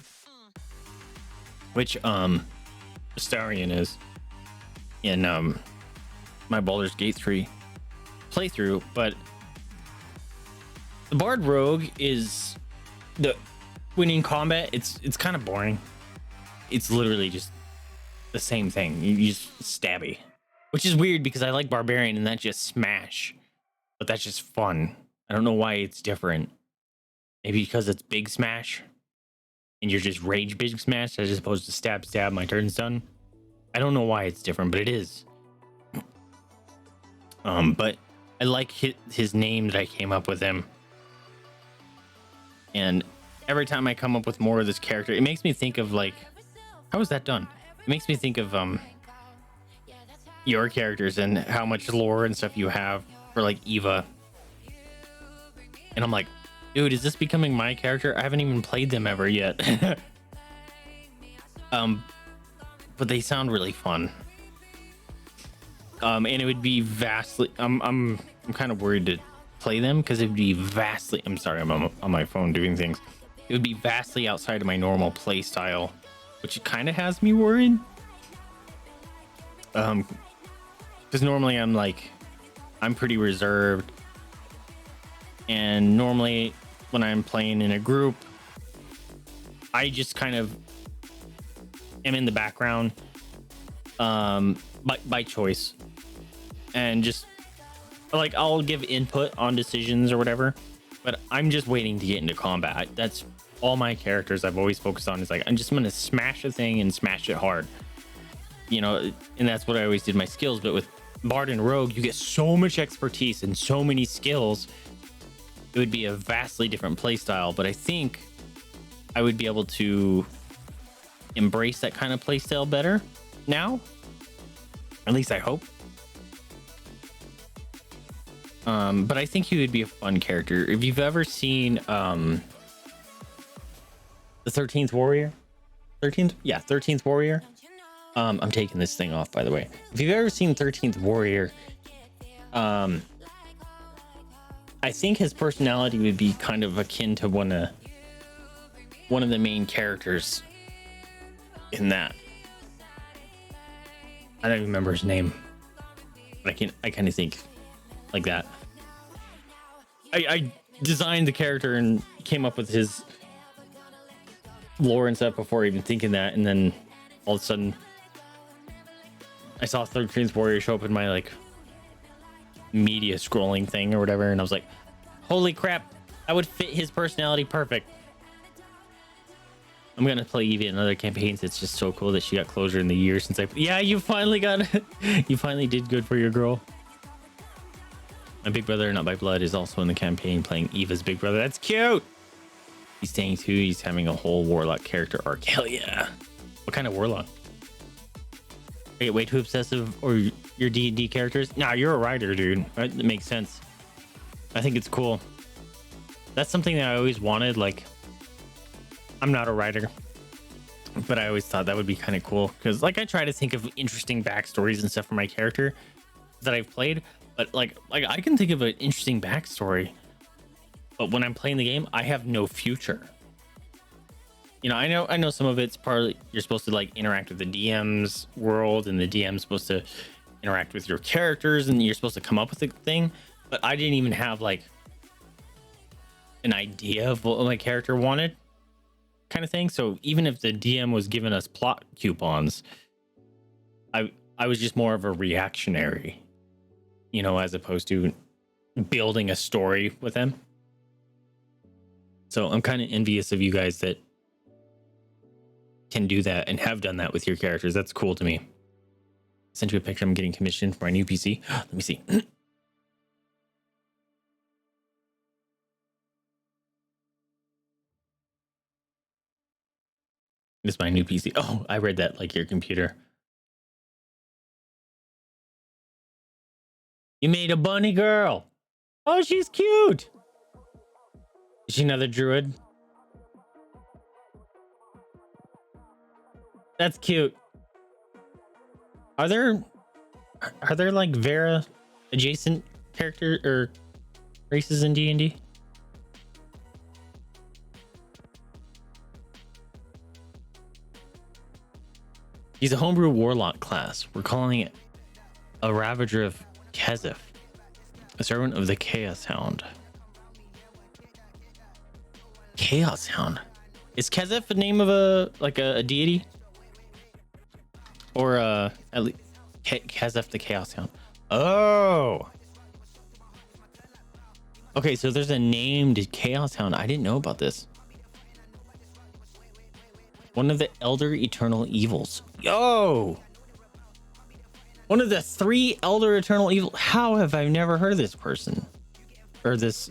which Astarion is in my Baldur's Gate 3 playthrough. But the bard rogue is when in combat, it's kind of boring. It's literally just the same thing. You just stabby, which is weird because I like barbarian and that's just smash, but that's just fun. I don't know why it's different. Maybe because it's big smash and you're just rage big smash as opposed to stab, my turn's done. I don't know why it's different, but it is. But I like his name that I came up with him. And every time I come up with more of this character, it makes me think of like, how is that done? It makes me think of your characters and how much lore and stuff you have for like Eva. And I'm like, dude, is this becoming my character? I haven't even played them ever yet. But they sound really fun. And it would be vastly, I'm kind of worried to play them because it would be vastly, I'm sorry, I'm on my phone doing things. It would be vastly outside of my normal play style, which kind of has me worried. Because normally I'm pretty reserved, and normally when I'm playing in a group, I just kind of am in the background, by choice, and just like I'll give input on decisions or whatever, but I'm just waiting to get into combat. That's all my characters I've always focused on, is like, I'm just gonna smash a thing and smash it hard, and that's what I always did my skills. But with bard and rogue, you get so much expertise and so many skills. It would be a vastly different play style, but I think I would be able to embrace that kind of play style better now. At least I hope. But I think he would be a fun character. If you've ever seen the 13th Warrior, 13th Warrior. I'm taking this thing off, by the way. If you've ever seen 13th Warrior, I think his personality would be kind of akin to one of the main characters in that. I don't even remember his name, but I kind of think like that. I designed the character and came up with his lore and stuff before even thinking that, and then all of a sudden I saw 13th Warrior show up in my like media scrolling thing or whatever, and I was like, holy crap, that would fit his personality perfect. I'm gonna play Evie in other campaigns. It's just so cool that she got closure in the year since yeah, you finally got it. You finally did good for your girl. My big brother, not by blood, is also in the campaign playing Eva's big brother. That's cute. He's staying too. He's having a whole warlock character arc. Hell yeah. What kind of warlock? I get way too obsessive, or your D&D characters? Nah, you're a writer, dude. That makes sense. I think it's cool. That's something that I always wanted. Like, I'm not a writer, but I always thought that would be kind of cool, because like I try to think of interesting backstories and stuff for my character that I've played, but like I can think of an interesting backstory, but when I'm playing the game, I have no future. I know some of it's partly you're supposed to like interact with the DM's world, and the DM's supposed to interact with your characters, and you're supposed to come up with a thing, but I didn't even have like an idea of what my character wanted, kind of thing. So even if the DM was giving us plot coupons, I I was just more of a reactionary, you know, as opposed to building a story with them. So I'm kind of envious of you guys that can do that and have done that with your characters. That's cool to me. Sent you a picture. I'm getting commissioned for my new PC. Let me see. This is my new PC. Oh, I read that like your computer. You made a bunny girl. Oh, she's cute. Is she another druid? That's cute. Are there like Vera adjacent character or races in D&D? He's a homebrew warlock class. We're calling it a Ravager of Vaesive, a servant of the Chaos Hound. Chaos Hound. Is Vaesive the name of a deity? Or at least Vaesive the Chaos Hound. Oh. Okay, so there's a named Chaos Hound. I didn't know about this. One of the Elder Eternal Evils. Yo! One of the 3 Elder Eternal Evil. How have I never heard of this person? Or this...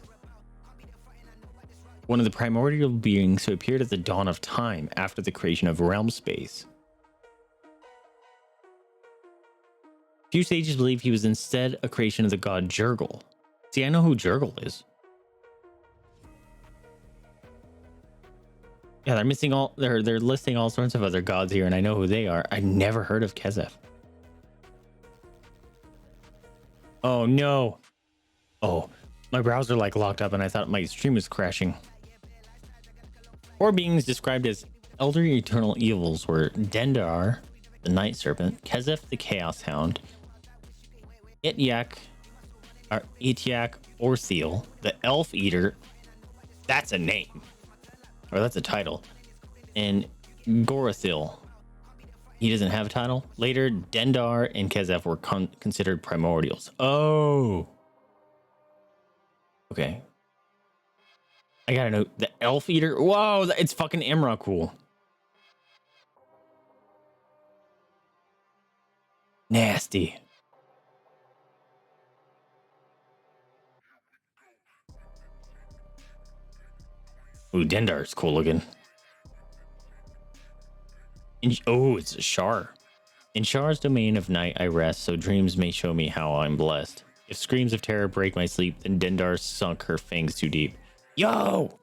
One of the primordial beings who appeared at the dawn of time after the creation of realm space. Few sages believe he was instead a creation of the god Jurgle. See, I know who Jurgle is. Yeah, they're missing all. They're listing all sorts of other gods here, and I know who they are. I never heard of Vaesive. Oh no! Oh, my browser like locked up, and I thought my stream was crashing. 4 beings described as Elder Eternal Evils were Dendar, the Night Serpent, Vaesive the Chaos Hound, Ityak Orthiel, the Elf Eater. That's a name. Or that's a title. And Gorathil. He doesn't have a title. Later, Dendar and Vaesive were considered primordials. Oh. Okay. I gotta know. The Elf Eater. Whoa, it's fucking Imra cool. Nasty. Ooh, Dendar's cool looking. Oh, it's a Shar. In Shar's domain of night I rest, so dreams may show me how I'm blessed. If screams of terror break my sleep, then Dendar sunk her fangs too deep. Yo!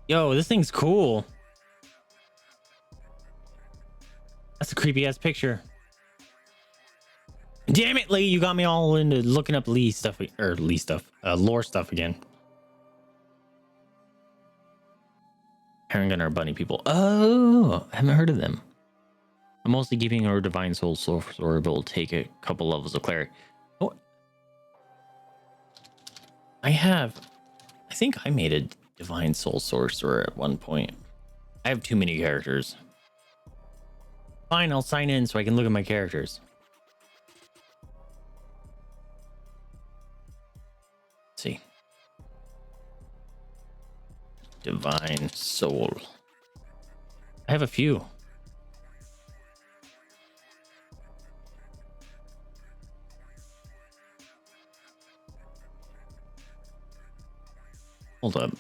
Yo, this thing's cool. That's a creepy ass picture. Damn it, Lee, you got me all into looking up Lee stuff, or Lee stuff, lore stuff again. Herringun are bunny people. Oh, I haven't heard of them. I'm mostly keeping our divine soul sorcerer, but will take a couple levels of cleric. Oh, I think I made a divine soul sorcerer at one point. I have too many characters. Fine, I'll sign in so I can look at my characters. Let's see. Divine soul. I have a few. Hold up.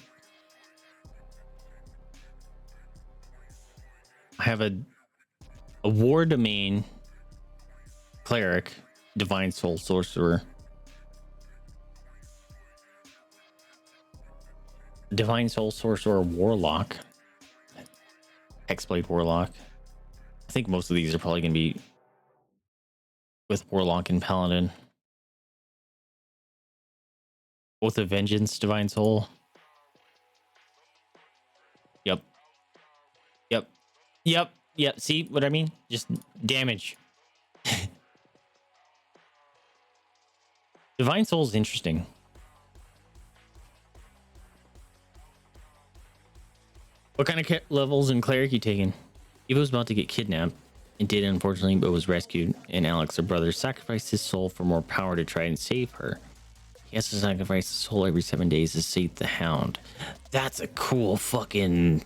I have a war domain cleric, divine soul sorcerer, divine soul sorcerer warlock, hexblade warlock. I think most of these are probably going to be with warlock and paladin. Oath of vengeance, divine soul. Yep. Yep. Yep. Yep. See what I mean? Just damage. Divine soul is interesting. What kind of levels in cleric you taking? Eva was about to get kidnapped and did, unfortunately, but was rescued. And Alex, her brother, sacrificed his soul for more power to try and save her. He has to sacrifice his soul every 7 days to save the Hound. That's a cool fucking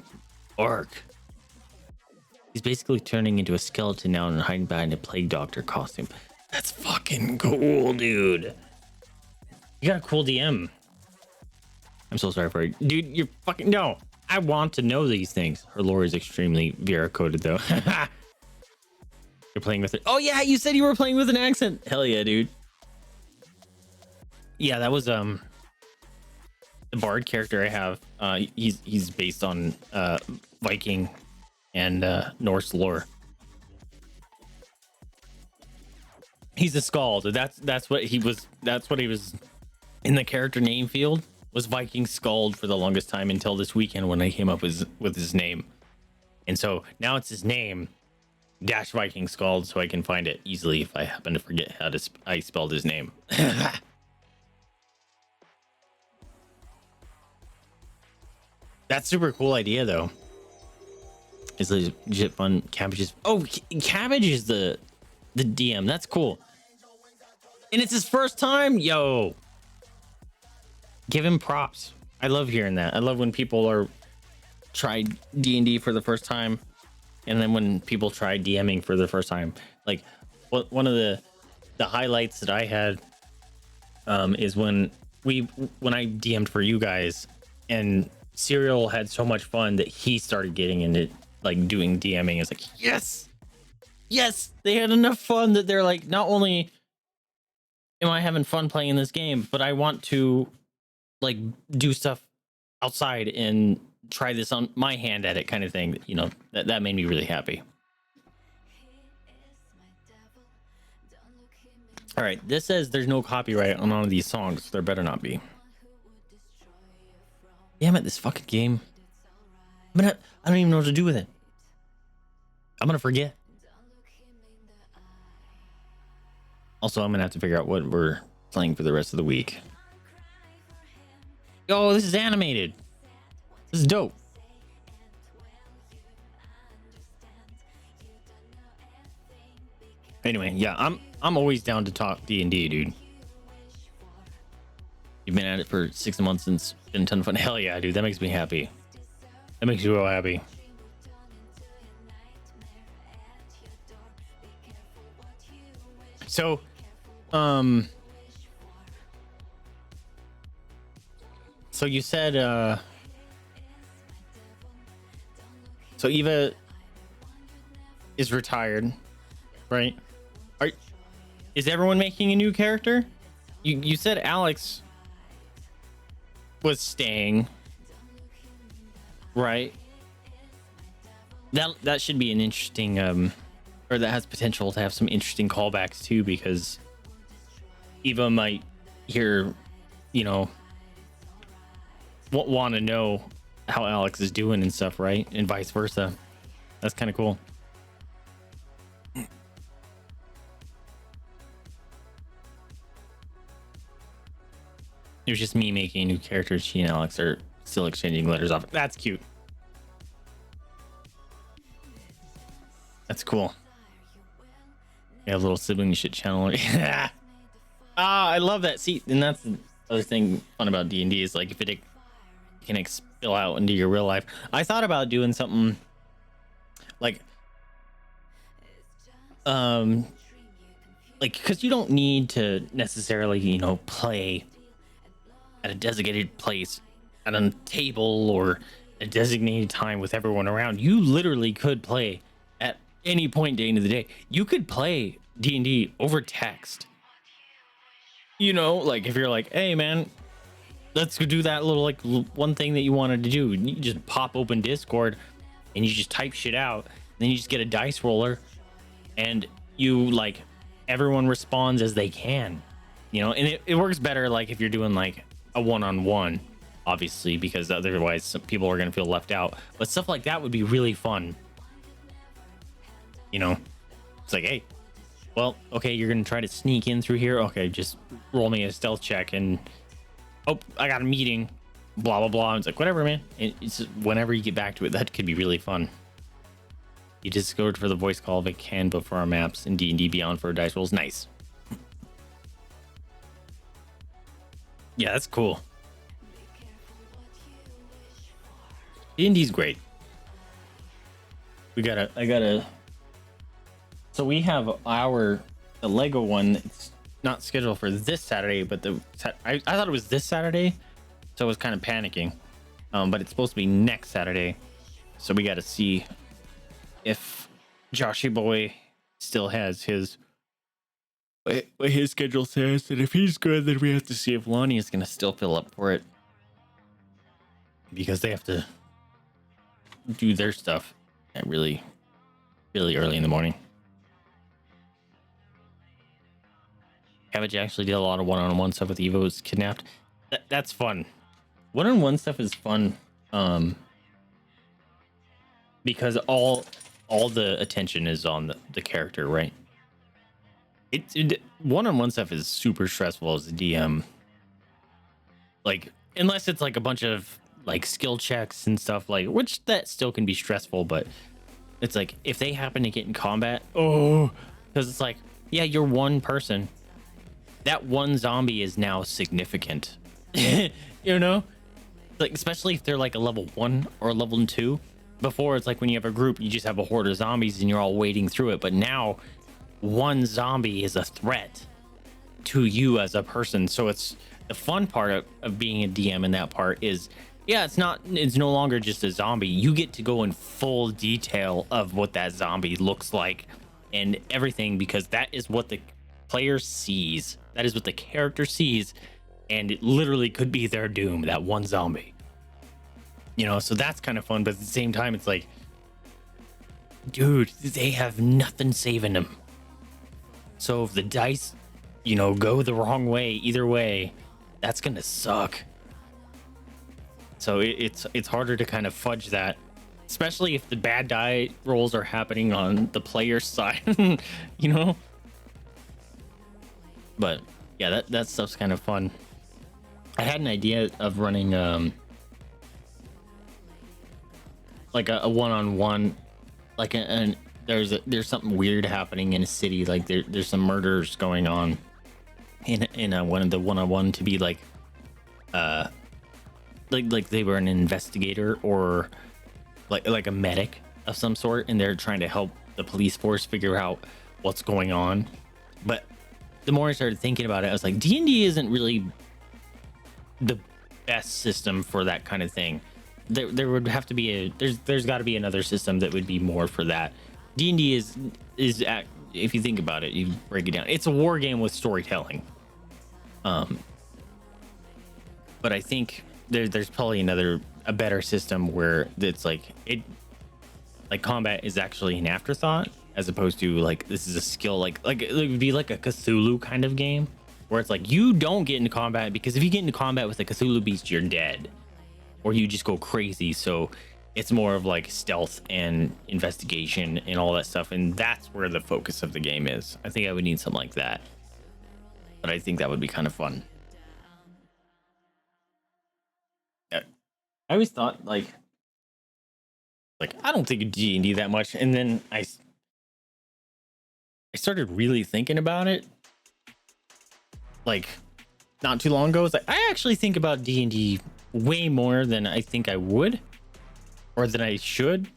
arc. He's basically turning into a skeleton now and hiding behind a plague doctor costume. That's fucking cool, dude. You got a cool DM. I'm so sorry for it. Dude, you're fucking... No. I want to know these things. Her lore is extremely Vera coded though. You're playing with it. Oh yeah, you said you were playing with an accent. Hell yeah, dude. Yeah, that was the bard character I have. He's based on Viking and Norse lore. He's a skald. That's what he was. That's what he was in the character name field. Was Viking Skald for the longest time until this weekend when I came up with his name. And so now it's his name dash Viking Skald, so I can find it easily if I happen to forget how to I spelled his name. That's super cool idea though. It's legit fun. Cabbages. Oh, Cabbage is the DM. That's cool. And it's his first time. Yo. Give him props. I love hearing that. I love when people are try D&D for the first time, and then when people try DMing for the first time. Like, one of the highlights that I had is when I DM'd for you guys, and Serial had so much fun that he started getting into like doing DMing. It's like yes, they had enough fun that they're like, not only am I having fun playing this game, but I want to like do stuff outside and try this on my hand at it, kind of thing. You know, that made me really happy. All right, this says there's no copyright on none of these songs. There better not be. Damn it, this fucking game. I don't even know what to do with it. I'm gonna forget. Also, I'm gonna have to figure out what we're playing for the rest of the week. Oh, this is animated. This is dope. Anyway, yeah, I'm always down to talk D&D, dude. You've been at it for 6 months and it's been a ton of fun. Hell yeah, dude. That makes me happy. That makes you real happy. So, so you said, so Eva is retired, right? Is everyone making a new character? You said Alex was staying, right? That should be an interesting, or that has potential to have some interesting callbacks too, because Eva might hear, you know, want to know how Alex is doing and stuff, right? And vice versa. That's kind of cool. It was just me making a new character. She and Alex are still exchanging letters off. That's cute. That's cool. Yeah, a little sibling shit channel. I love that. See, and that's the other thing fun about D&D is like if it can spill out into your real life. I thought about doing something like because you don't need to necessarily, you know, play at a designated place at a table or a designated time with everyone around. You literally could play at any point day into the day. You could play D&D over text. You know, like if you're like, hey man, let's go do that little like one thing that you wanted to do. You just pop open Discord and you just type shit out. Then you just get a dice roller and you like everyone responds as they can, you know, and it works better like if you're doing like a one-on-one, obviously, because otherwise some people are going to feel left out. But stuff like that would be really fun. You know, it's like, hey, well, okay, you're going to try to sneak in through here. Okay, just roll me a stealth check and, oh, I got a meeting. blah blah blah. It's like whatever, man. It's just, whenever you get back to it, that could be really fun. You Discord for the voice call of a Canva for our maps and D&D Beyond for dice rolls. Nice. Yeah, that's cool. D&D's great. I gotta. So we have the Lego one. It's not scheduled for this Saturday, but I thought it was this Saturday, so I was kind of panicking. But it's supposed to be next Saturday, so we got to see if Joshy boy still has what his schedule says, and if he's good, then we have to see if Lonnie is gonna still fill up for it, because they have to do their stuff at really early in the morning. Cabbage actually did a lot of one-on-one stuff with Evo was kidnapped. That's fun. One-on-one stuff is fun, because all the attention is on the character, right? It one-on-one stuff is super stressful as a DM. Like, unless it's like a bunch of like skill checks and stuff, like, which that still can be stressful, but it's like if they happen to get in combat, because it's like, yeah, you're one person. That one zombie is now significant. You know? Like, especially if they're like a level 1 or a level 2. Before, it's like when you have a group, you just have a horde of zombies and you're all wading through it. But now, one zombie is a threat to you as a person. So it's the fun part of being a DM in that part is, yeah, it's no longer just a zombie. You get to go in full detail of what that zombie looks like and everything, because that is what the player sees. That is what the character sees. And it literally could be their doom, that one zombie. You know, so that's kind of fun. But at the same time, it's like, dude, they have nothing saving them. So if the dice, you know, go the wrong way, either way, that's going to suck. So it's harder to kind of fudge that, especially if the bad die rolls are happening on the player's side, you know? But yeah, that stuff's kind of fun. I had an idea of running like a one-on-one, like there's something weird happening in a city, like there's some murders going on in one of the one-on-one, to be like they were an investigator or like a medic of some sort, and they're trying to help the police force figure out what's going on. But the more I started thinking about it, I was like, D&D isn't really the best system for that kind of thing. There would have to be there's got to be another system that would be more for that. D&D is if you think about it, you break it down, it's a war game with storytelling. But I think there's probably a better system where it's like combat is actually an afterthought, as opposed to like this is a skill, like it would be like a Cthulhu kind of game, where it's like you don't get into combat, because if you get into combat with a Cthulhu beast, you're dead, or you just go crazy. So it's more of like stealth and investigation and all that stuff, and that's where the focus of the game is. I think I would need something like that, but I think that would be kind of fun. I always thought like I don't think of D&D that much, and then I started really thinking about it like not too long ago. It's like I actually think about D&D way more than I think I would, or than I should,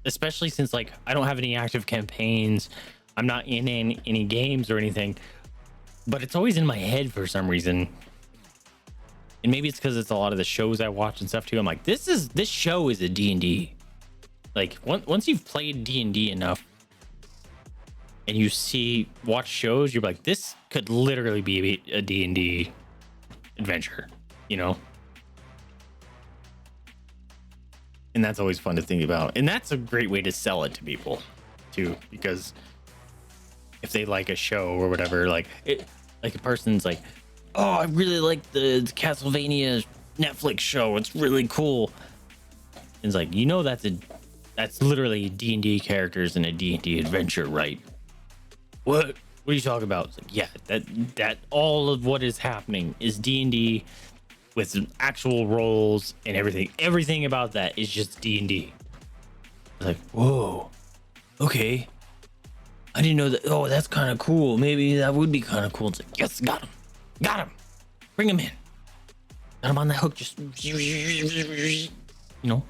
especially since like I don't have any active campaigns, I'm not in any games or anything, but it's always in my head for some reason. And maybe it's because it's a lot of the shows I watch and stuff too. I'm like, this show is a D&D. Like once you've played D&D enough and you watch shows, you're like, this could literally be a D&D adventure, you know? And that's always fun to think about. And that's a great way to sell it to people too, because if they like a show or whatever, like a person's like, oh, I really like the Castlevania Netflix show, it's really cool. And it's like, you know, that's literally D&D characters in a D&D adventure, right? What are you talking about? It's like, yeah, that all of what is happening is D&D with actual roles and everything. Everything about that is just D&D. Like, whoa, okay. I didn't know that. Oh, that's kind of cool. Maybe that would be kind of cool. It's like, yes, got him. Bring him in. Got him on that hook. Just, you know.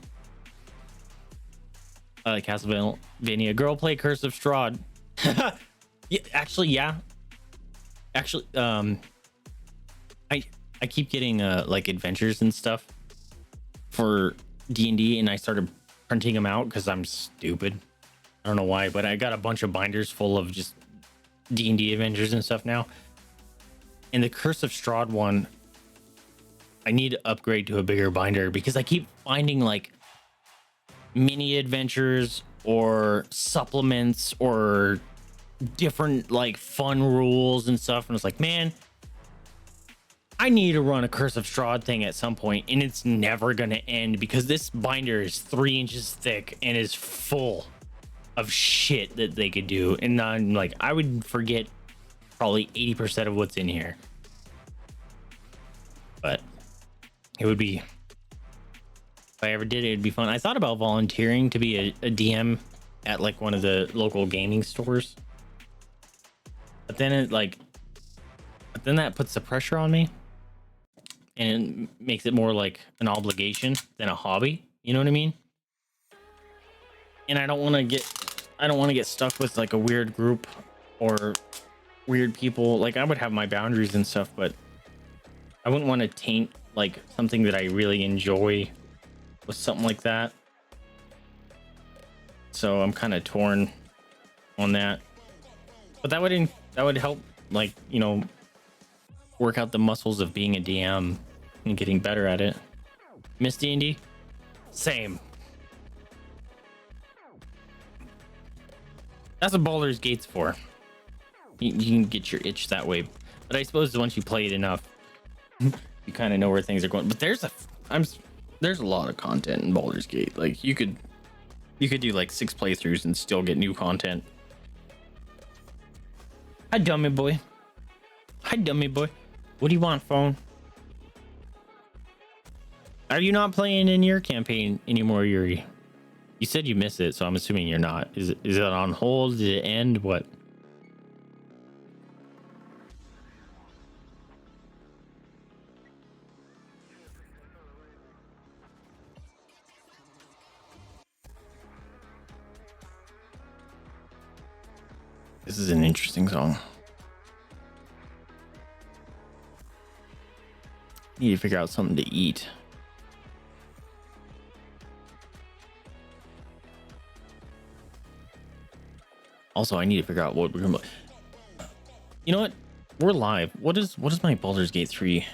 I like Castlevania. Girl play Curse of Strahd. Yeah, actually. I keep getting like adventures and stuff for D&D, and I started printing them out because I'm stupid. I don't know why, but I got a bunch of binders full of just D&D adventures and stuff now. And the Curse of Strahd one, I need to upgrade to a bigger binder because I keep finding like mini adventures or supplements or different like fun rules and stuff. And it's like, man, I need to run a Curse of Strahd thing at some point, and it's never going to end because this binder is 3 inches thick and is full of shit that they could do. And I'm like, I would forget probably 80% of what's in here, but it would be, if I ever did it, it'd be fun. I thought about volunteering to be a DM at like one of the local gaming stores, but then that puts the pressure on me and it makes it more like an obligation than a hobby. You know what I mean? And I don't want to get stuck with like a weird group or weird people. Like, I would have my boundaries and stuff, but I wouldn't want to taint like something that I really enjoy with something like that. So I'm kind of torn on that. But that would help, like, you know, work out the muscles of being a DM and getting better at it. Miss D&D? Same. That's what Baldur's Gate's for. You can get your itch that way. But I suppose once you play it enough, you kind of know where things are going. But there's a lot of content in Baldur's Gate. Like, you could do like 6 playthroughs and still get new content. Hi, dummy boy. What do you want, phone? Are you not playing in your campaign anymore, Yuri? You said you miss it, so I'm assuming you're not. Is it on hold? Did it end? What? This is an interesting song. Need to figure out something to eat. Also, I need to figure out what we're gonna. You know what? We're live. What is my Baldur's Gate 3?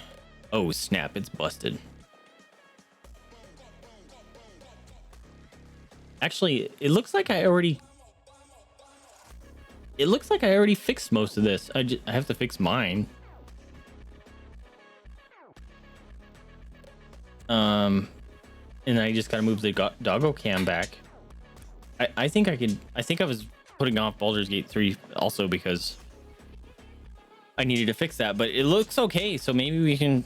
Oh snap! It's busted. Actually, it looks like I already fixed most of this. I have to fix mine. And I just gotta move the doggo cam back. I think I was putting off Baldur's Gate 3 also because I needed to fix that, but it looks okay, so maybe we can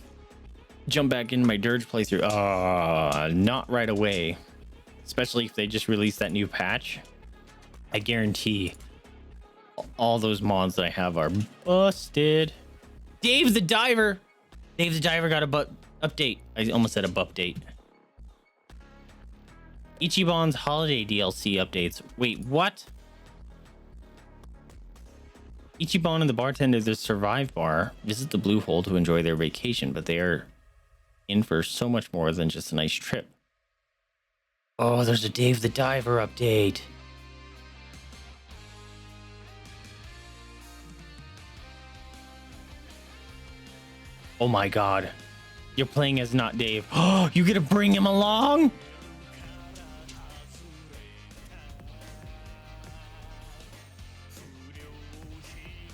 jump back into my Dirge playthrough. Not right away. Especially if they just released that new patch. I guarantee all those mods that I have are busted. Dave the Diver got a update. I almost said a update. Ichiban's holiday DLC updates. Wait, what? Ichiban and the bartender of the Survive bar visit the Blue Hole to enjoy their vacation, but they are in for so much more than just a nice trip. Oh, there's a Dave the Diver update. Oh my god. You're playing as not Dave. Oh, you get to bring him along?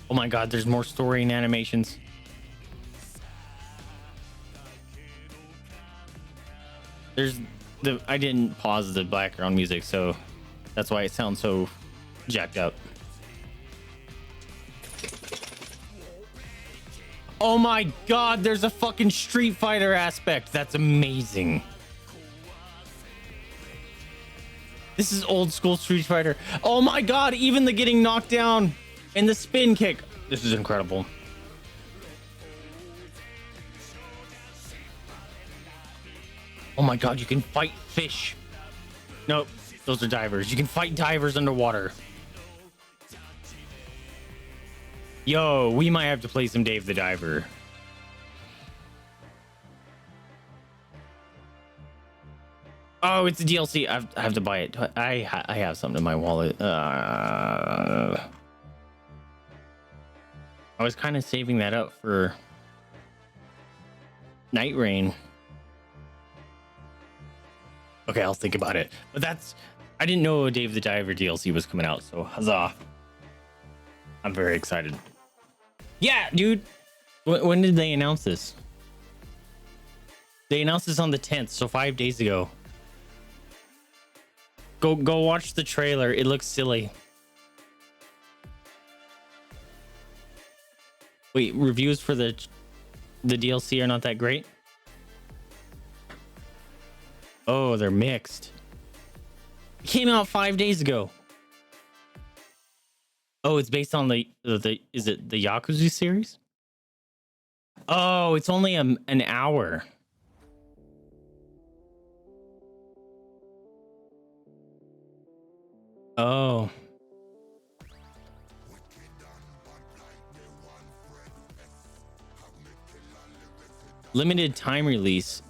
Oh my god, there's more story and animations. I didn't pause the background music, so that's why it sounds so jacked up. Oh my god, there's a fucking Street Fighter aspect. That's amazing. This is old school Street Fighter. Oh my god, even the getting knocked down and the spin kick. This is incredible. Oh my god, you can fight fish. Nope, those are divers. You can fight divers underwater. Yo, we might have to play some Dave the Diver. Oh, it's a DLC. I have to buy it. I have something in my wallet. I was kind of saving that up for Night Rain. Okay, I'll think about it. But I didn't know a Dave the Diver DLC was coming out, so huzzah. I'm very excited. Yeah, dude. When did they announce this? They announced this on the 10th, so 5 days ago. Go watch the trailer. It looks silly. Wait, reviews for the DLC are not that great? Oh, they're mixed. It came out 5 days ago. Oh, it's based on the is it the Yakuza series? Oh, it's only an hour. Oh. Limited time release.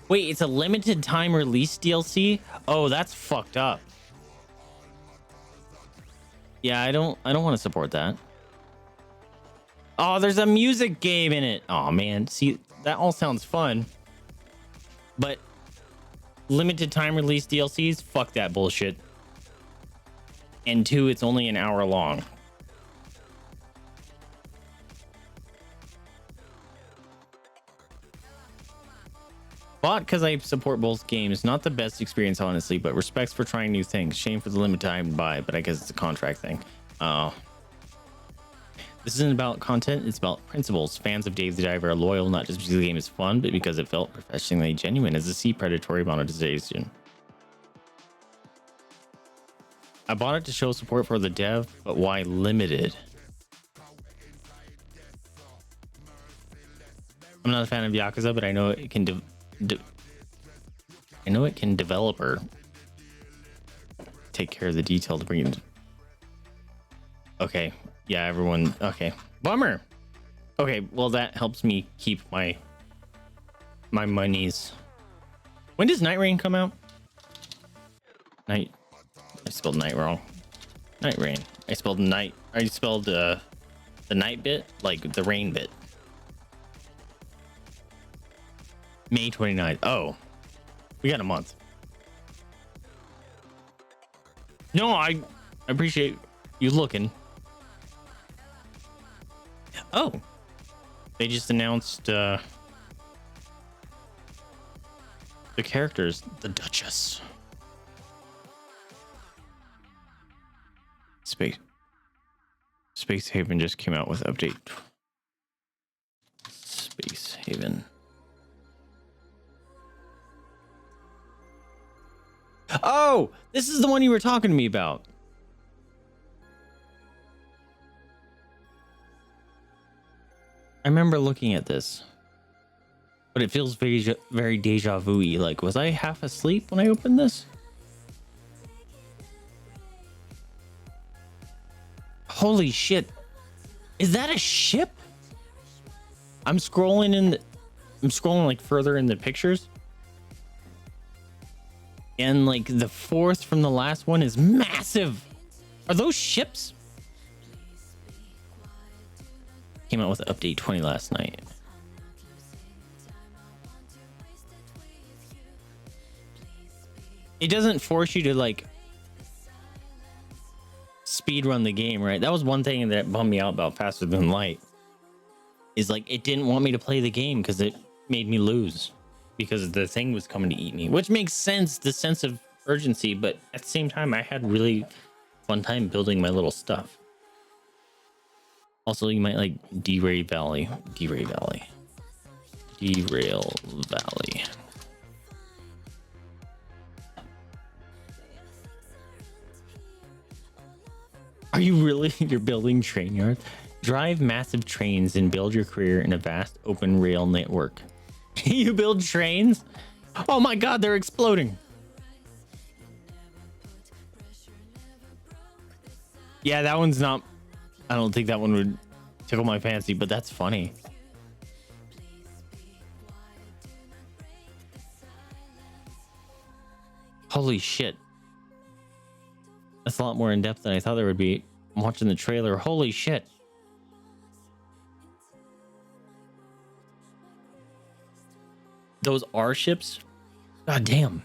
Wait, it's a limited time release DLC? Oh, that's fucked up. Yeah, I don't want to support that. Oh, there's a music game in it. Oh man, see, that all sounds fun. But limited time release DLCs, fuck that bullshit. And 2, it's only an hour long. Bought because I support both games. Not the best experience, honestly, but respects for trying new things. Shame for the limited time buy, but I guess it's a contract thing. Oh. This isn't about content, it's about principles. Fans of Dave the Diver are loyal, not just because the game is fun, but because it felt professionally genuine as a sea predatory monetization. I bought it to show support for the dev, but why limited? I'm not a fan of Yakuza, but I know it can developer take care of the detail to bring it. Okay, yeah, everyone. Okay, bummer. Okay, well that helps me keep my monies. When does Night Rain come out? Night. I spelled night wrong. Night Rain. I spelled night. I spelled the night bit like the rain bit. May 29th. Oh, we got a month. No, I appreciate you looking. Oh, they just announced the characters. The Duchess. Space Haven just came out with update. Space Haven. Oh, this is the one you were talking to me about. I remember looking at this, but it feels very deja vu-y. Like, was I half asleep when I opened this? Holy shit. Is that a ship? I'm scrolling like further in the pictures. And like the fourth from the last one is massive. Are those ships? Came out with update 20 last night. It doesn't force you to like speed run the game, right? That was one thing that bummed me out about Faster Than Light. Is like it didn't want me to play the game because it made me lose. Because the thing was coming to eat me, which makes sense, the sense of urgency, but at the same time I had really fun time building my little stuff. Also, you might like Derail Valley. Derail Valley. Derail Valley. Are you really? You're building train yards? Drive massive trains and build your career in a vast open rail network. You build trains? Oh my god, they're exploding. Yeah, that one's not... I don't think that one would tickle my fancy, but that's funny. Holy shit. That's a lot more in depth than I thought there would be. I'm watching the trailer. Holy shit. Those are ships? God damn.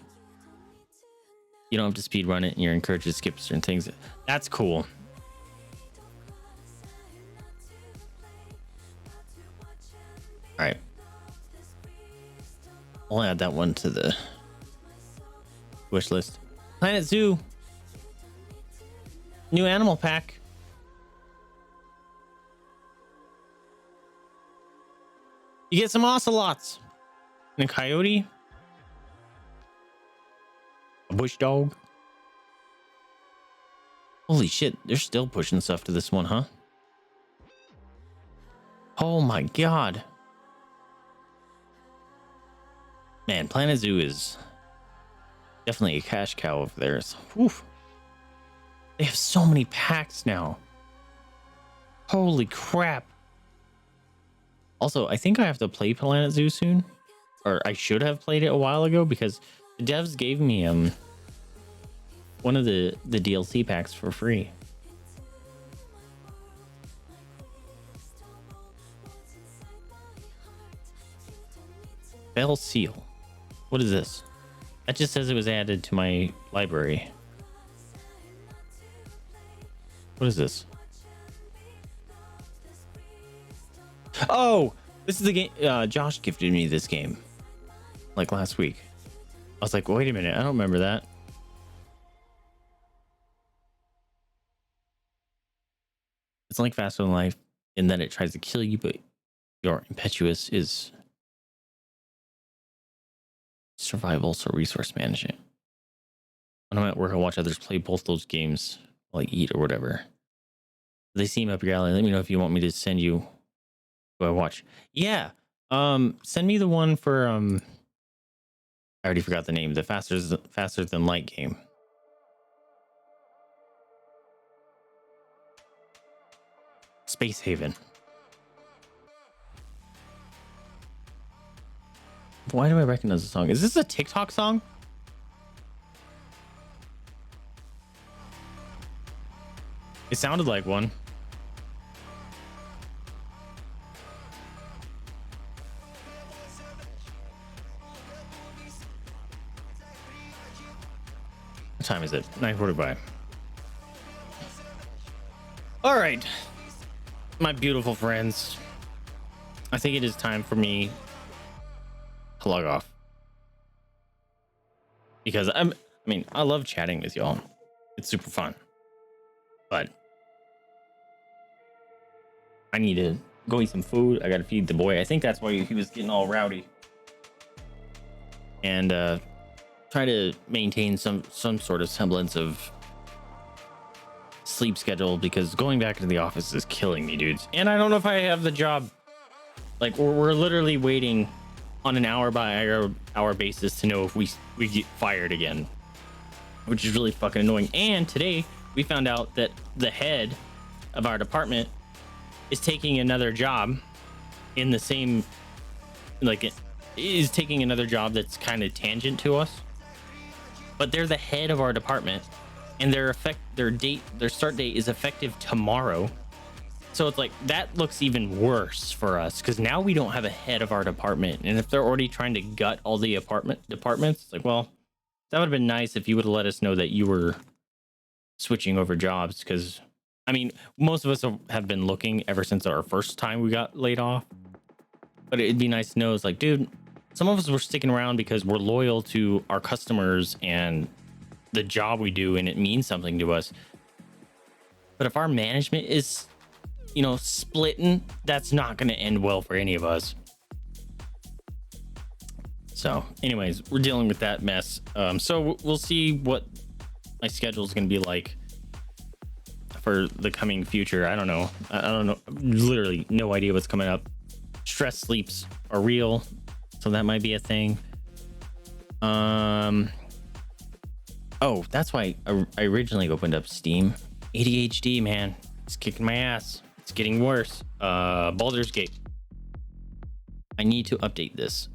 You don't have to speed run it and you're encouraged to skip certain things. That's cool. All right. I'll add that one to the wish list. Planet Zoo. New animal pack. You get some ocelots. And a coyote. A bush dog. Holy shit, they're still pushing stuff to this one, huh? Oh my god. Man, Planet Zoo is definitely a cash cow over there. So, whew. They have so many packs now. Holy crap. Also, I think I have to play Planet Zoo soon. Or I should have played it a while ago because the devs gave me one of the DLC packs for free. Bell Seal. What is this? That just says it was added to my library. What is this? Oh, this is the game. Josh gifted me this game like last week. I was like, wait a minute, I don't remember that. It's like Faster Than Life in that it tries to kill you, but your impetuous is survival, so resource management. When I'm at work, I watch others play both those games while I eat or whatever. They seem up your alley. Let me know if you want me to send you who I watch. Yeah. Send me the one for I already forgot the name. The faster than light game. Space Haven. Why do I recognize the song? Is this a TikTok song? It sounded like one. What time is it? 9:45. All right, my beautiful friends. I think it is time for me to log off. Because I mean, I love chatting with y'all. It's super fun. But I need to go eat some food. I gotta feed the boy. I think that's why he was getting all rowdy. And try to maintain some sort of semblance of sleep schedule, because going back into the office is killing me, dudes. And I don't know if I have the job. Like, we're literally waiting on an hour by hour basis to know if we get fired again, which is really fucking annoying. And today we found out that the head of our department is taking another job in the same, like, it is taking another job that's kind of tangent to us, but they're the head of our department, and their start date is effective tomorrow. So it's like, that looks even worse for us, because now we don't have a head of our department. And if they're already trying to gut all the departments, it's like, well, that would have been nice if you would have let us know that you were switching over jobs. Because, I mean, most of us have been looking ever since our first time we got laid off. But it'd be nice to know, it's like, dude, some of us were sticking around because we're loyal to our customers and the job we do, and it means something to us. But if our management is splitting, that's not going to end well for any of us. So anyways, we're dealing with that mess. So we'll see what my schedule is going to be like for the coming future. I don't know. Literally no idea what's coming up. Stress sleeps are real, so that might be a thing. Oh, that's why I originally opened up Steam. ADHD, man, it's kicking my ass. It's getting worse. Baldur's Gate. I need to update this.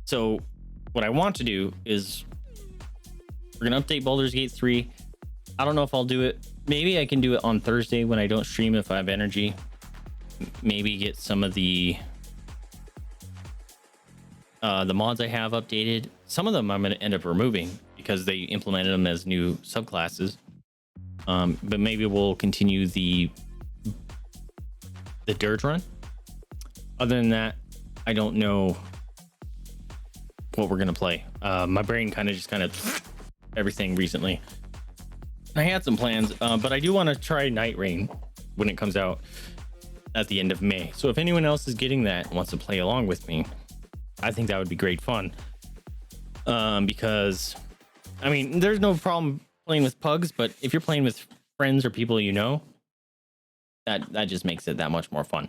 So what I want to do is we're gonna update Baldur's Gate 3. I don't know if I'll do it. Maybe I can do it on Thursday when I don't stream if I have energy. Maybe get some of the mods I have updated. Some of them I'm going to end up removing because they implemented them as new subclasses. But maybe we'll continue the Dirge run. Other than that, I don't know what we're going to play. My brain kind of everything recently. I had some plans, but I do want to try Night Rain when it comes out at the end of May. So if anyone else is getting that and wants to play along with me, I think that would be great fun. Because I mean, there's no problem playing with pugs, but if you're playing with friends or people that just makes it that much more fun.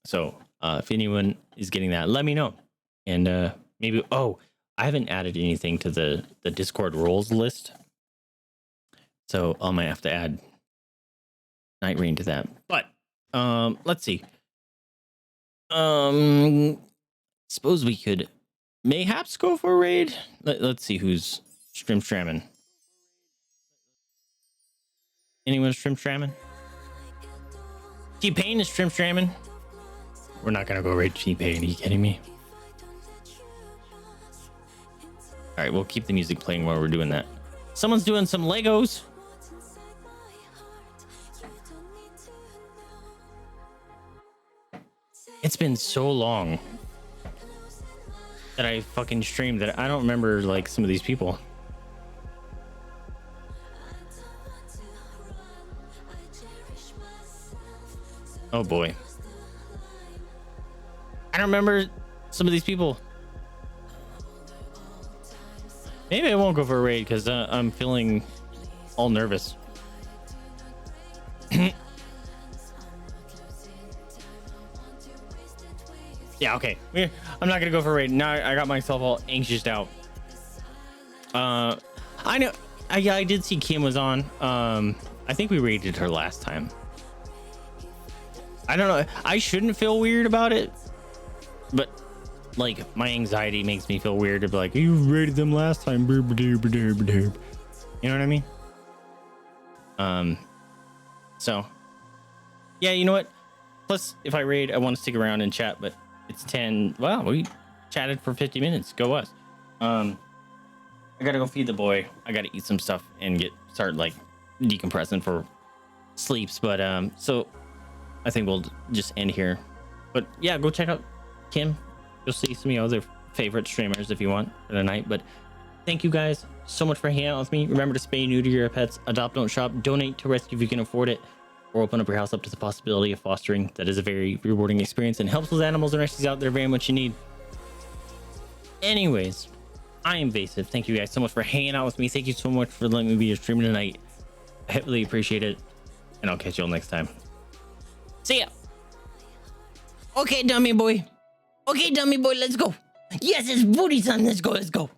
So if anyone is getting that, let me know. And maybe I haven't added anything to the Discord roles list, so I might have to add Night Rain to that. But let's see. Suppose we could mayhaps go for a raid. Let's see who's stramming. Anyone stramming? T-Pain is stramming. We're not gonna go raid T-Pain. Are you kidding me? All right, we'll keep the music playing while we're doing that. Someone's doing some Legos. It's been so long that I fucking streamed that I don't remember like some of these people. Oh boy. I don't remember some of these people. Maybe I won't go for a raid because I'm feeling all nervous. Yeah, okay. I'm not gonna go for a raid. Now I got myself all anxious out. I know. I did see Kim was on. I think we raided her last time. I don't know. I shouldn't feel weird about it, but like my anxiety makes me feel weird to be like, you raided them last time. You know what I mean? So yeah, you know what? Plus, if I raid, I want to stick around and chat, but it's 10. Wow, we chatted for 50 minutes. Go us. I gotta go feed the boy. I gotta eat some stuff and start like decompressing for sleeps. But so I think we'll just end here. But yeah, go check out Kim. You'll see some of your other favorite streamers if you want for the night. But thank you guys so much for hanging out with me. Remember to spay neuter your pets, adopt, don't shop, donate to rescue if you can afford it, or open up your house up to the possibility of fostering. That is a very rewarding experience and helps those animals and rescues out there very much in need. Anyways, I am Vaesive. Thank you guys so much for hanging out with me. Thank you so much for letting me be your streamer tonight. I really appreciate it. And I'll catch you all next time. See ya. Okay, dummy boy. Okay, dummy boy, let's go. Yes, it's booty time. Let's go.